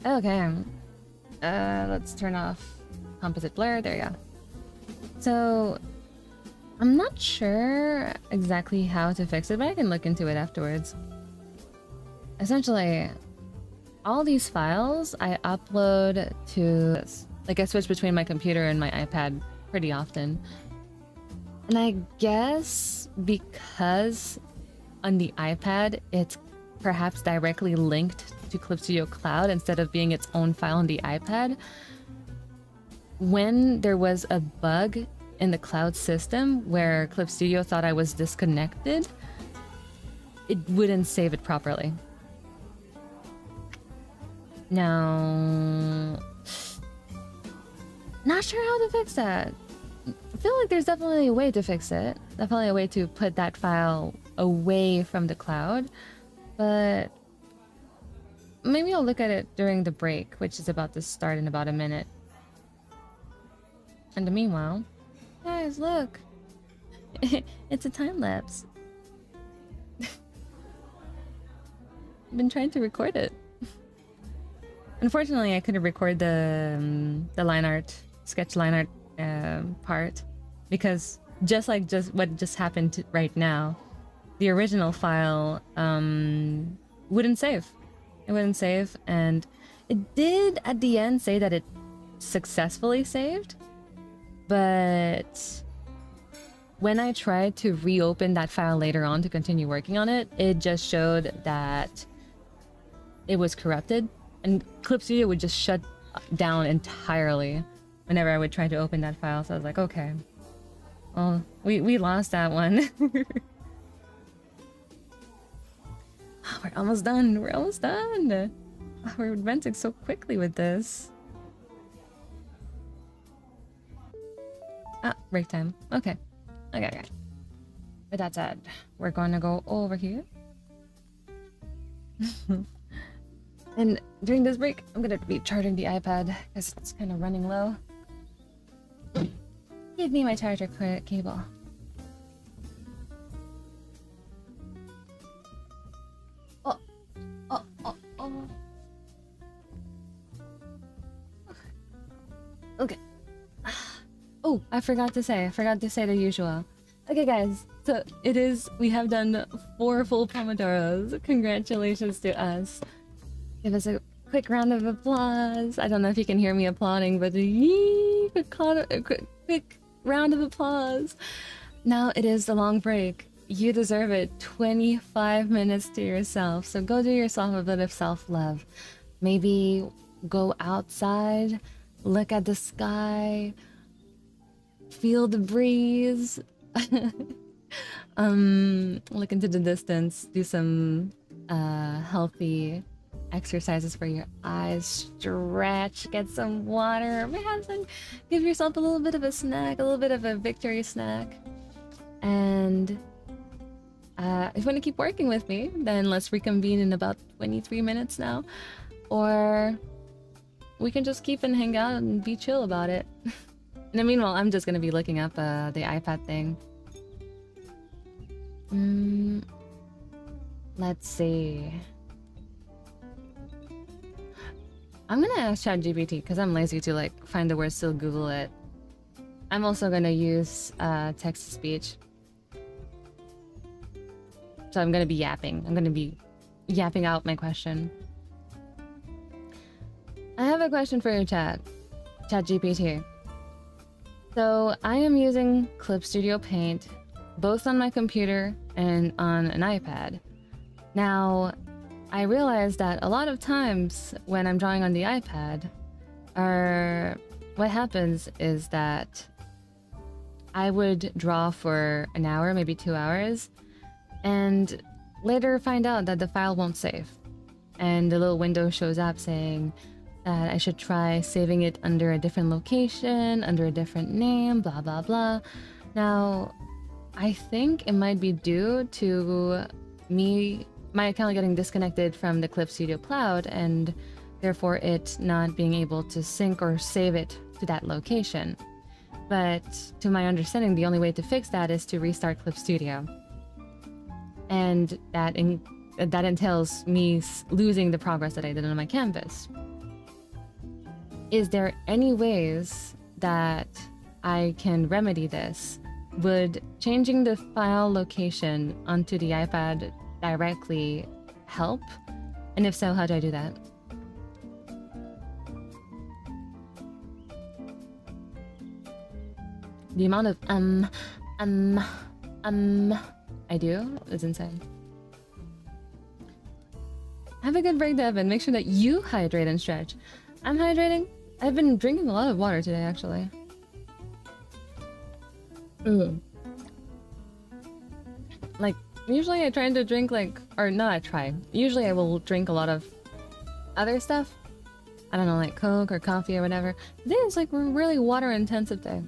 Okay. Let's turn off composite blur. There you go. So, I'm not sure exactly how to fix it, but I can look into it afterwards. Essentially, all these files I upload to... Like, I switch between my computer and my iPad pretty often. And I guess because on the iPad, it's perhaps directly linked to Clip Studio Cloud instead of being its own file on the iPad. When there was a bug in the cloud system where Clip Studio thought I was disconnected, it wouldn't save it properly. Now, not sure how to fix that. I feel like there's definitely a way to fix it. Definitely a way to put that file away from the cloud. But maybe I'll look at it during the break, which is about to start in about a minute. And meanwhile, guys, look. It's a time lapse. I've been trying to record it. Unfortunately, I couldn't record the line art, sketch line art part, because just what just happened right now, the original file wouldn't save. It wouldn't save, and it did at the end say that it successfully saved, but when I tried to reopen that file later on to continue working on it, it just showed that it was corrupted, and Clip Studio would just shut down entirely whenever I would try to open that file. So I was like, okay, well, we lost that one. We're almost done. We're almost done. We're advancing so quickly with this. Ah, break time. Okay. Okay. With that said, we're going to go over here. And during this break, I'm going to be charging the iPad because it's kind of running low. Give me my charger cable. Oh. Okay. Oh, I forgot to say the usual. Okay, guys, so we have done 4 full Pomodoros. Congratulations to us. Give us a quick round of applause. I don't know if you can hear me applauding, but quick round of applause. Now it is the long break. You deserve it. 25 minutes to yourself. So go do yourself a bit of self-love. Maybe go outside, look at the sky, feel the breeze. Look into the distance, do some healthy exercises for your eyes, stretch, get some water, give yourself a little bit of a snack, a little bit of a victory snack. And if you want to keep working with me, then let's reconvene in about 23 minutes now. Or we can just keep and hang out and be chill about it. In the meanwhile, I'm just gonna be looking up the iPad thing. Let's see. I'm gonna ask ChatGPT because I'm lazy to like find the words to Google it. I'm also gonna use text-to-speech. So I'm gonna be yapping. I'm gonna be yapping out my question. I have a question for your ChatGPT. So I am using Clip Studio Paint both on my computer and on an iPad. Now, I realized that a lot of times when I'm drawing on the iPad, what happens is that I would draw for an hour, maybe 2 hours, and later find out that the file won't save. And the little window shows up saying that I should try saving it under a different location, under a different name, blah, blah, blah. Now, I think it might be due to my account getting disconnected from the Clip Studio Cloud, and therefore it not being able to sync or save it to that location. But to my understanding, the only way to fix that is to restart Clip Studio. And that entails me losing the progress that I did on my canvas. Is there any ways that I can remedy this? Would changing the file location onto the iPad directly help? And if so, how do I do that? The amount of I do is insane. Have a good break, Devin. Make sure that you hydrate and stretch. I'm hydrating. I've been drinking a lot of water today, actually. Like, usually I try to drink usually I will drink a lot of other stuff. I don't know, like Coke or coffee or whatever. Today is like a really water intensive day.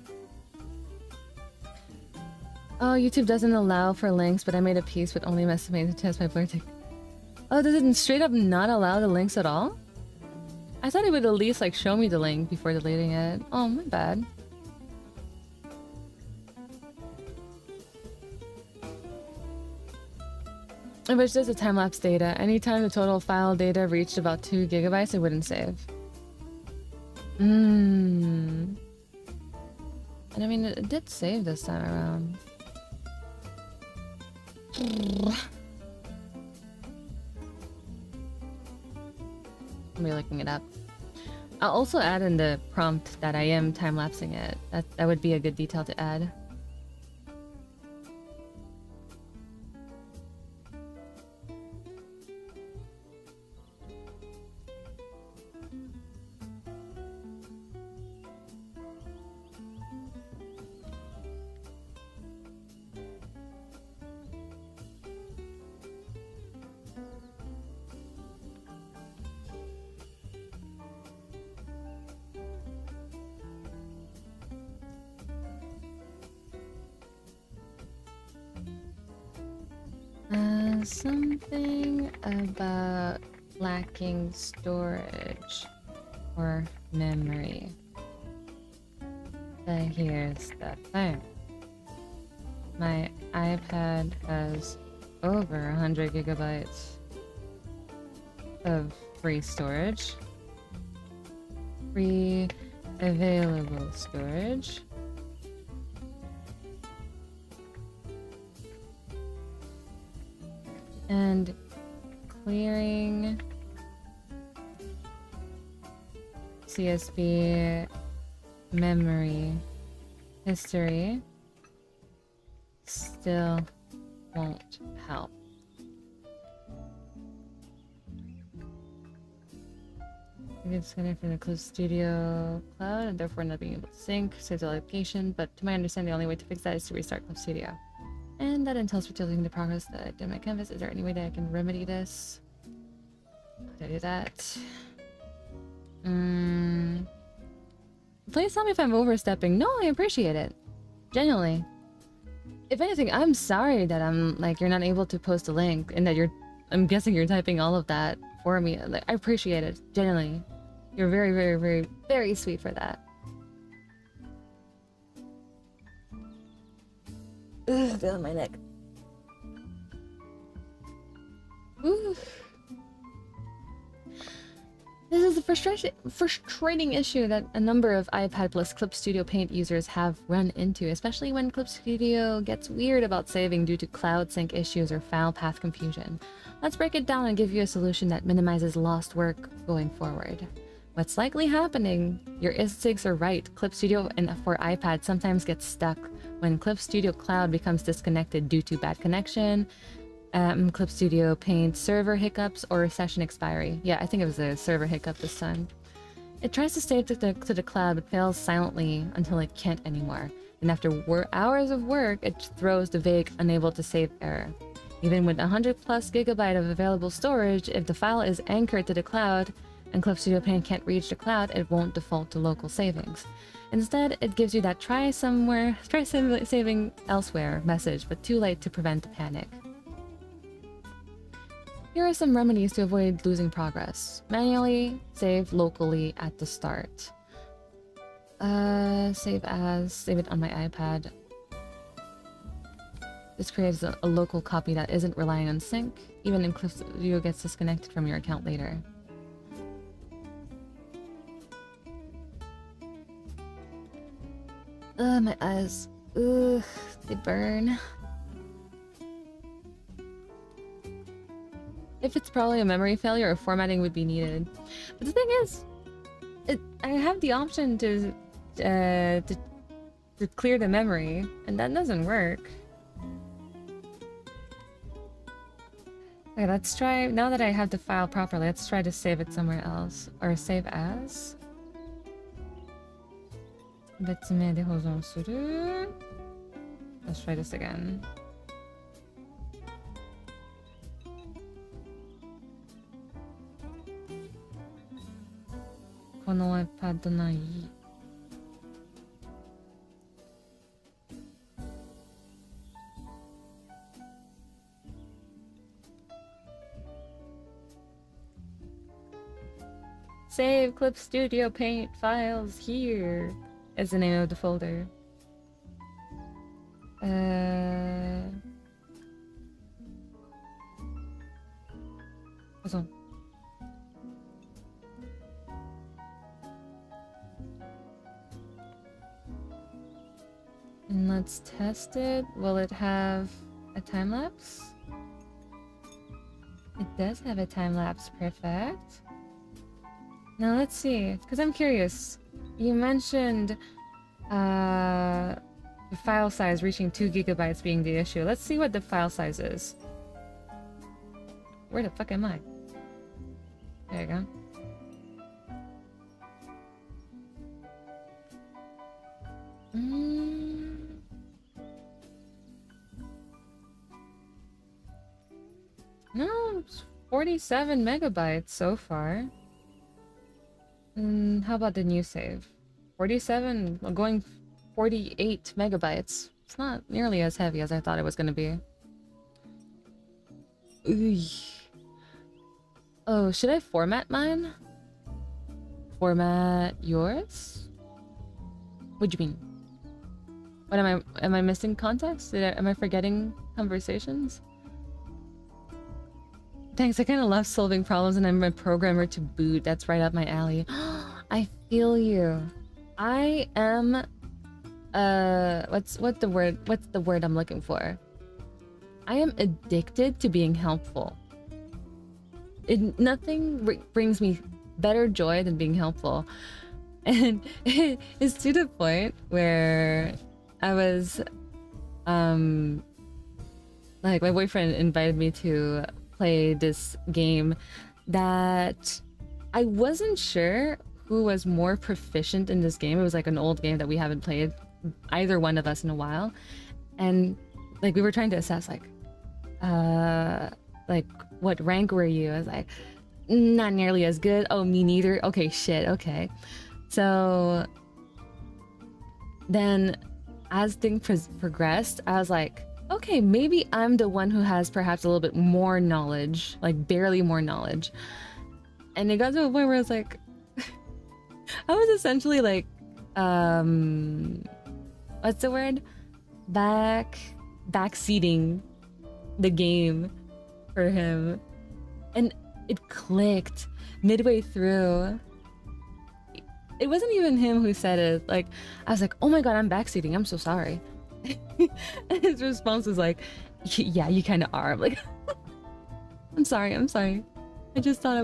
Oh, YouTube doesn't allow for links, but I made a piece with only estimated to test my blur tick. Oh, does it straight up not allow the links at all? I thought it would at least like show me the link before deleting it. Oh, my bad. If it's just a time-lapse data, anytime the total file data reached about 2 gigabytes, it wouldn't save. And I mean, it did save this time around. I'll be looking it up. I'll also add in the prompt that I am time-lapsing it. That would be a good detail to add. Something about lacking storage or memory. But here's the thing. My iPad has over 100 gigabytes of free storage. Free available storage. And clearing CSV memory history still won't help. It's connected for the Clip Studio Cloud and therefore not being able to sync, save the location, but to my understanding the only way to fix that is to restart Clip Studio. And that entails fertilizing the progress that I did in my canvas. Is there any way that I can remedy this? How do I do that? Please tell me if I'm overstepping. No, I appreciate it. Genuinely. If anything, I'm sorry that you're not able to post a link and that I'm guessing you're typing all of that for me. Like, I appreciate it. Genuinely. You're very, very, very, very sweet for that. Ugh, feeling my neck. Ooh. This is a frustrating issue that a number of iPad plus Clip Studio Paint users have run into, especially when Clip Studio gets weird about saving due to cloud sync issues or file path confusion. Let's break it down and give you a solution that minimizes lost work going forward. What's likely happening? Your instincts are right. Clip Studio for iPad sometimes gets stuck when Clip Studio Cloud becomes disconnected due to bad connection, Clip Studio Paint server hiccups, or session expiry. Yeah, I think it was a server hiccup this time. It tries to save to the cloud but fails silently until it can't anymore. And after hours of work, it throws the vague unable to save error. Even with 100 plus gigabyte of available storage, if the file is anchored to the cloud and Clip Studio Paint can't reach the cloud, it won't default to local savings. Instead, it gives you that try saving elsewhere message, but too late to prevent the panic. Here are some remedies to avoid losing progress. Manually save locally at the start. Save it on my iPad. This creates a local copy that isn't relying on sync, even if Clip Studio gets disconnected from your account later. Ugh, my eyes. Ugh, they burn. If it's probably a memory failure or formatting would be needed. But the thing is, I have the option to clear the memory, and that doesn't work. Okay, let's try, now that I have the file properly, let's try to save it somewhere else. Or save as. 別名で保存する. Let's try this again. この iPad ない。Save Clip Studio Paint files here is the name of the folder. What's on? And let's test it. Will it have a time lapse? It does have a time lapse. Perfect. Now let's see, because I'm curious. You mentioned the file size reaching 2 gigabytes being the issue. Let's see what the file size is. Where the fuck am I? There you go. No, it's 47 megabytes so far. How about the new save? 47, going 48 megabytes. It's not nearly as heavy as I thought it was gonna be. Ooh. Oh, should I format mine? Format yours? What do you mean? What am I missing context? Am I forgetting conversations? Thanks, I kind of love solving problems and I'm a programmer to boot. That's right up my alley. I feel you. I am what's the word I'm looking for? I am addicted to being helpful. Nothing brings me better joy than being helpful. And it's to the point where I was like my boyfriend invited me to play this game that I wasn't sure who was more proficient in this game. It was like an old game that we haven't played, either one of us, in a while. And like we were trying to assess like what rank were you? I was like, not nearly as good. Oh, me neither. Okay, shit, okay. So then as things progressed, I was like, okay, maybe I'm the one who has perhaps a little bit more knowledge, like barely more knowledge. And it got to a point where I was like, I was essentially like, what's the word? Backseating the game for him. And it clicked midway through. It wasn't even him who said it. Like, I was like, oh my god, I'm backseating. I'm so sorry. And his response was like, yeah, you kind of are. I'm like, I'm sorry. I just thought I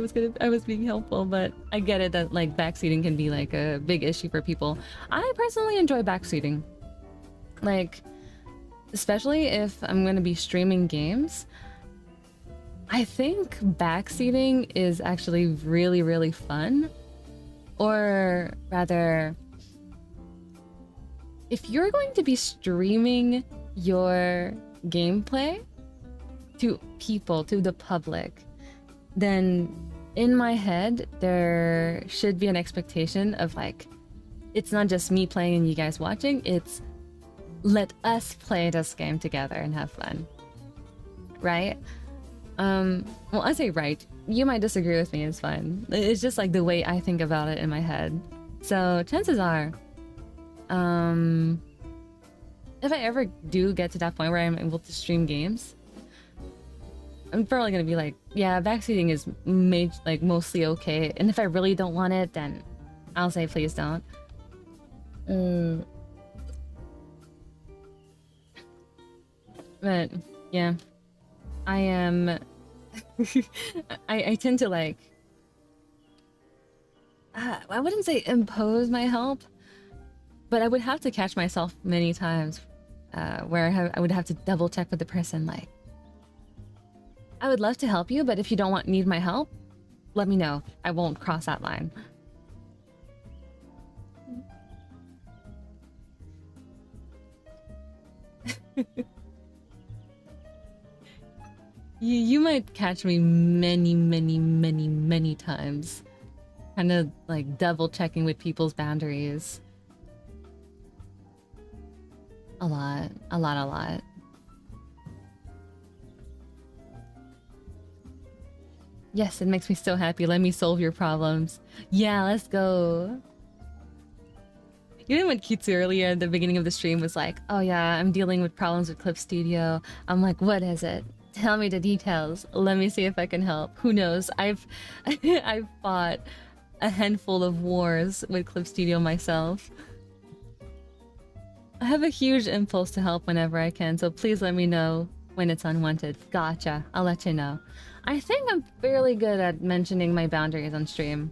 was being helpful, but I get it that like backseating can be like a big issue for people. I personally enjoy backseating. Like, especially if I'm going to be streaming games. I think backseating is actually really, really fun. Or rather, if you're going to be streaming your gameplay to people, to the public, then in my head, there should be an expectation of like, it's not just me playing and you guys watching, it's let us play this game together and have fun. Right? Well, I say right. You might disagree with me, it's fine. It's just like the way I think about it in my head. So chances are, if I ever do get to that point where I'm able to stream games, I'm probably gonna be like, yeah, backseating is mostly okay. And if I really don't want it, then I'll say please don't. But yeah, I am. I tend to like. I wouldn't say impose my help, but I would have to catch myself many times where I would have to double check with the person. Like, I would love to help you, but if you don't need my help, let me know. I won't cross that line. You might catch me many times. Kind of like double checking with people's boundaries. A lot. Yes, it makes me so happy. Let me solve your problems. Yeah, let's go. Even when Kitsu earlier at the beginning of the stream was like, oh yeah, I'm dealing with problems with Clip Studio. I'm like, what is it? Tell me the details. Let me see if I can help. Who knows? I've fought a handful of wars with Clip Studio myself. I have a huge impulse to help whenever I can, so please let me know when it's unwanted. Gotcha. I'll let you know. I think I'm fairly good at mentioning my boundaries on stream.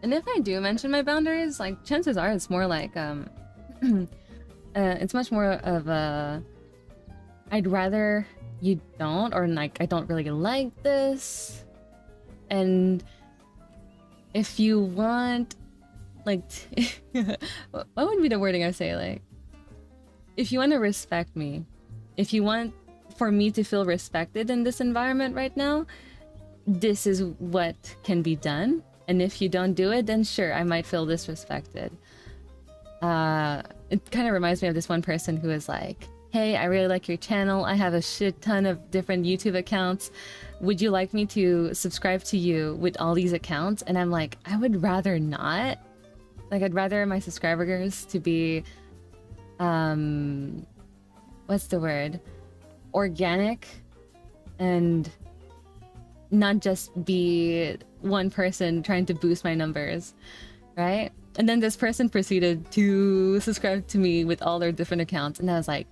And if I do mention my boundaries, like, chances are it's more like, it's much more of a, I'd rather you don't, or like, I don't really like this. And if you want, like, what would be the wording I say? Like, if you want to respect me, if you want for me to feel respected in this environment right now, this is what can be done. And if you don't do it, then sure, I might feel disrespected. It kind of reminds me of this one person who is like, hey, I really like your channel. I have a shit ton of different YouTube accounts. Would you like me to subscribe to you with all these accounts? And I'm like, I would rather not. Like, I'd rather my subscribers to be, what's the word? Organic and not just be one person trying to boost my numbers, right? And then this person proceeded to subscribe to me with all their different accounts, and I was like,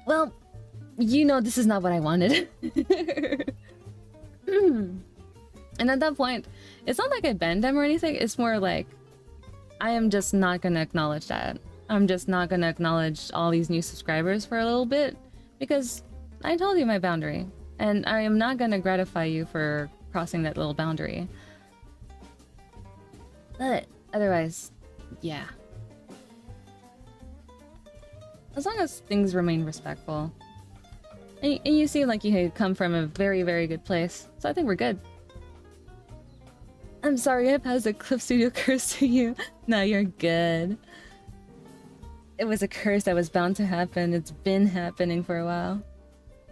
well, you know, this is not what I wanted. And at that point, it's not like I banned them or anything, it's more like, I am just not gonna acknowledge that. I'm just not gonna acknowledge all these new subscribers for a little bit, because I told you my boundary. And I am not gonna gratify you for crossing that little boundary. But otherwise, yeah. As long as things remain respectful. And you seem like you come from a very, very good place. So I think we're good. I'm sorry I passed a Clip Studio curse to you. No, you're good. It was a curse that was bound to happen. It's been happening for a while.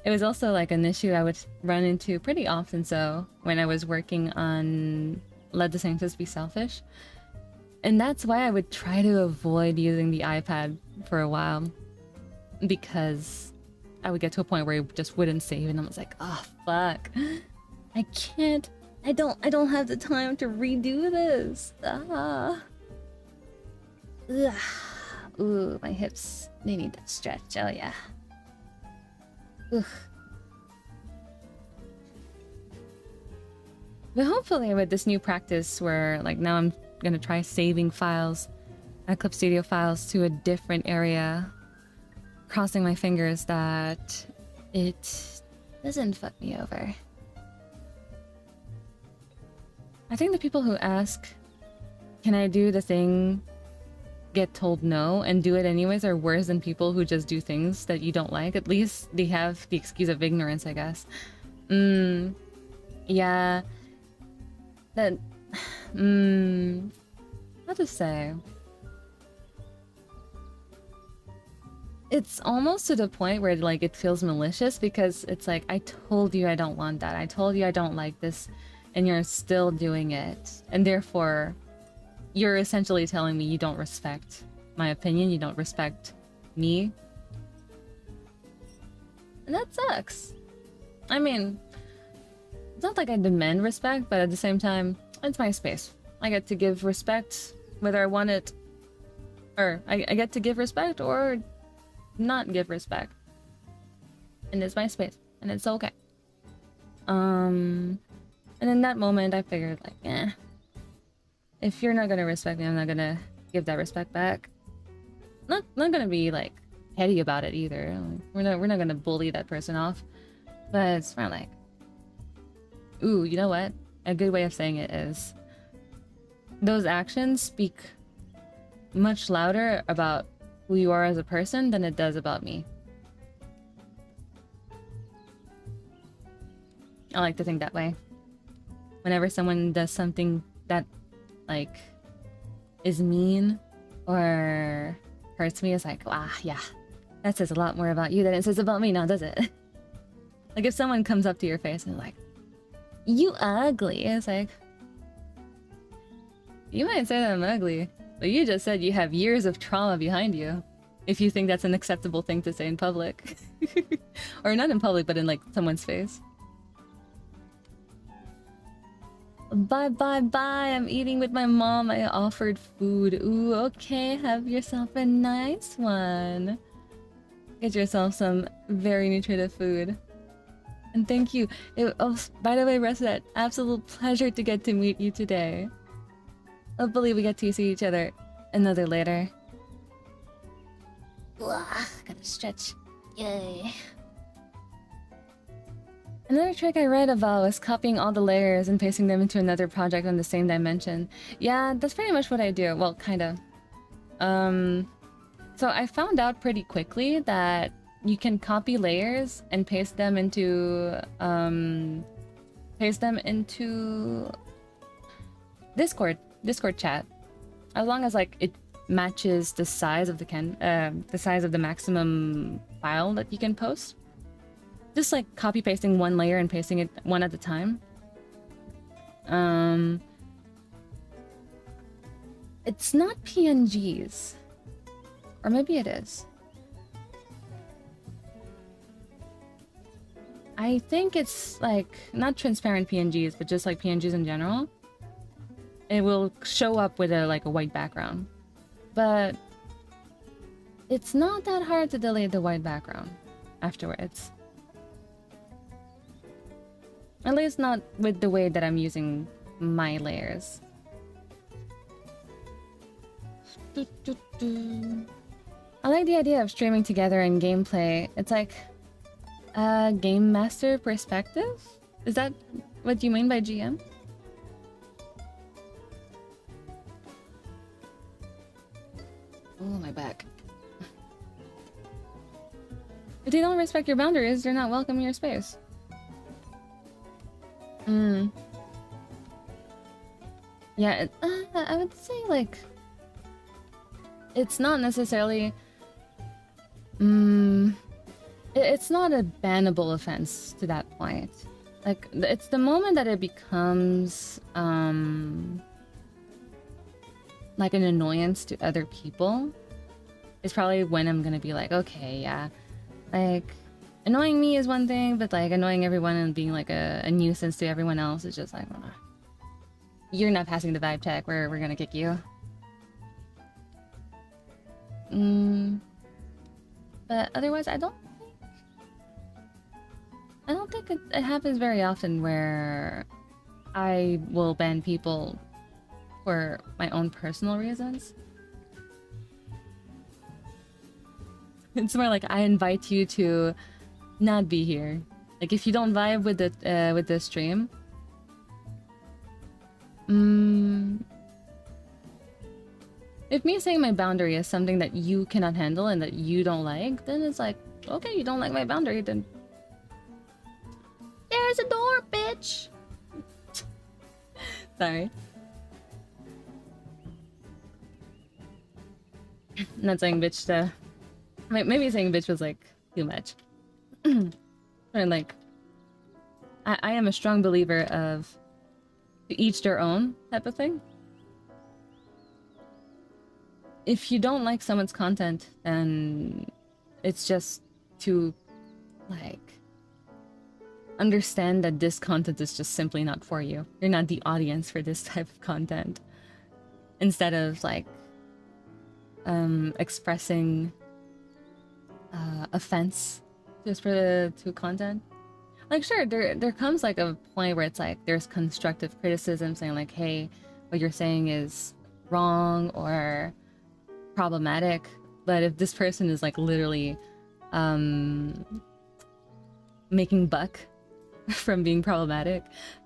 It was also like an issue I would run into pretty often so when I was working on Let the Scientists Be Selfish. And that's why I would try to avoid using the iPad for a while. Because I would get to a point where it just wouldn't save and I was like, oh fuck. I can't. I don't have the time to redo this. Ah. Ugh. Ooh, my hips. They need that stretch. Oh yeah. Ugh. But hopefully with this new practice where like now I'm gonna try saving files, Clip Studio files to a different area, crossing my fingers that it doesn't fuck me over. I think the people who ask, can I do the thing, get told no and do it anyways are worse than people who just do things that you don't like. At least they have the excuse of ignorance, I guess. Yeah. That... How to say? It's almost to the point where like it feels malicious because it's like, I told you I don't want that. I told you I don't like this and you're still doing it. And therefore, you're essentially telling me you don't respect my opinion, you don't respect me. And that sucks. I mean, it's not like I demand respect, but at the same time, it's my space. I get to give respect whether I want it, or I get to give respect or not give respect. And it's my space, and it's okay. And in that moment, I figured like, if you're not gonna respect me, I'm not gonna give that respect back. Not gonna be like petty about it either. Like, we're not gonna bully that person off. But it's more like, ooh, you know what? A good way of saying it is, those actions speak much louder about who you are as a person than it does about me. I like to think that way. Whenever someone does something that like is mean or hurts me, it's like, ah, yeah, That says a lot more about you than it says about me now, does it? Like if someone comes up to your face and like, you ugly, it's like, you might say that I'm ugly, but you just said you have years of trauma behind you. If you think that's an acceptable thing to say in public. Or not in public, but in like someone's face. Bye bye bye, I'm eating with my mom. I offered food. Ooh, okay, have yourself a nice one. Get yourself some very nutritive food. And thank you. By the way, Reset, absolute pleasure to get to meet you today. Hopefully we get to see each other another later. Ugh, gotta stretch. Yay. Another trick I read about was copying all the layers and pasting them into another project on the same dimension. Yeah, that's pretty much what I do. Well, kinda. So I found out pretty quickly that you can copy layers and paste them into Discord chat. As long as like it matches the size of the size of the maximum file that you can post. Just like copy pasting one layer and pasting it one at a time. It's not PNGs. Or maybe it is. I think it's like not transparent PNGs, but just like PNGs in general. It will show up with a white background. But it's not that hard to delete the white background afterwards. At least not with the way that I'm using my layers. I like the idea of streaming together in gameplay. It's like a game master perspective? Is that what you mean by GM? Oh, my back. If they don't respect your boundaries, they're not welcome in your space. Yeah, I would say like it's not necessarily it's not a bannable offense to that point. Like it's the moment that it becomes like an annoyance to other people is probably when I'm gonna be like, okay, yeah, like annoying me is one thing, but like annoying everyone and being like a nuisance to everyone else is just like, you're not passing the vibe check, we're gonna kick you. But otherwise, I don't think it happens very often where I will ban people for my own personal reasons. It's more like I invite you to not be here. Like if you don't vibe with the stream, if me saying my boundary is something that you cannot handle and that you don't like, then it's like, okay, you don't like my boundary, then there's a door, bitch. Sorry. I'm not saying bitch to... Maybe saying bitch was like too much. Or like, I am a strong believer of to each their own type of thing. If you don't like someone's content, then it's just to like understand that this content is just simply not for you. You're not the audience for this type of content. Instead of like expressing offense just to content. Like sure, there comes like a point where it's like there's constructive criticism saying like, hey, what you're saying is wrong or problematic. But if this person is like literally making buck from being problematic,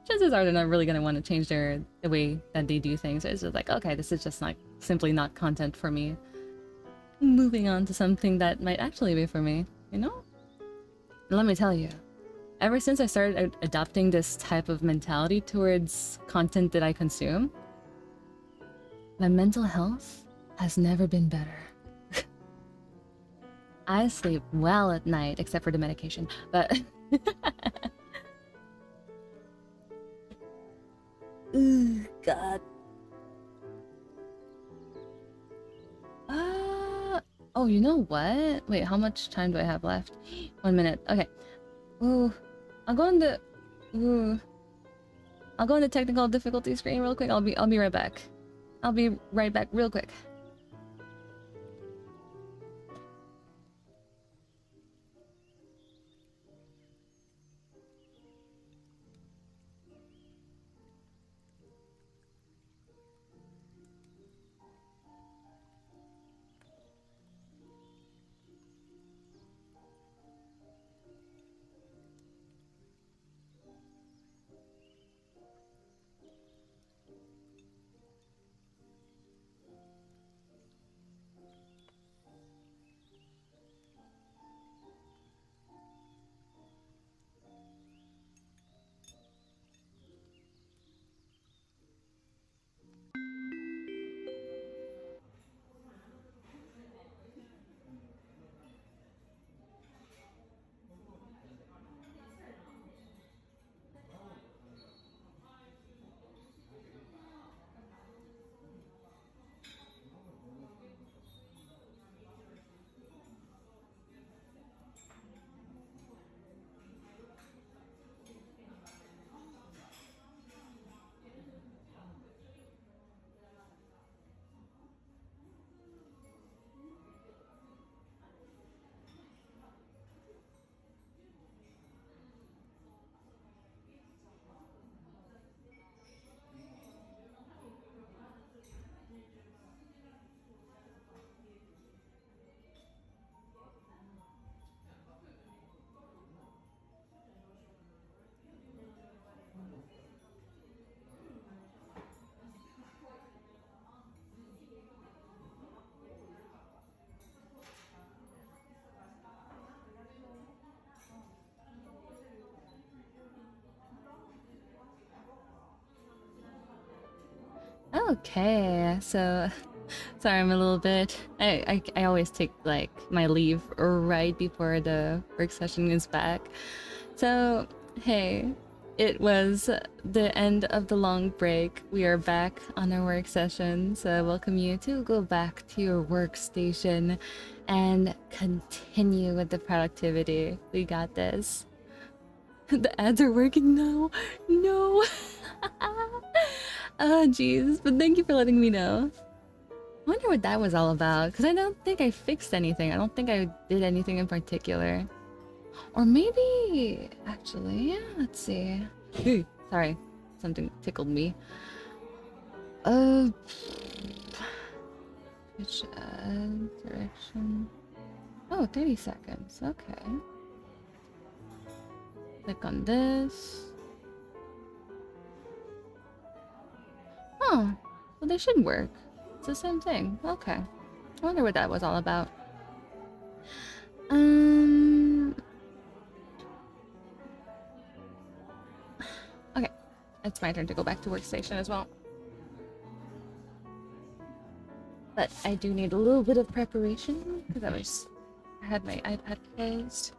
chances are they're not really gonna want to change the way that they do things. It's just like, okay, this is just like simply not content for me. Moving on to something that might actually be for me, you know? And let me tell you, ever since I started adopting this type of mentality towards content that I consume, my mental health has never been better. I sleep well at night, except for the medication, but... Ooh, God. Oh, you know what? Wait, how much time do I have left? 1 minute. Okay. Ooh, I'll go into... Ooh. I'll go into technical difficulty screen real quick. I'll be right back. I'll be right back real quick. Okay, so sorry I'm a little bit I always take like my leave right before the work session is back. So hey, it was the end of the long break. We are back on our work session, so I welcome you to go back to your workstation and continue with the productivity. We got this. The ads are working now. No. Oh, jeez. But thank you for letting me know. I wonder what that was all about, because I don't think I fixed anything. I don't think I did anything in particular. Or maybe... Actually, yeah, let's see. Ooh, sorry. Something tickled me. Which direction? Oh, 30 seconds. Okay. Click on this. Oh, well, they should work. It's the same thing. Okay. I wonder what that was all about. Okay. It's my turn to go back to workstation as well. But I do need a little bit of preparation because I had my iPad closed.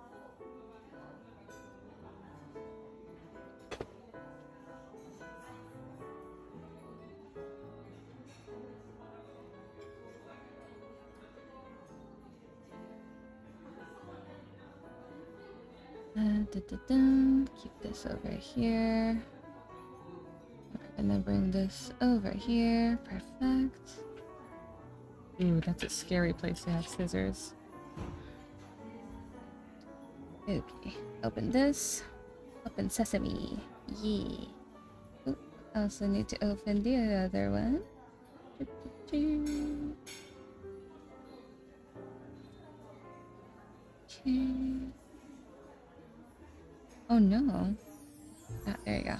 Keep this over here. We're gonna bring this over here. Perfect. Ooh, that's a scary place to have scissors. Okay, open this. Open sesame. Yeah. Ooh, I also need to open the other one. Okay. Oh no. Ah, there you go.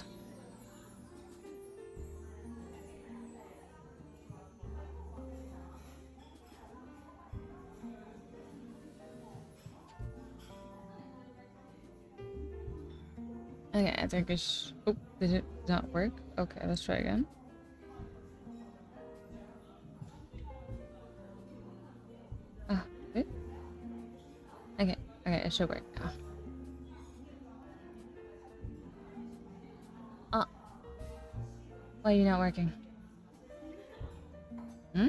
Okay, I think it's... Oh, did it not work? Okay, let's try again. Ah, wait. it should work now. Ah. Why are you not working? Hmm?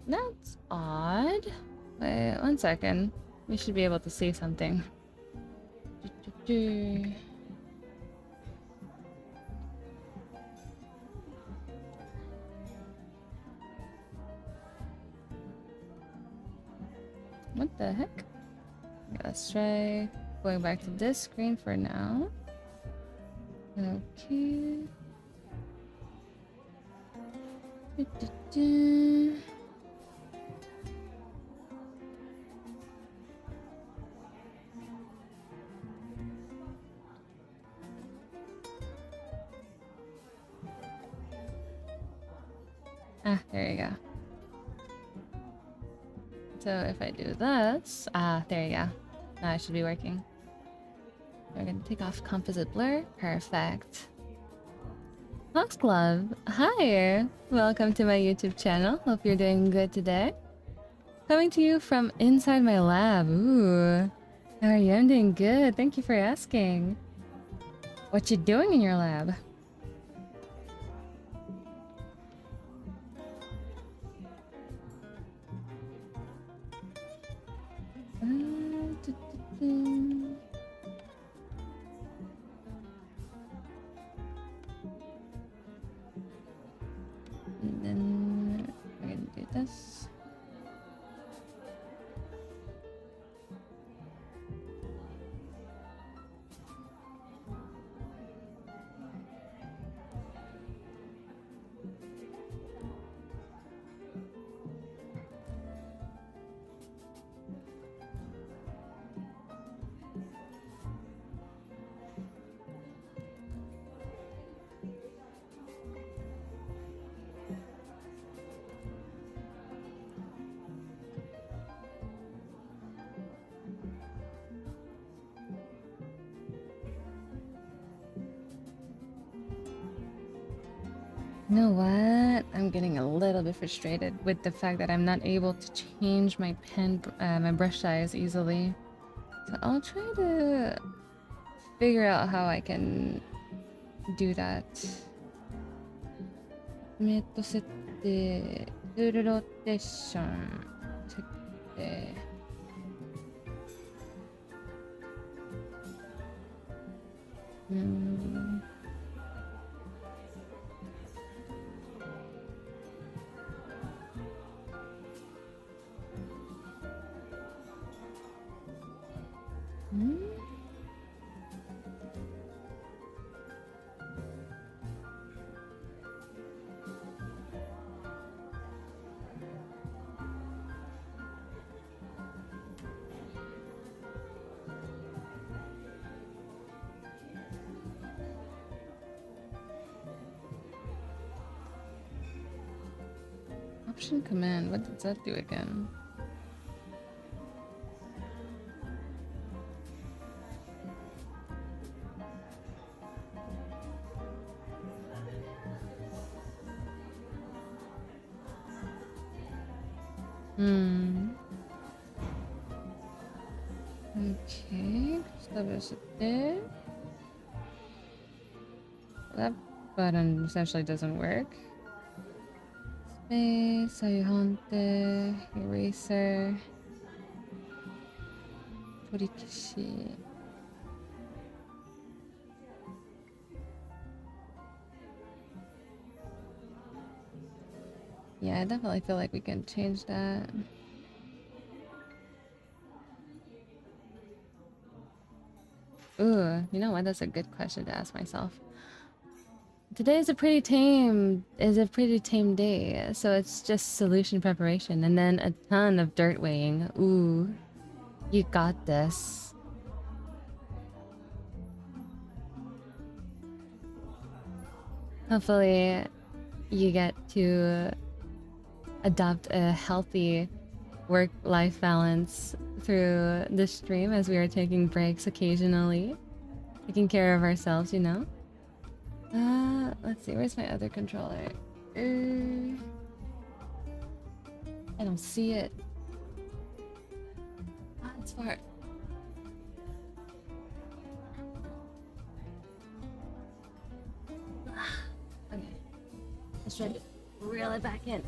That's odd. Wait, 1 second. We should be able to see something. What the heck? Okay, let's try going back to this screen for now. Okay. Ah, there you go. So if I do this, there you go. Now I should be working. We're gonna take off composite blur. Perfect. Foxglove, hi! Welcome to my YouTube channel. Hope you're doing good today. Coming to you from inside my lab. Ooh. How are you? I'm doing good. Thank you for asking. What you doing in your lab? And then we're gonna do this. You know what? I'm getting a little bit frustrated with the fact that I'm not able to change my my brush size easily. So I'll try to figure out how I can do that. メット設定、ツールローテーション設定。Option command, what does that do again? Okay, stability. That button essentially doesn't work. Space, Sayuhante, eraser, Torikishi. Yeah, I definitely feel like we can change that. Ooh, you know what? That's a good question to ask myself. Today is a pretty tame day, so it's just solution preparation and then a ton of dirt weighing. Ooh, you got this. Hopefully, you get to adopt a healthy work-life balance through this stream as we are taking breaks occasionally, taking care of ourselves, you know? Let's see, where's my other controller? I don't see it. part. Okay. Let's try to reel it back in.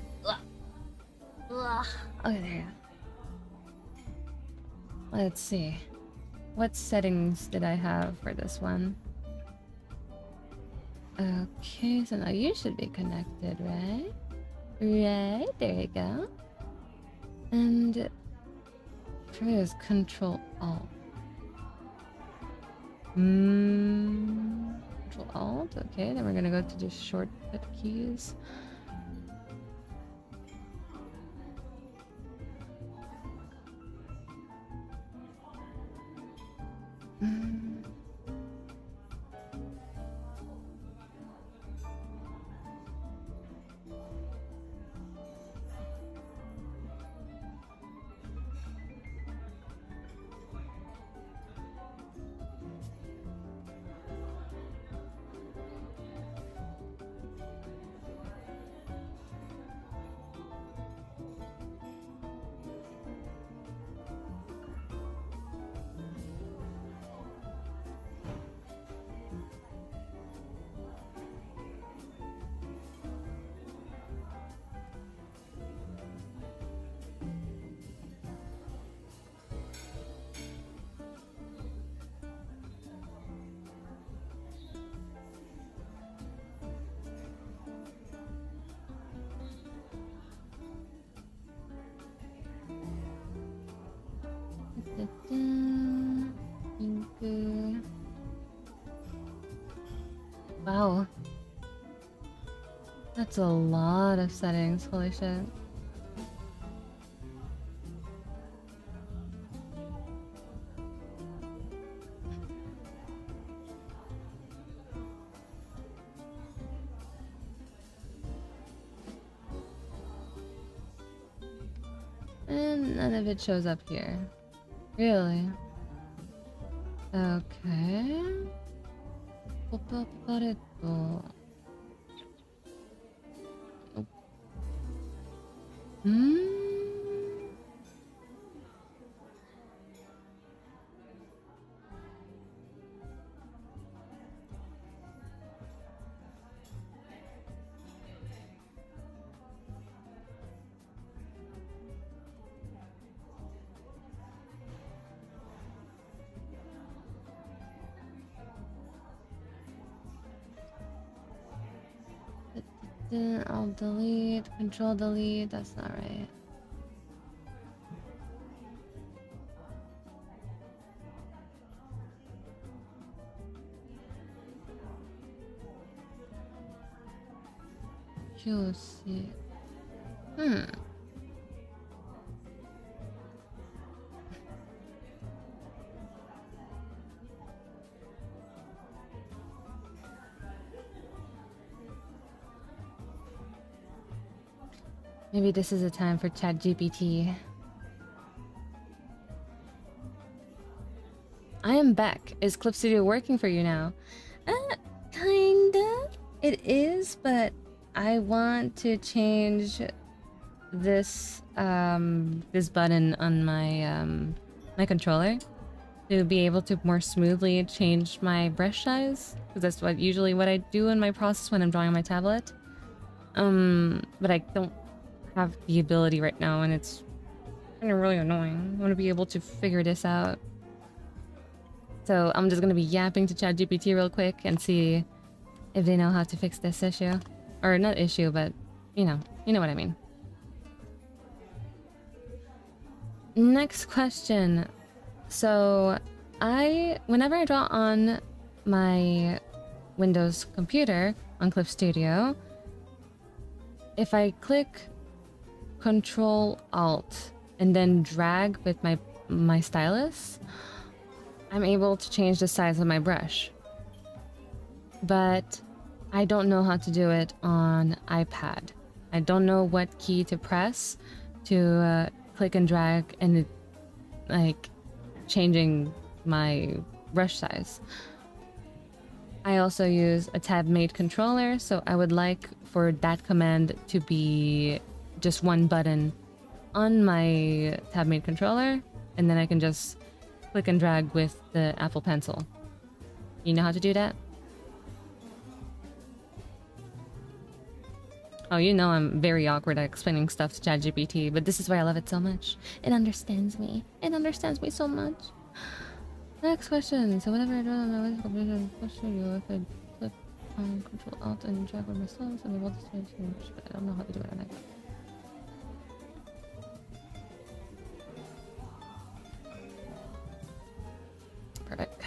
Okay, there you go. Let's see. What settings did I have for this one? Okay, so now you should be connected, right? Right, there you go. And try this Control Alt. Control Alt, okay, then we're gonna go to the shortcut keys. Wow. That's a lot of settings, holy shit. And none of it shows up here. Really? Okay. Prohibited. I'll delete, control delete, that's not right. QC. Maybe this is a time for ChatGPT. I am back. Is Clip Studio working for you now? Kind of. It is, but I want to change this this button on my my controller to be able to more smoothly change my brush size, because that's usually what I do in my process when I'm drawing on my tablet. But I don't have the ability right now, and it's kind of really annoying. I want to be able to figure this out. So I'm just gonna be yapping to ChatGPT real quick and see if they know how to fix this issue. Or not issue, but you know what I mean. Next question. So whenever I draw on my Windows computer on Clip Studio, if I click Control Alt and then drag with my stylus, I'm able to change the size of my brush. But I don't know how to do it on iPad. I don't know what key to press to click and drag and like changing my brush size. I also use a tab-made controller, so I would like for that command to be just one button on my tab-made controller, and then I can just click and drag with the Apple Pencil. You know how to do that? Oh, you know I'm very awkward at explaining stuff to ChatGPT, but this is why I love it so much. It understands me. It understands me so much. Next question. So whenever I draw on my computer, I'll show you if I click on Control Alt and drag with myself, I'm able to change, but I don't know how to do it on iPad. Perfect.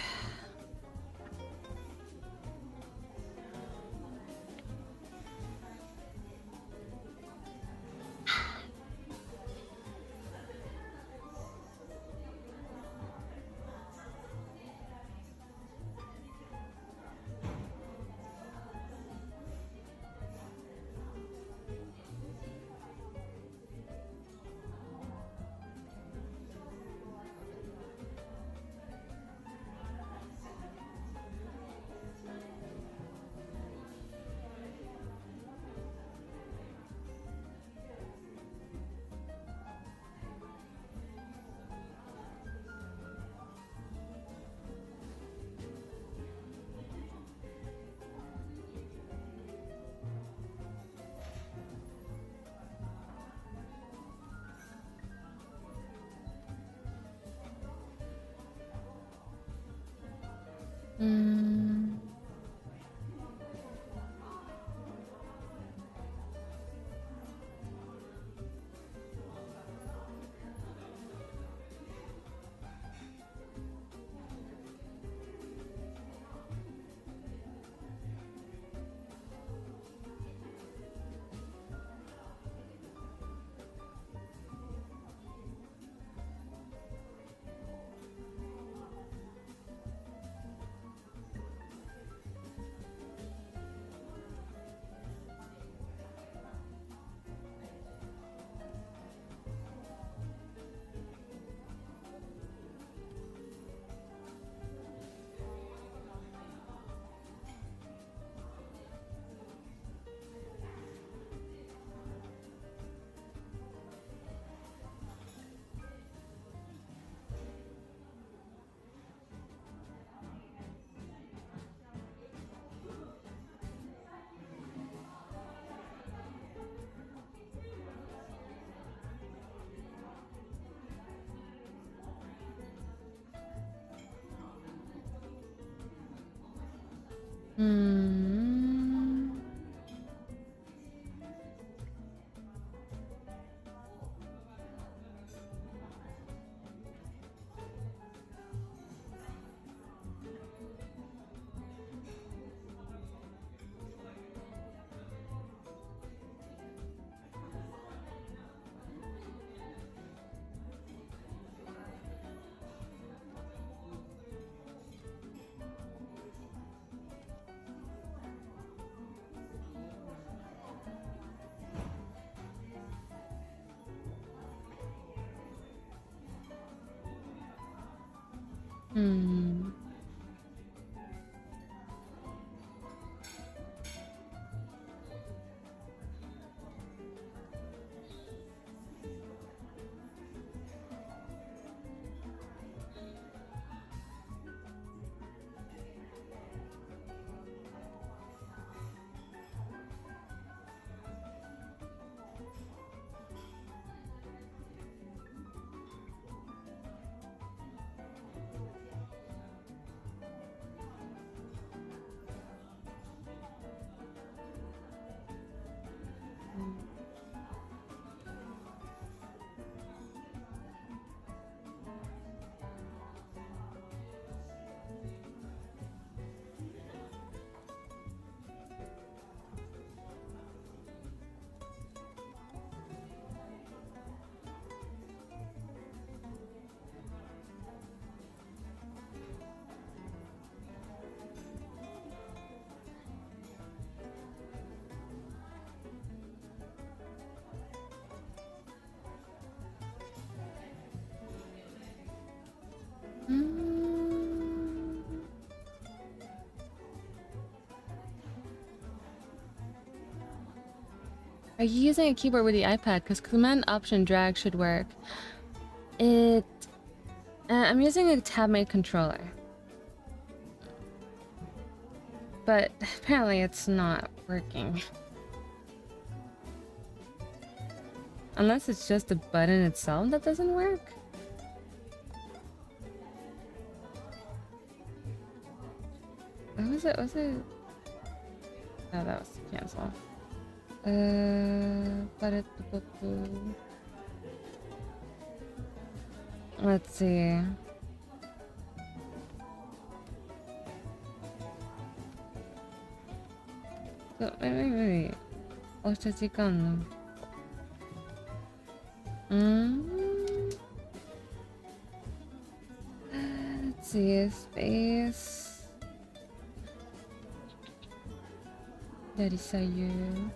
Are you using a keyboard with the iPad? Because Command Option Drag should work. It I'm using a tab-made controller. But apparently it's not working. Unless it's just the button itself that doesn't work. What was it? Was it? Oh, that was to cancel. Let's see. So, wait. 押した時間の。Let's see, space. Daddy Sayu.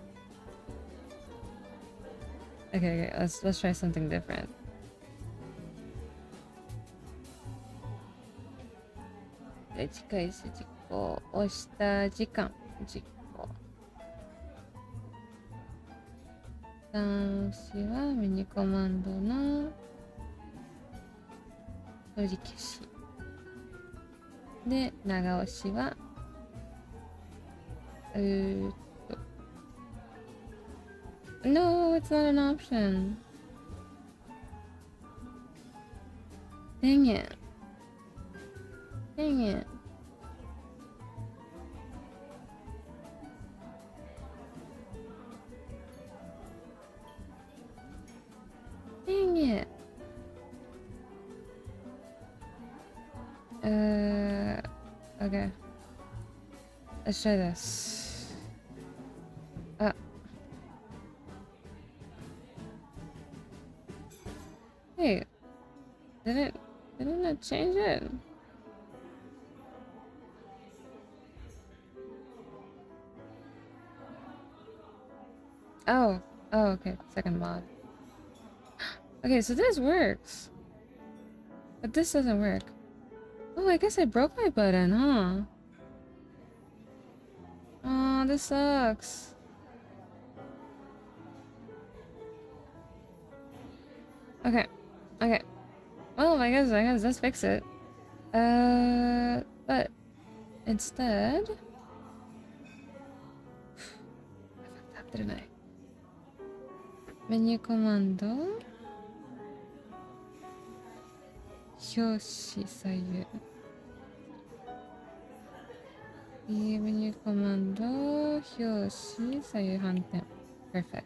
Okay, let's try something different. De 近いし実行押した時間実行。端子はミニコマンドの取り消し。で、長押しはNo, it's not an option. Dang it. Dang it. Dang it. Okay. Let's try this. Hey, didn't it change it? Oh, okay. Second mod. Okay, so this works. But this doesn't work. Oh, I guess I broke my button, huh? Oh, this sucks. Okay. Well, I guess let's fix it. But instead, I fucked up, didn't I? Menu command. 表紙左右。メニューコマンド表紙左右反転。Perfect.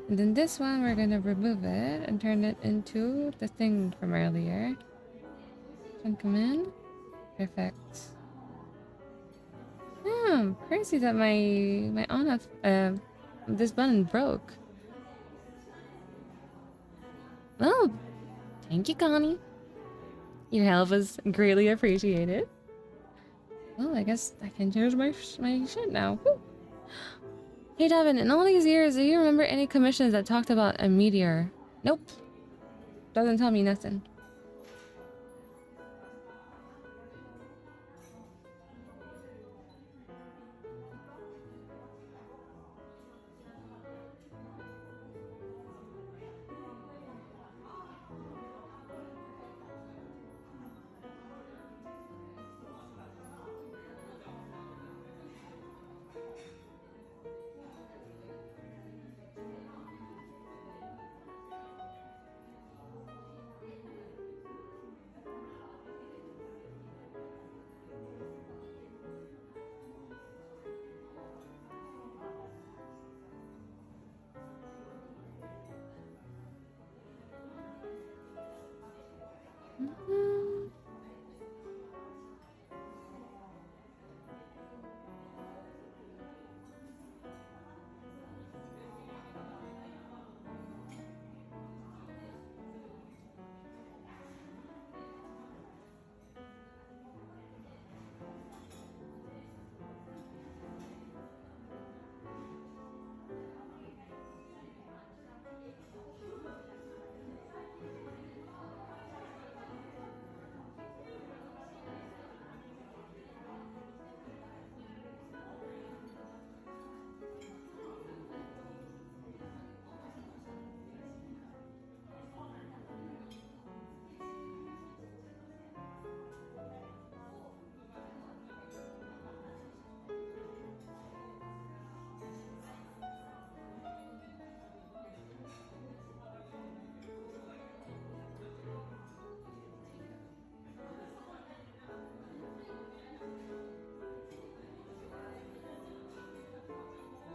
And then this one, we're gonna remove it and turn it into the thing from earlier. Run command. Perfect. Damn, crazy that my on-off this button broke. Well, thank you, Connie. Your help was greatly appreciated. Well, I guess I can change my shit now. Woo. Hey Devin, in all these years, do you remember any commissions that talked about a meteor? Nope. Doesn't tell me nothing.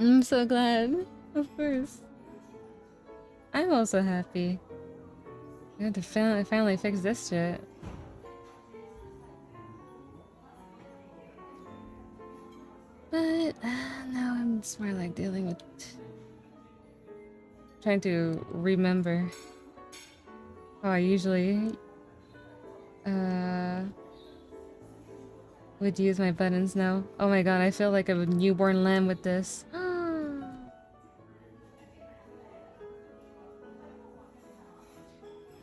I'm so glad. Of course. I'm also happy. I had to finally fix this shit. But now I'm just more like dealing with trying to remember how I usually would use my buttons now. Oh my god, I feel like a newborn lamb with this.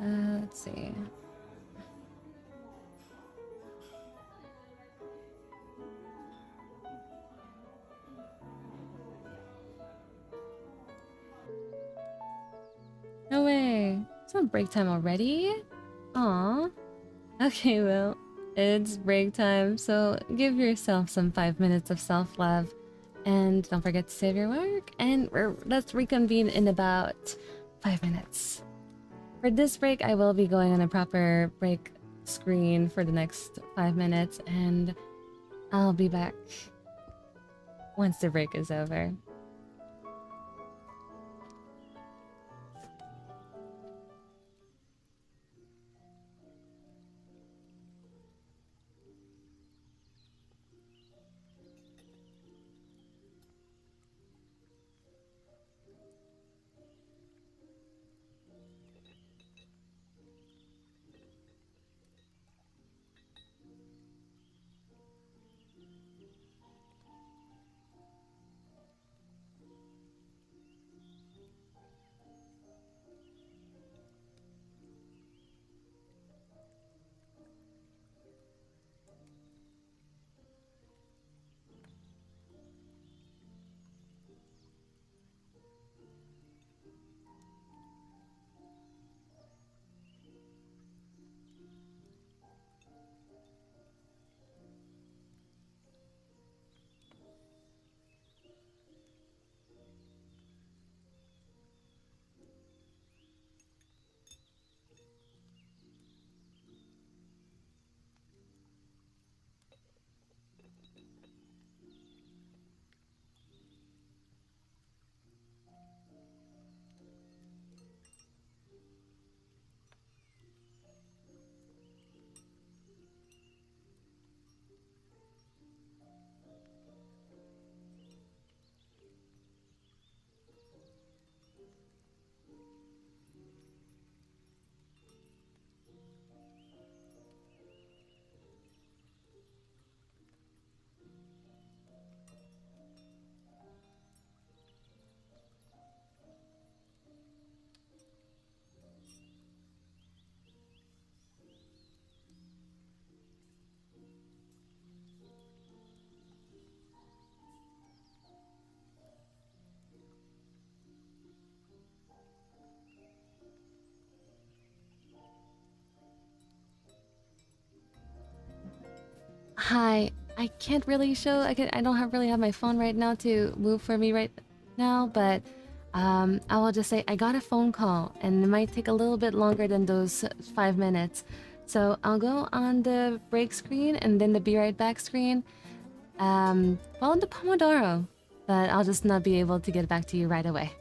Let's see. No way. It's not break time already? Aw. Okay, well, it's break time, so give yourself some 5 minutes of self-love. And don't forget to save your work, and let's reconvene in about 5 minutes. For this break, I will be going on a proper break screen for the next 5 minutes, and I'll be back once the break is over. Hi, I can't really show. I don't really have my phone right now to move for me right now, but I will just say I got a phone call, and it might take a little bit longer than those 5 minutes. So I'll go on the break screen and then the be right back screen. Follow the Pomodoro, but I'll just not be able to get back to you right away.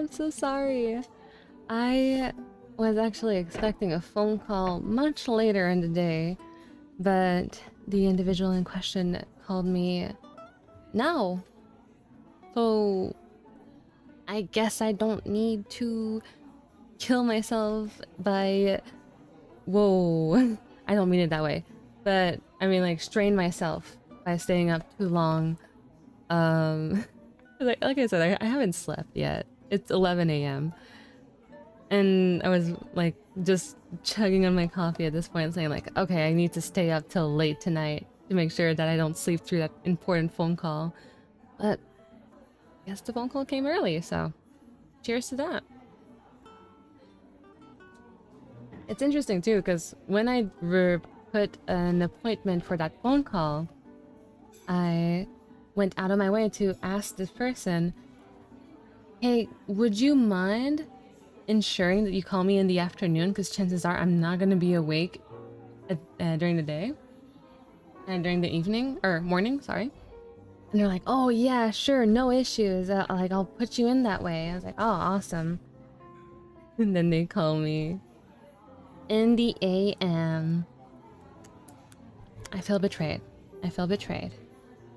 I'm so sorry. I was actually expecting a phone call much later in the day, but the individual in question called me now. So I guess I don't need to kill myself by... Whoa. I don't mean it that way. But I mean like strain myself by staying up too long. Like I said, I haven't slept yet. It's 11 a.m. And I was like just chugging on my coffee at this point saying like, okay, I need to stay up till late tonight to make sure that I don't sleep through that important phone call. But I guess the phone call came early, so cheers to that. It's interesting too, because when I put an appointment for that phone call, I went out of my way to ask this person, hey, would you mind ensuring that you call me in the afternoon? Because chances are I'm not going to be awake during the day. And during the evening, or morning, sorry. And they're like, oh yeah, sure, no issues. Like, I'll put you in that way. I was like, oh, awesome. And then they call me in the AM. I feel betrayed. I feel betrayed.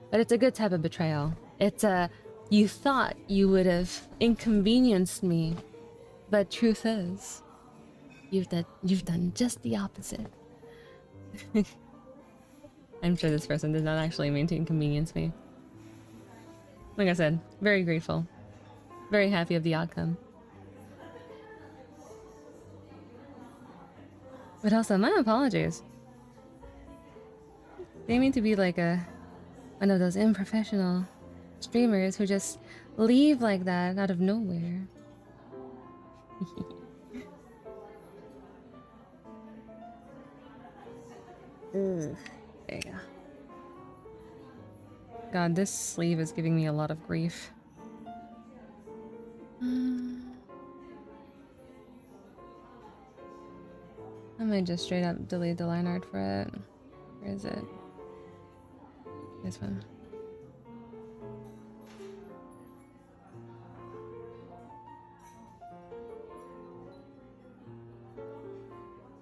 But it's a good type of betrayal. It's a, you thought you would have inconvenienced me, but truth is, you've done just the opposite. I'm sure this person did not actually mean to inconvenience me. Like I said, very grateful. Very happy of the outcome. But also, my apologies. They mean to be like one of those unprofessional streamers who just leave like that out of nowhere. Ugh. There you go. God, this sleeve is giving me a lot of grief. I might just straight up delete the line art for it. Where is it? This one.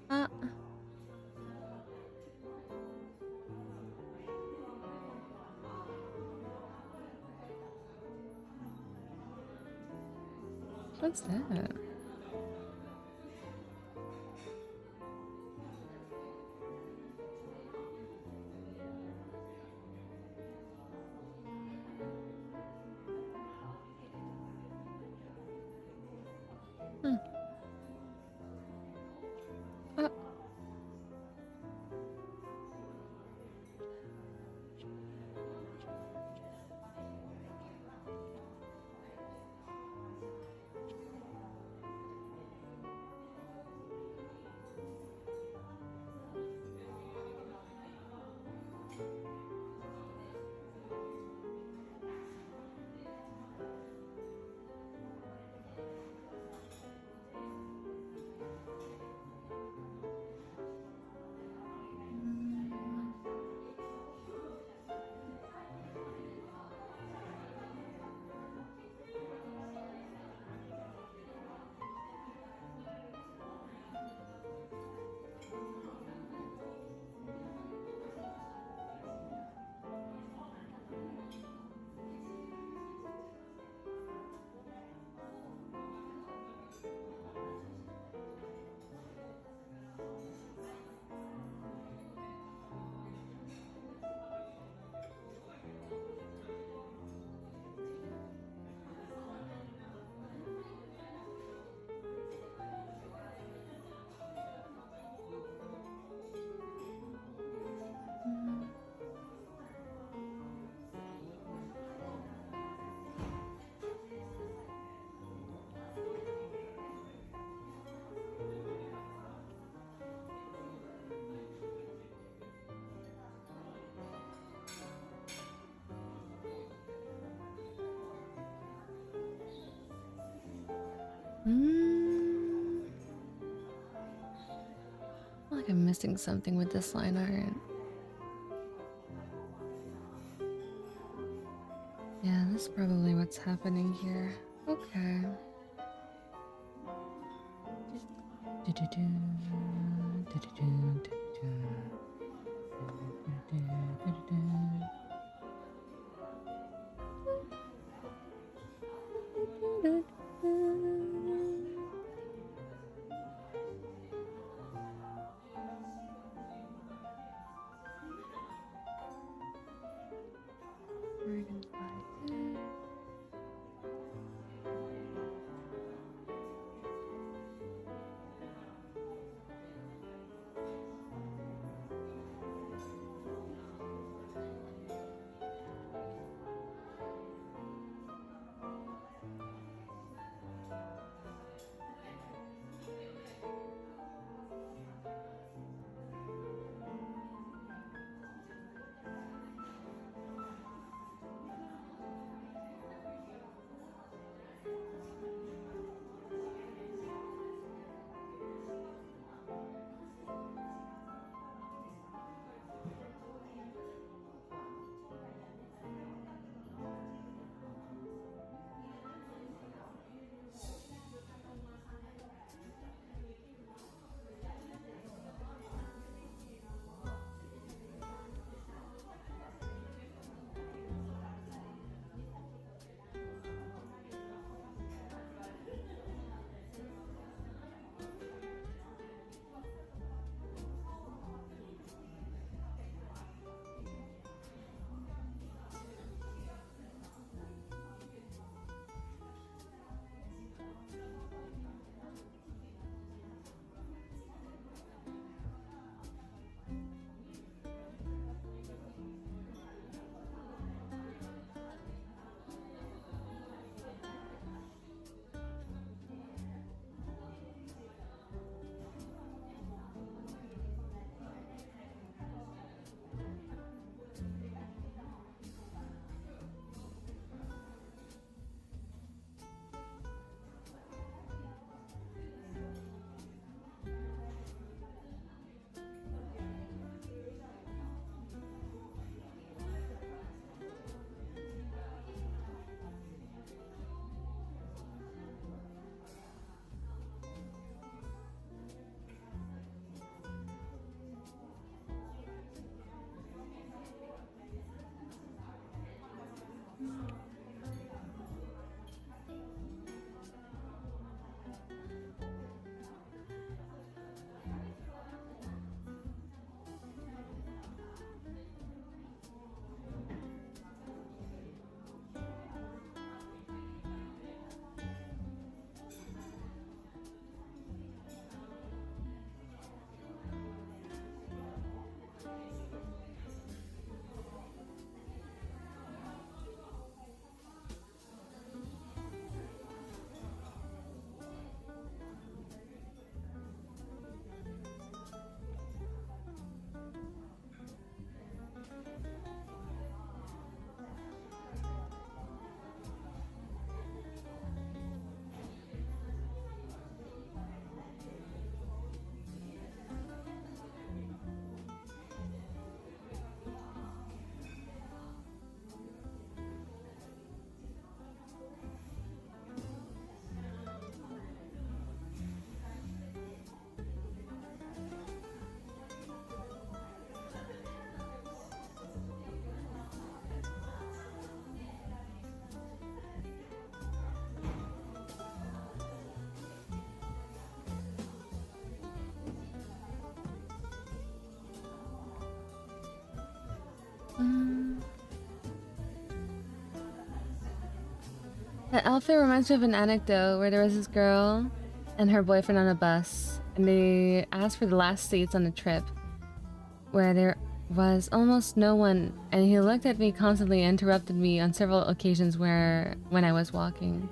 Ah. What's that? Oh. I feel like I'm missing something with this line art. Yeah, that's probably what's happening here. Okay. That outfit reminds me of an anecdote where there was this girl and her boyfriend on a bus, and they asked for the last seats on the trip, where there was almost no one, and he looked at me constantly and interrupted me on several occasions when I was walking.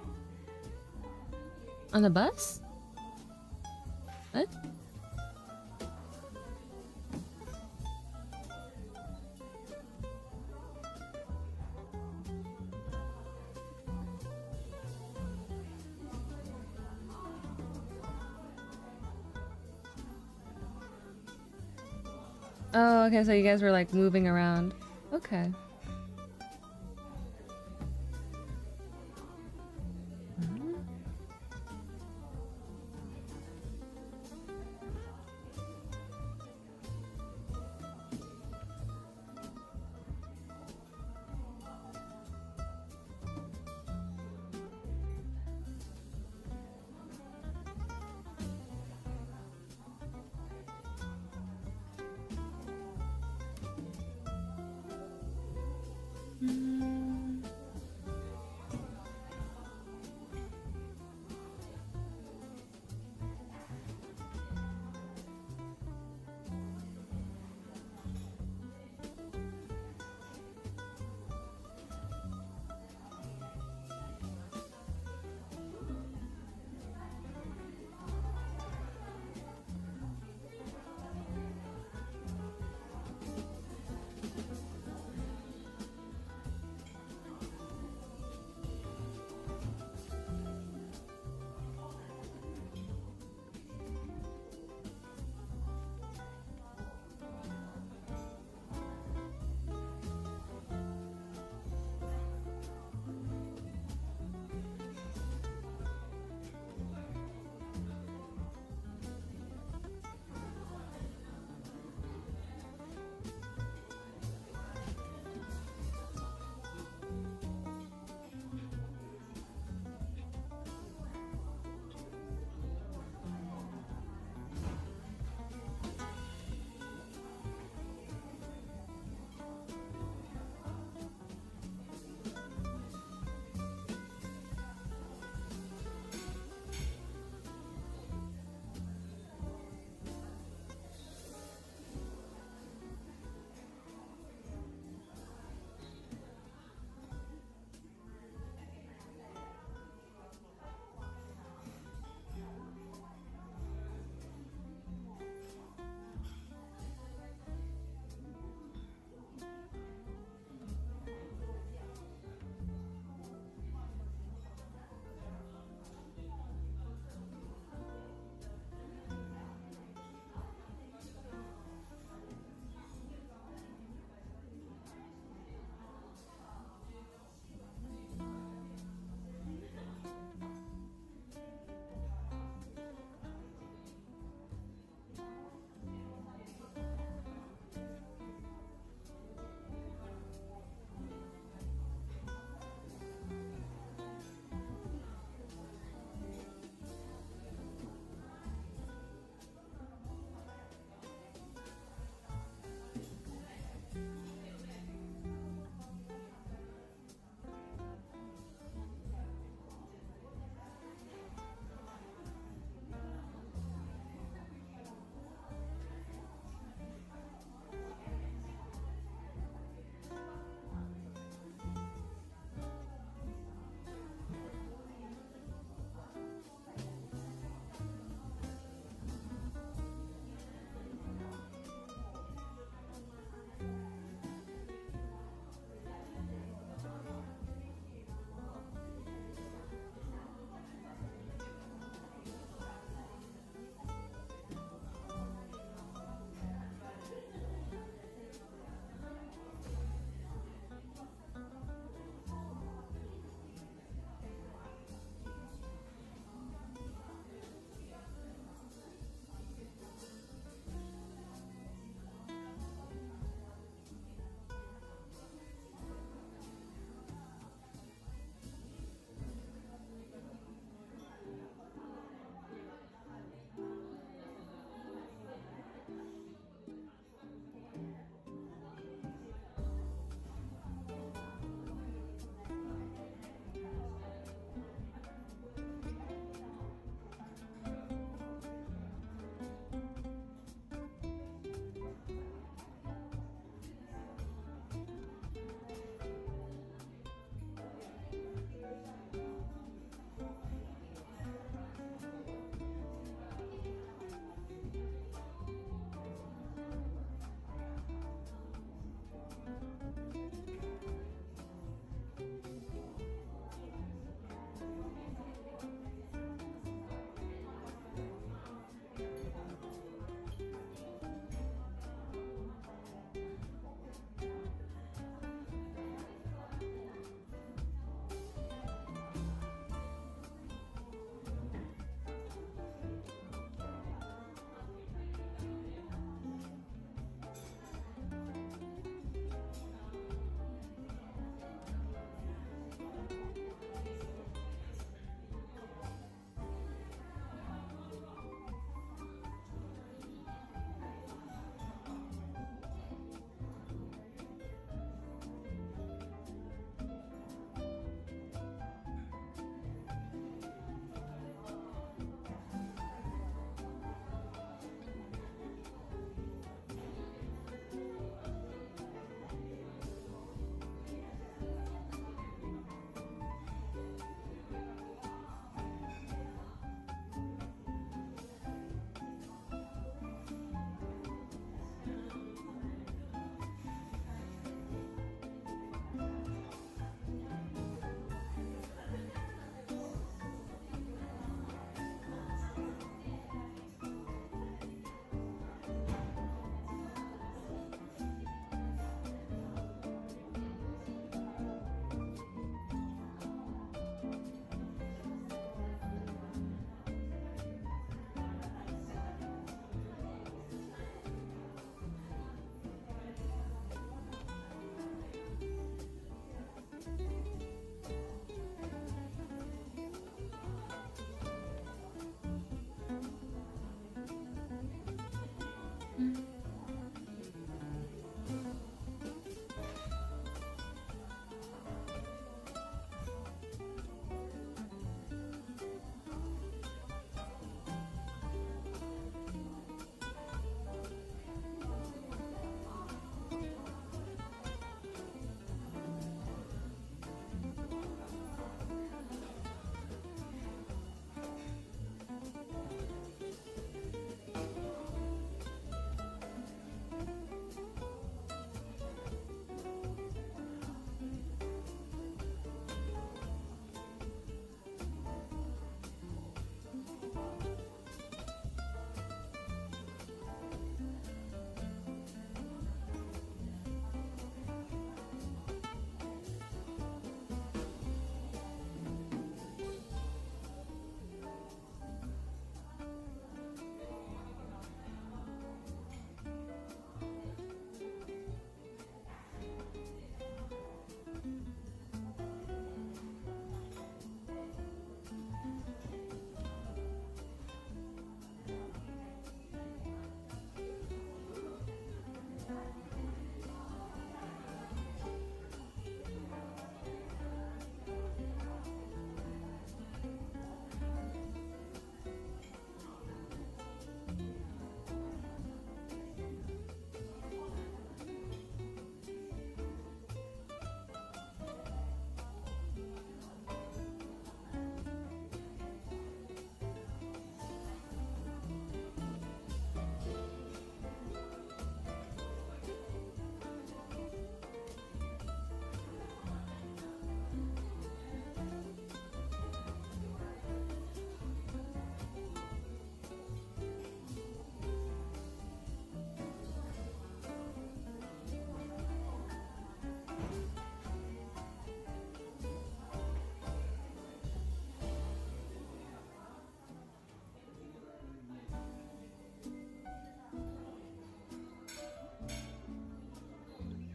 On a bus? What? Oh, okay, so you guys were like moving around. Okay.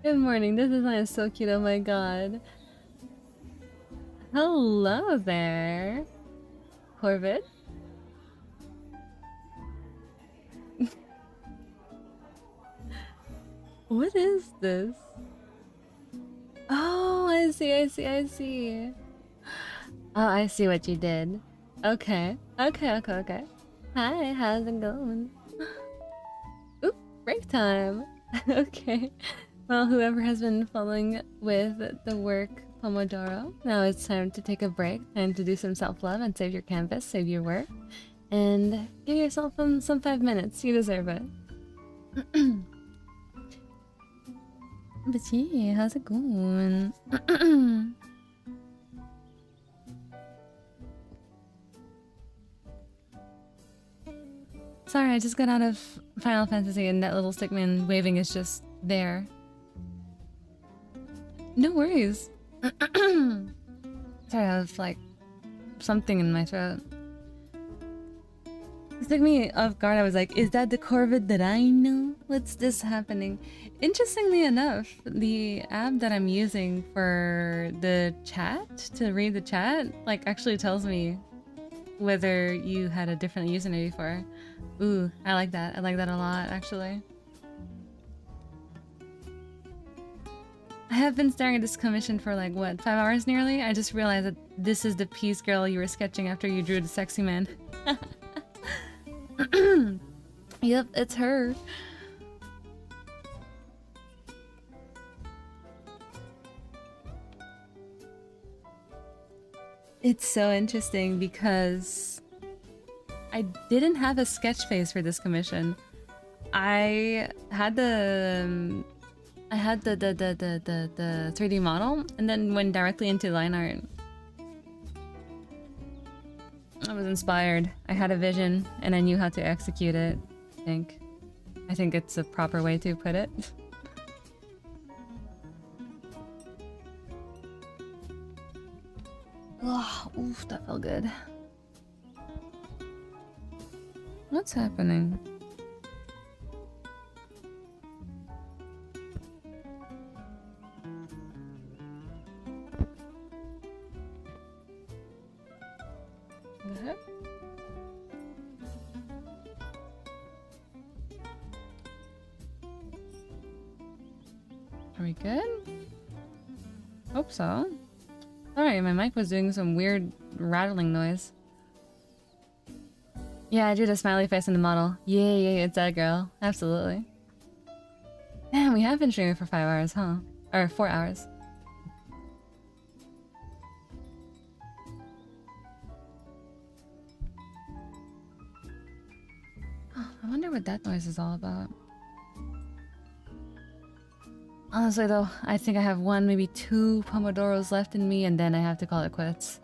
Good morning. This design is so cute. Oh my god. Hello there, Corvid. What is this? Oh, I see. Oh, I see what you did. Okay. Hi, how's it going? Oop, break time. Okay. Well, whoever has been following with the work Pomodoro, now it's time to take a break, time to do some self-love and save your canvas, save your work, and give yourself some 5 minutes. You deserve it. But yeah, how's it going? Sorry, I just got out of Final Fantasy and that little stickman waving is just there. No worries. Sorry, I was like something in my throat. It took me off guard. I was like, is that the Corvid that I know? What's this happening? Interestingly enough, the app that I'm using for the chat, to read the chat, like actually tells me whether you had a different username before. Ooh, I like that. I like that a lot, actually. I have been staring at this commission for like, what, 5 hours nearly? I just realized that this is the peace girl you were sketching after you drew the sexy man. Yep, it's her. It's so interesting because I didn't have a sketch phase for this commission. I had the 3D model and then went directly into line art. I was inspired. I had a vision and I knew how to execute it, I think it's a proper way to put it. Oh, oof, that felt good. What's happening? Are we good? Hope so. Sorry, my mic was doing some weird rattling noise. Yeah, I drew the smiley face in the model. Yeah, it's that girl. Absolutely. Damn, we have been streaming for 5 hours, huh? Or 4 hours. I wonder what that noise is all about. Honestly though, I think I have 1, maybe 2 Pomodoros left in me and then I have to call it quits.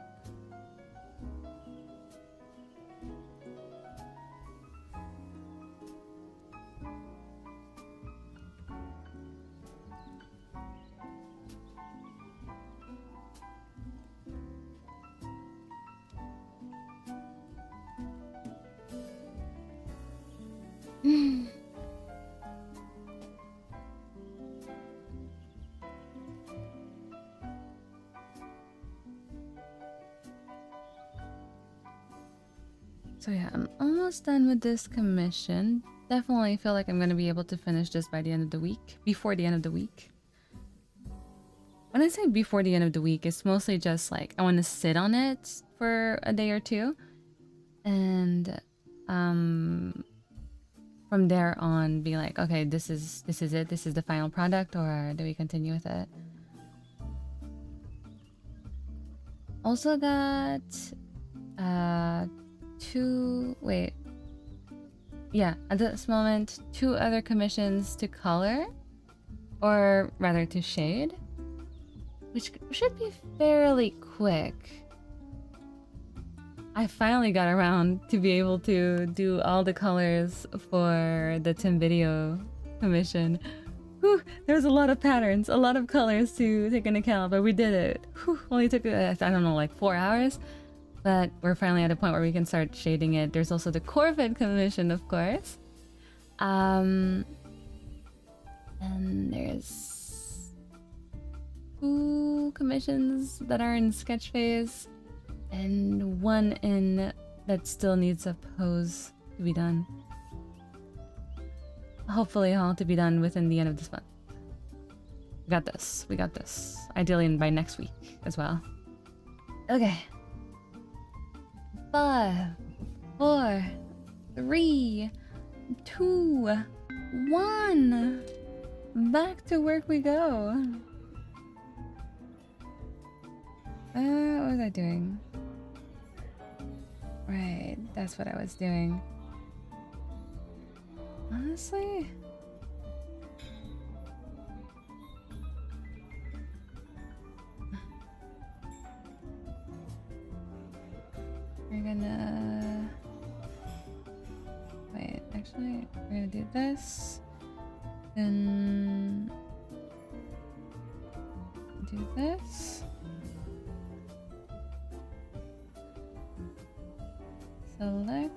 So yeah, I'm almost done with this commission. Definitely feel like I'm gonna be able to finish this by the end of the week. Before the end of the week. When I say before the end of the week, it's mostly just like I want to sit on it for a day or two. And from there on be like, okay, this is it, this is the final product, or do we continue with it? Also got at this moment 2 other commissions to color, or rather to shade, which should be fairly quick. I finally got around to be able to do all the colors for the Tim Video commission. Whew, there's a lot of patterns, a lot of colors to take into account, but we did it. Whew, only took, I don't know, like 4 hours. But we're finally at a point where we can start shading it. There's also the Corvid commission, of course. And there's 2 commissions that are in sketch phase and 1 in that still needs a pose to be done. Hopefully all to be done within the end of this month. We got this. We got this. Ideally by next week as well. Okay. 5, 4, 3, 2, 1. Back to work we go. What was I doing? Right, that's what I was doing. Honestly? We're gonna... Wait, actually, we're gonna do this. Then... do this. Select.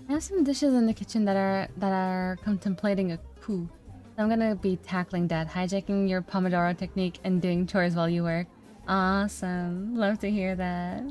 I have some dishes in the kitchen that are contemplating a coup. So I'm gonna be tackling that, hijacking your Pomodoro technique and doing chores while you work. Awesome. Love to hear that.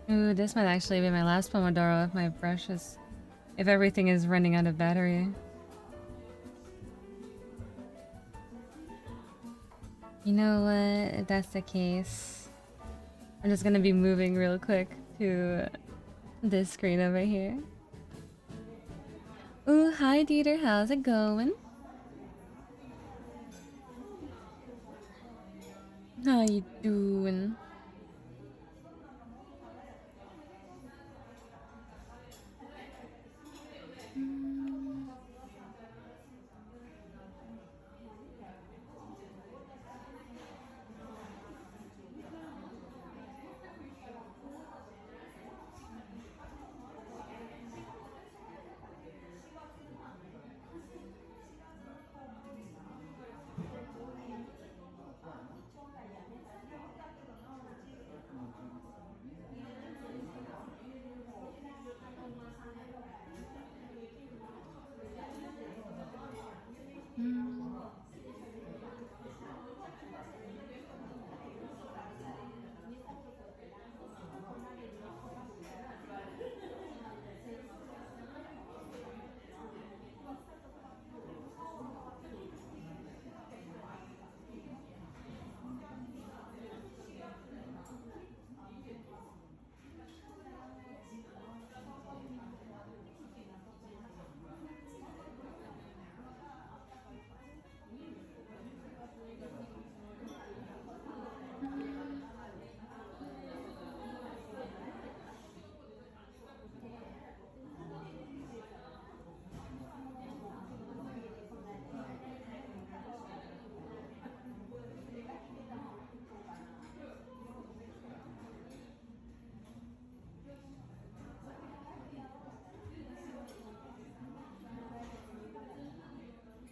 Ooh, this might actually be my last Pomodoro if my brush is... if everything is running out of battery. You know what? If that's the case, I'm just gonna be moving real quick to this screen over here. Ooh, hi Dieter, how's it going? How you doing?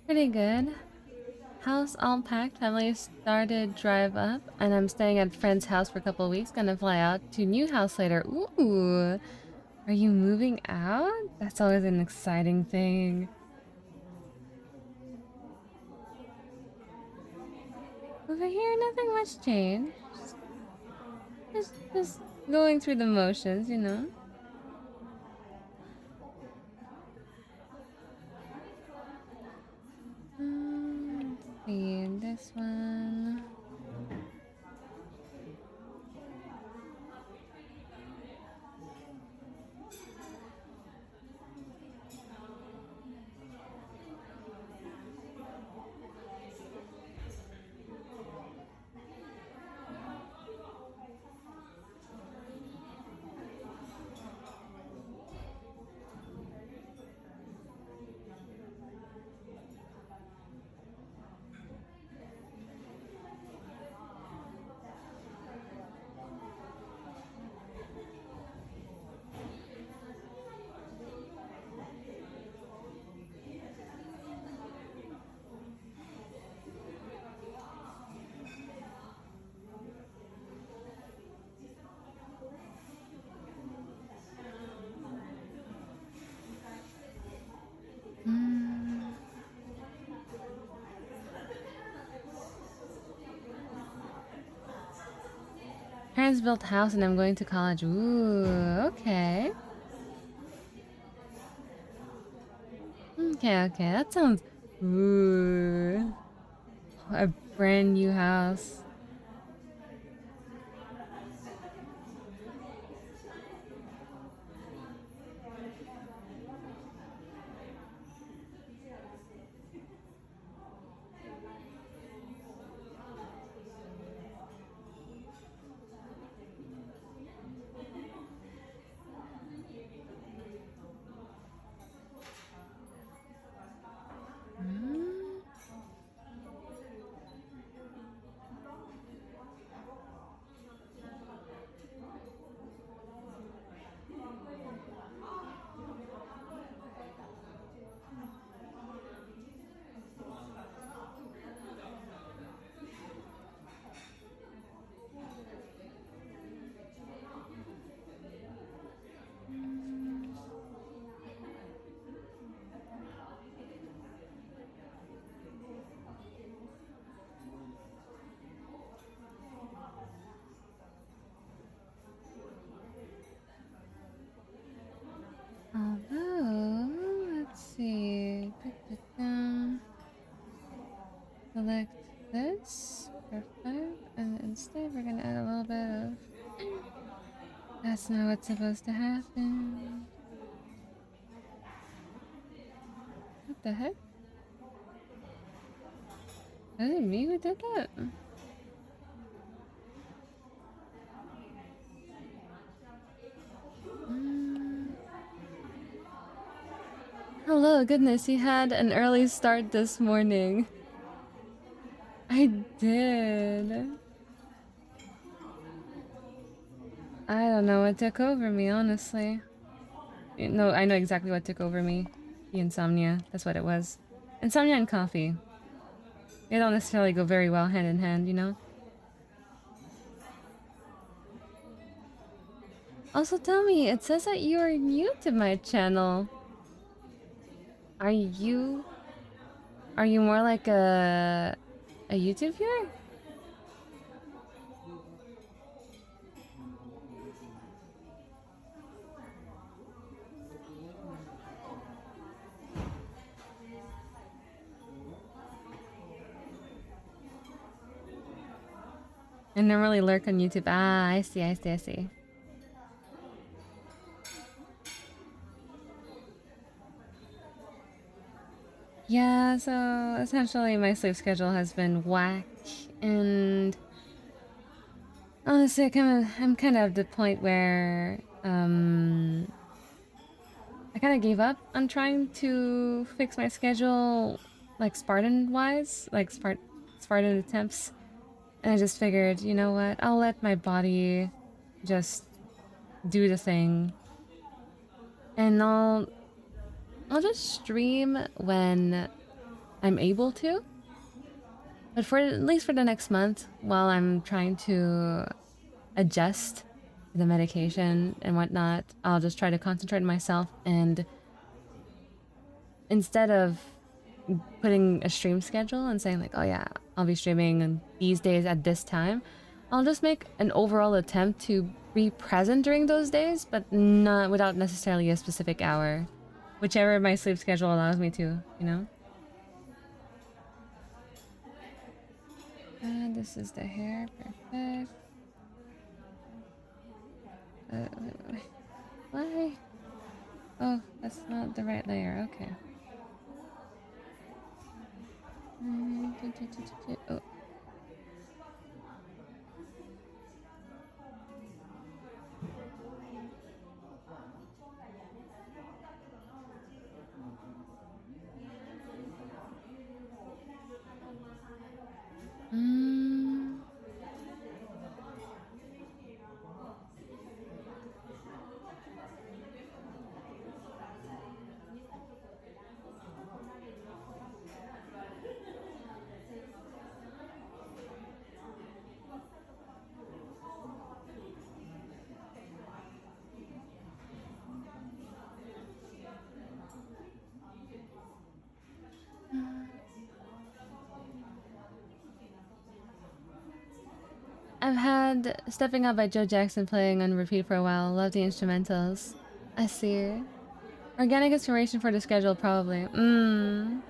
Pretty good. House all packed, family started drive up, and I'm staying at friend's house for a couple of weeks. Gonna fly out to new house later. Ooh, are you moving out? That's always an exciting thing. Over here, nothing much changed. Just going through the motions, you know. Let's see, this one. Parents built a house and I'm going to college. Ooh, okay. Okay, that sounds... Ooh. A brand new house. select this. Perfect. And instead we're gonna add a little bit of... That's not what's supposed to happen. What the heck? Was it me who did that? Hello, goodness, you had an early start this morning. I did. I don't know what took over me, honestly. No, I know exactly what took over me. The insomnia. That's what it was. Insomnia and coffee. They don't necessarily go very well hand in hand, you know? Also, tell me, it says that you are new to my channel. Are you more like a YouTube viewer? I normally lurk on YouTube. Ah, I see, I see, I see. Yeah, so essentially my sleep schedule has been whack, and honestly, I'm kind of at the point where I kind of gave up on trying to fix my schedule, like Spartan-wise, like Spartan attempts. And I just figured, you know what? I'll let my body just do the thing, and I'll just stream when I'm able to. But for at least for the next month, while I'm trying to adjust the medication and whatnot, I'll just try to concentrate on myself, and instead of putting a stream schedule and saying like, oh yeah, I'll be streaming on these days at this time, I'll just make an overall attempt to be present during those days, but not without necessarily a specific hour, whichever my sleep schedule allows me to, you know? And this is the hair, perfect. Wait. Why? Oh, that's not the right layer, okay. Oh. I've had Stepping Up by Joe Jackson playing on repeat for a while. Love the instrumentals. I see. Organic inspiration for the schedule, probably. I'm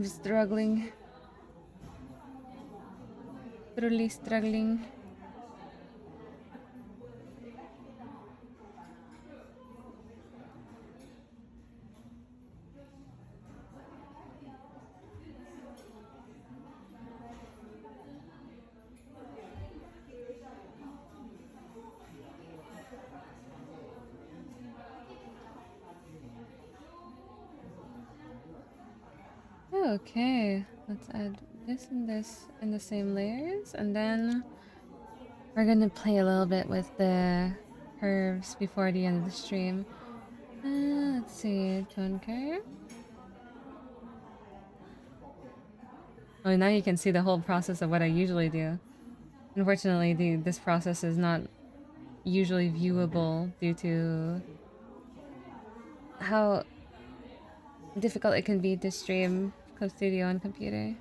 struggling. Truly struggling. Okay, let's add this and this in the same layers, and then we're gonna play a little bit with the curves before the end of the stream. Let's see, tone curve. Oh, now you can see the whole process of what I usually do. Unfortunately, this process is not usually viewable due to how difficult it can be to stream Code Studio on computer.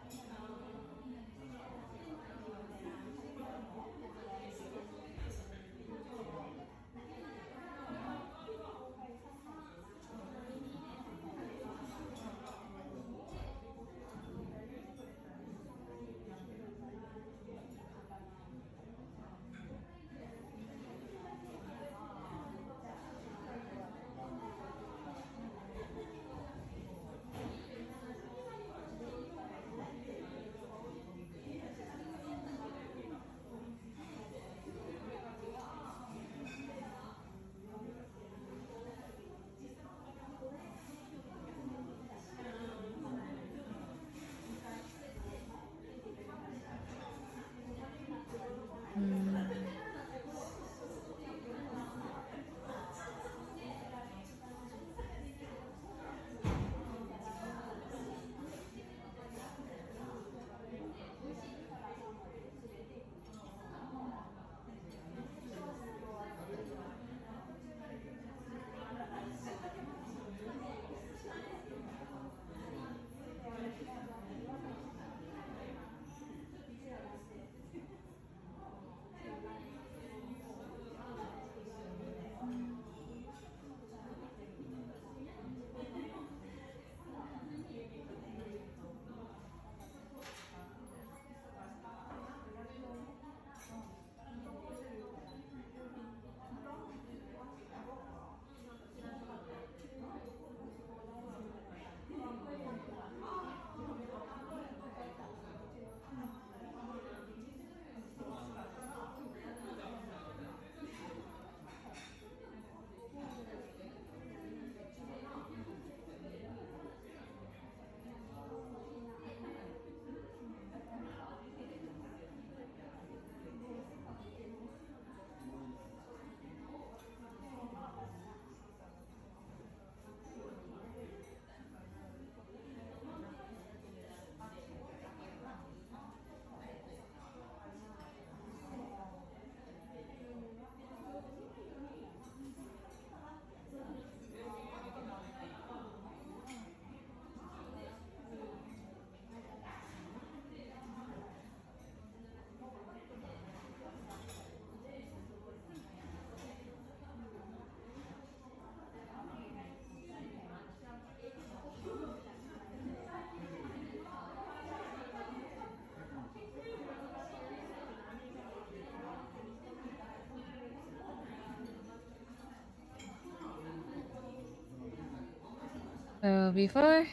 So before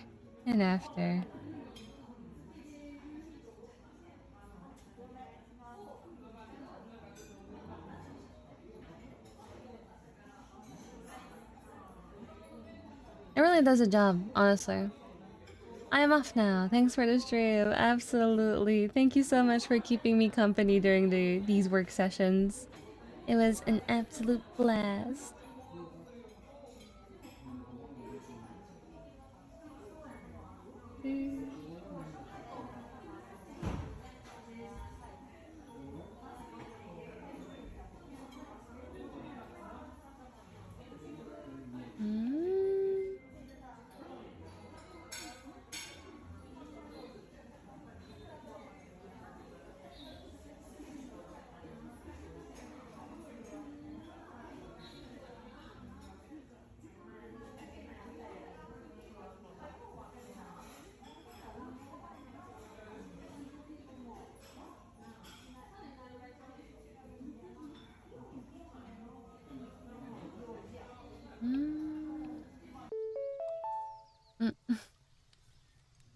and after. It really does a job, honestly. I am off now. Thanks for the stream. Absolutely. Thank you so much for keeping me company during these work sessions. It was an absolute blast.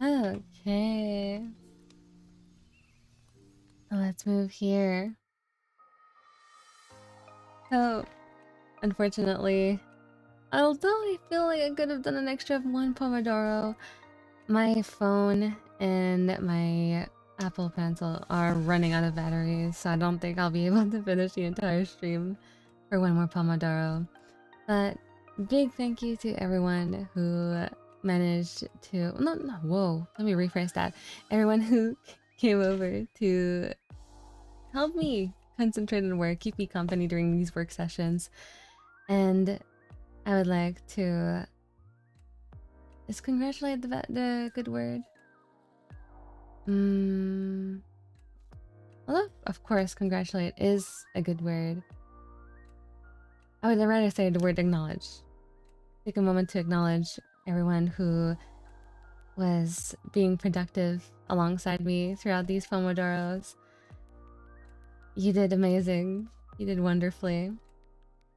Okay. Let's move here. So, unfortunately, although I feel like I could have done an extra of 1 Pomodoro, my phone and my Apple Pencil are running out of batteries, so I don't think I'll be able to finish the entire stream for 1 more Pomodoro. But big thank you to everyone who managed to... whoa, let me rephrase that. Everyone who came over to help me concentrate on work, keep me company during these work sessions. And I would like to... Is congratulate the good word? Although, of course, congratulate is a good word. I would rather say the word acknowledge. Take a moment to acknowledge everyone who was being productive alongside me throughout these Pomodoros. You did amazing. You did wonderfully.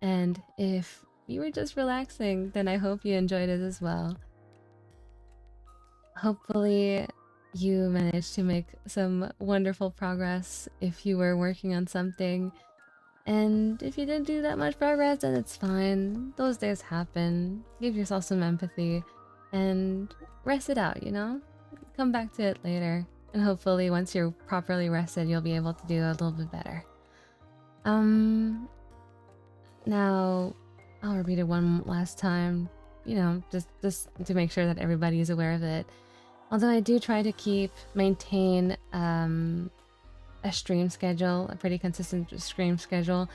And if you were just relaxing, then I hope you enjoyed it as well. Hopefully you managed to make some wonderful progress if you were working on something. And if you didn't do that much progress, then it's fine. Those days happen. Give yourself some empathy and rest it out, you know? Come back to it later. And hopefully once you're properly rested, you'll be able to do a little bit better. Now, I'll repeat it one last time, you know, just to make sure that everybody is aware of it. Although I do try to maintain a stream schedule, a pretty consistent stream schedule,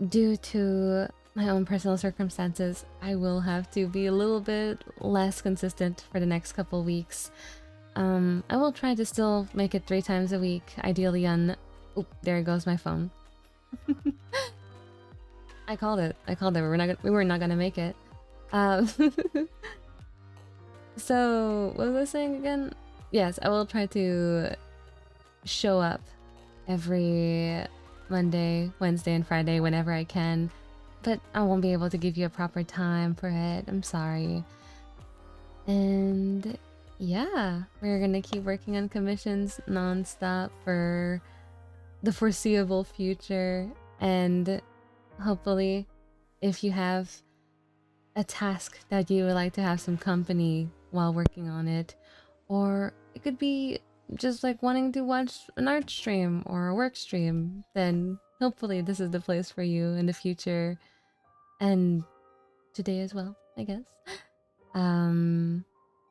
due to my own personal circumstances, I will have to be a little bit less consistent for the next couple weeks. I will try to still make it 3 times a week, ideally on... Oop, there goes my phone. I called it. We were not gonna make it. So, what was I saying again? Yes, I will try to show up every Monday, Wednesday, and Friday whenever I can. But I won't be able to give you a proper time for it. I'm sorry. And yeah, we're gonna keep working on commissions non-stop for the foreseeable future. And hopefully, if you have a task that you would like to have some company while working on it, or it could be just like wanting to watch an art stream or a work stream, then hopefully this is the place for you in the future and today as well, I guess.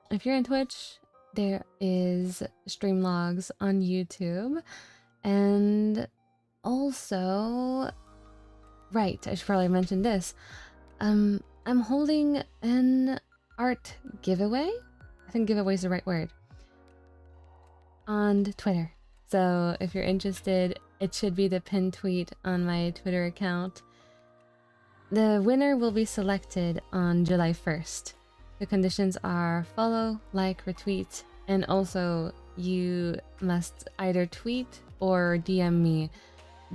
If you're in Twitch, there is stream logs on YouTube, and also, right, I should probably mention this. I'm holding an art giveaway. I think giveaway is the right word. On Twitter. So if you're interested, it should be the pinned tweet on my Twitter account. The winner will be selected on July 1st. The conditions are follow, like, retweet, and also you must either tweet or DM me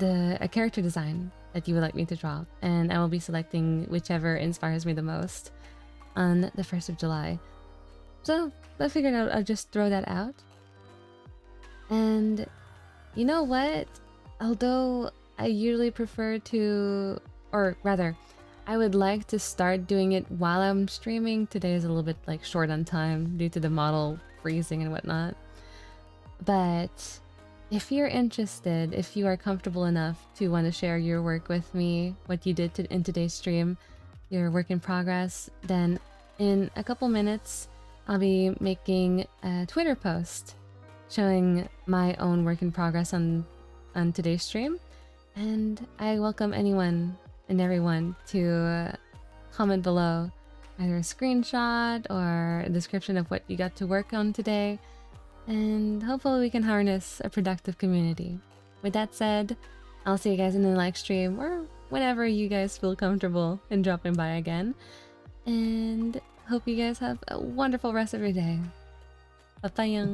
a character design that you would like me to draw, and I will be selecting whichever inspires me the most. on the 1st of July. So I figured I'll just throw that out. And you know what? Although I usually prefer to, or rather, I would like to start doing it while I'm streaming. Today is a little bit like short on time due to the model freezing and whatnot. But if you're interested, if you are comfortable enough to want to share your work with me, what you did in today's stream, your work in progress, then in a couple minutes, I'll be making a Twitter post showing my own work in progress on today's stream. And I welcome anyone and everyone to comment below either a screenshot or a description of what you got to work on today. And hopefully we can harness a productive community. With that said, I'll see you guys in the live stream or whenever you guys feel comfortable in dropping by again. And hope you guys have a wonderful rest of your day. Bye-bye.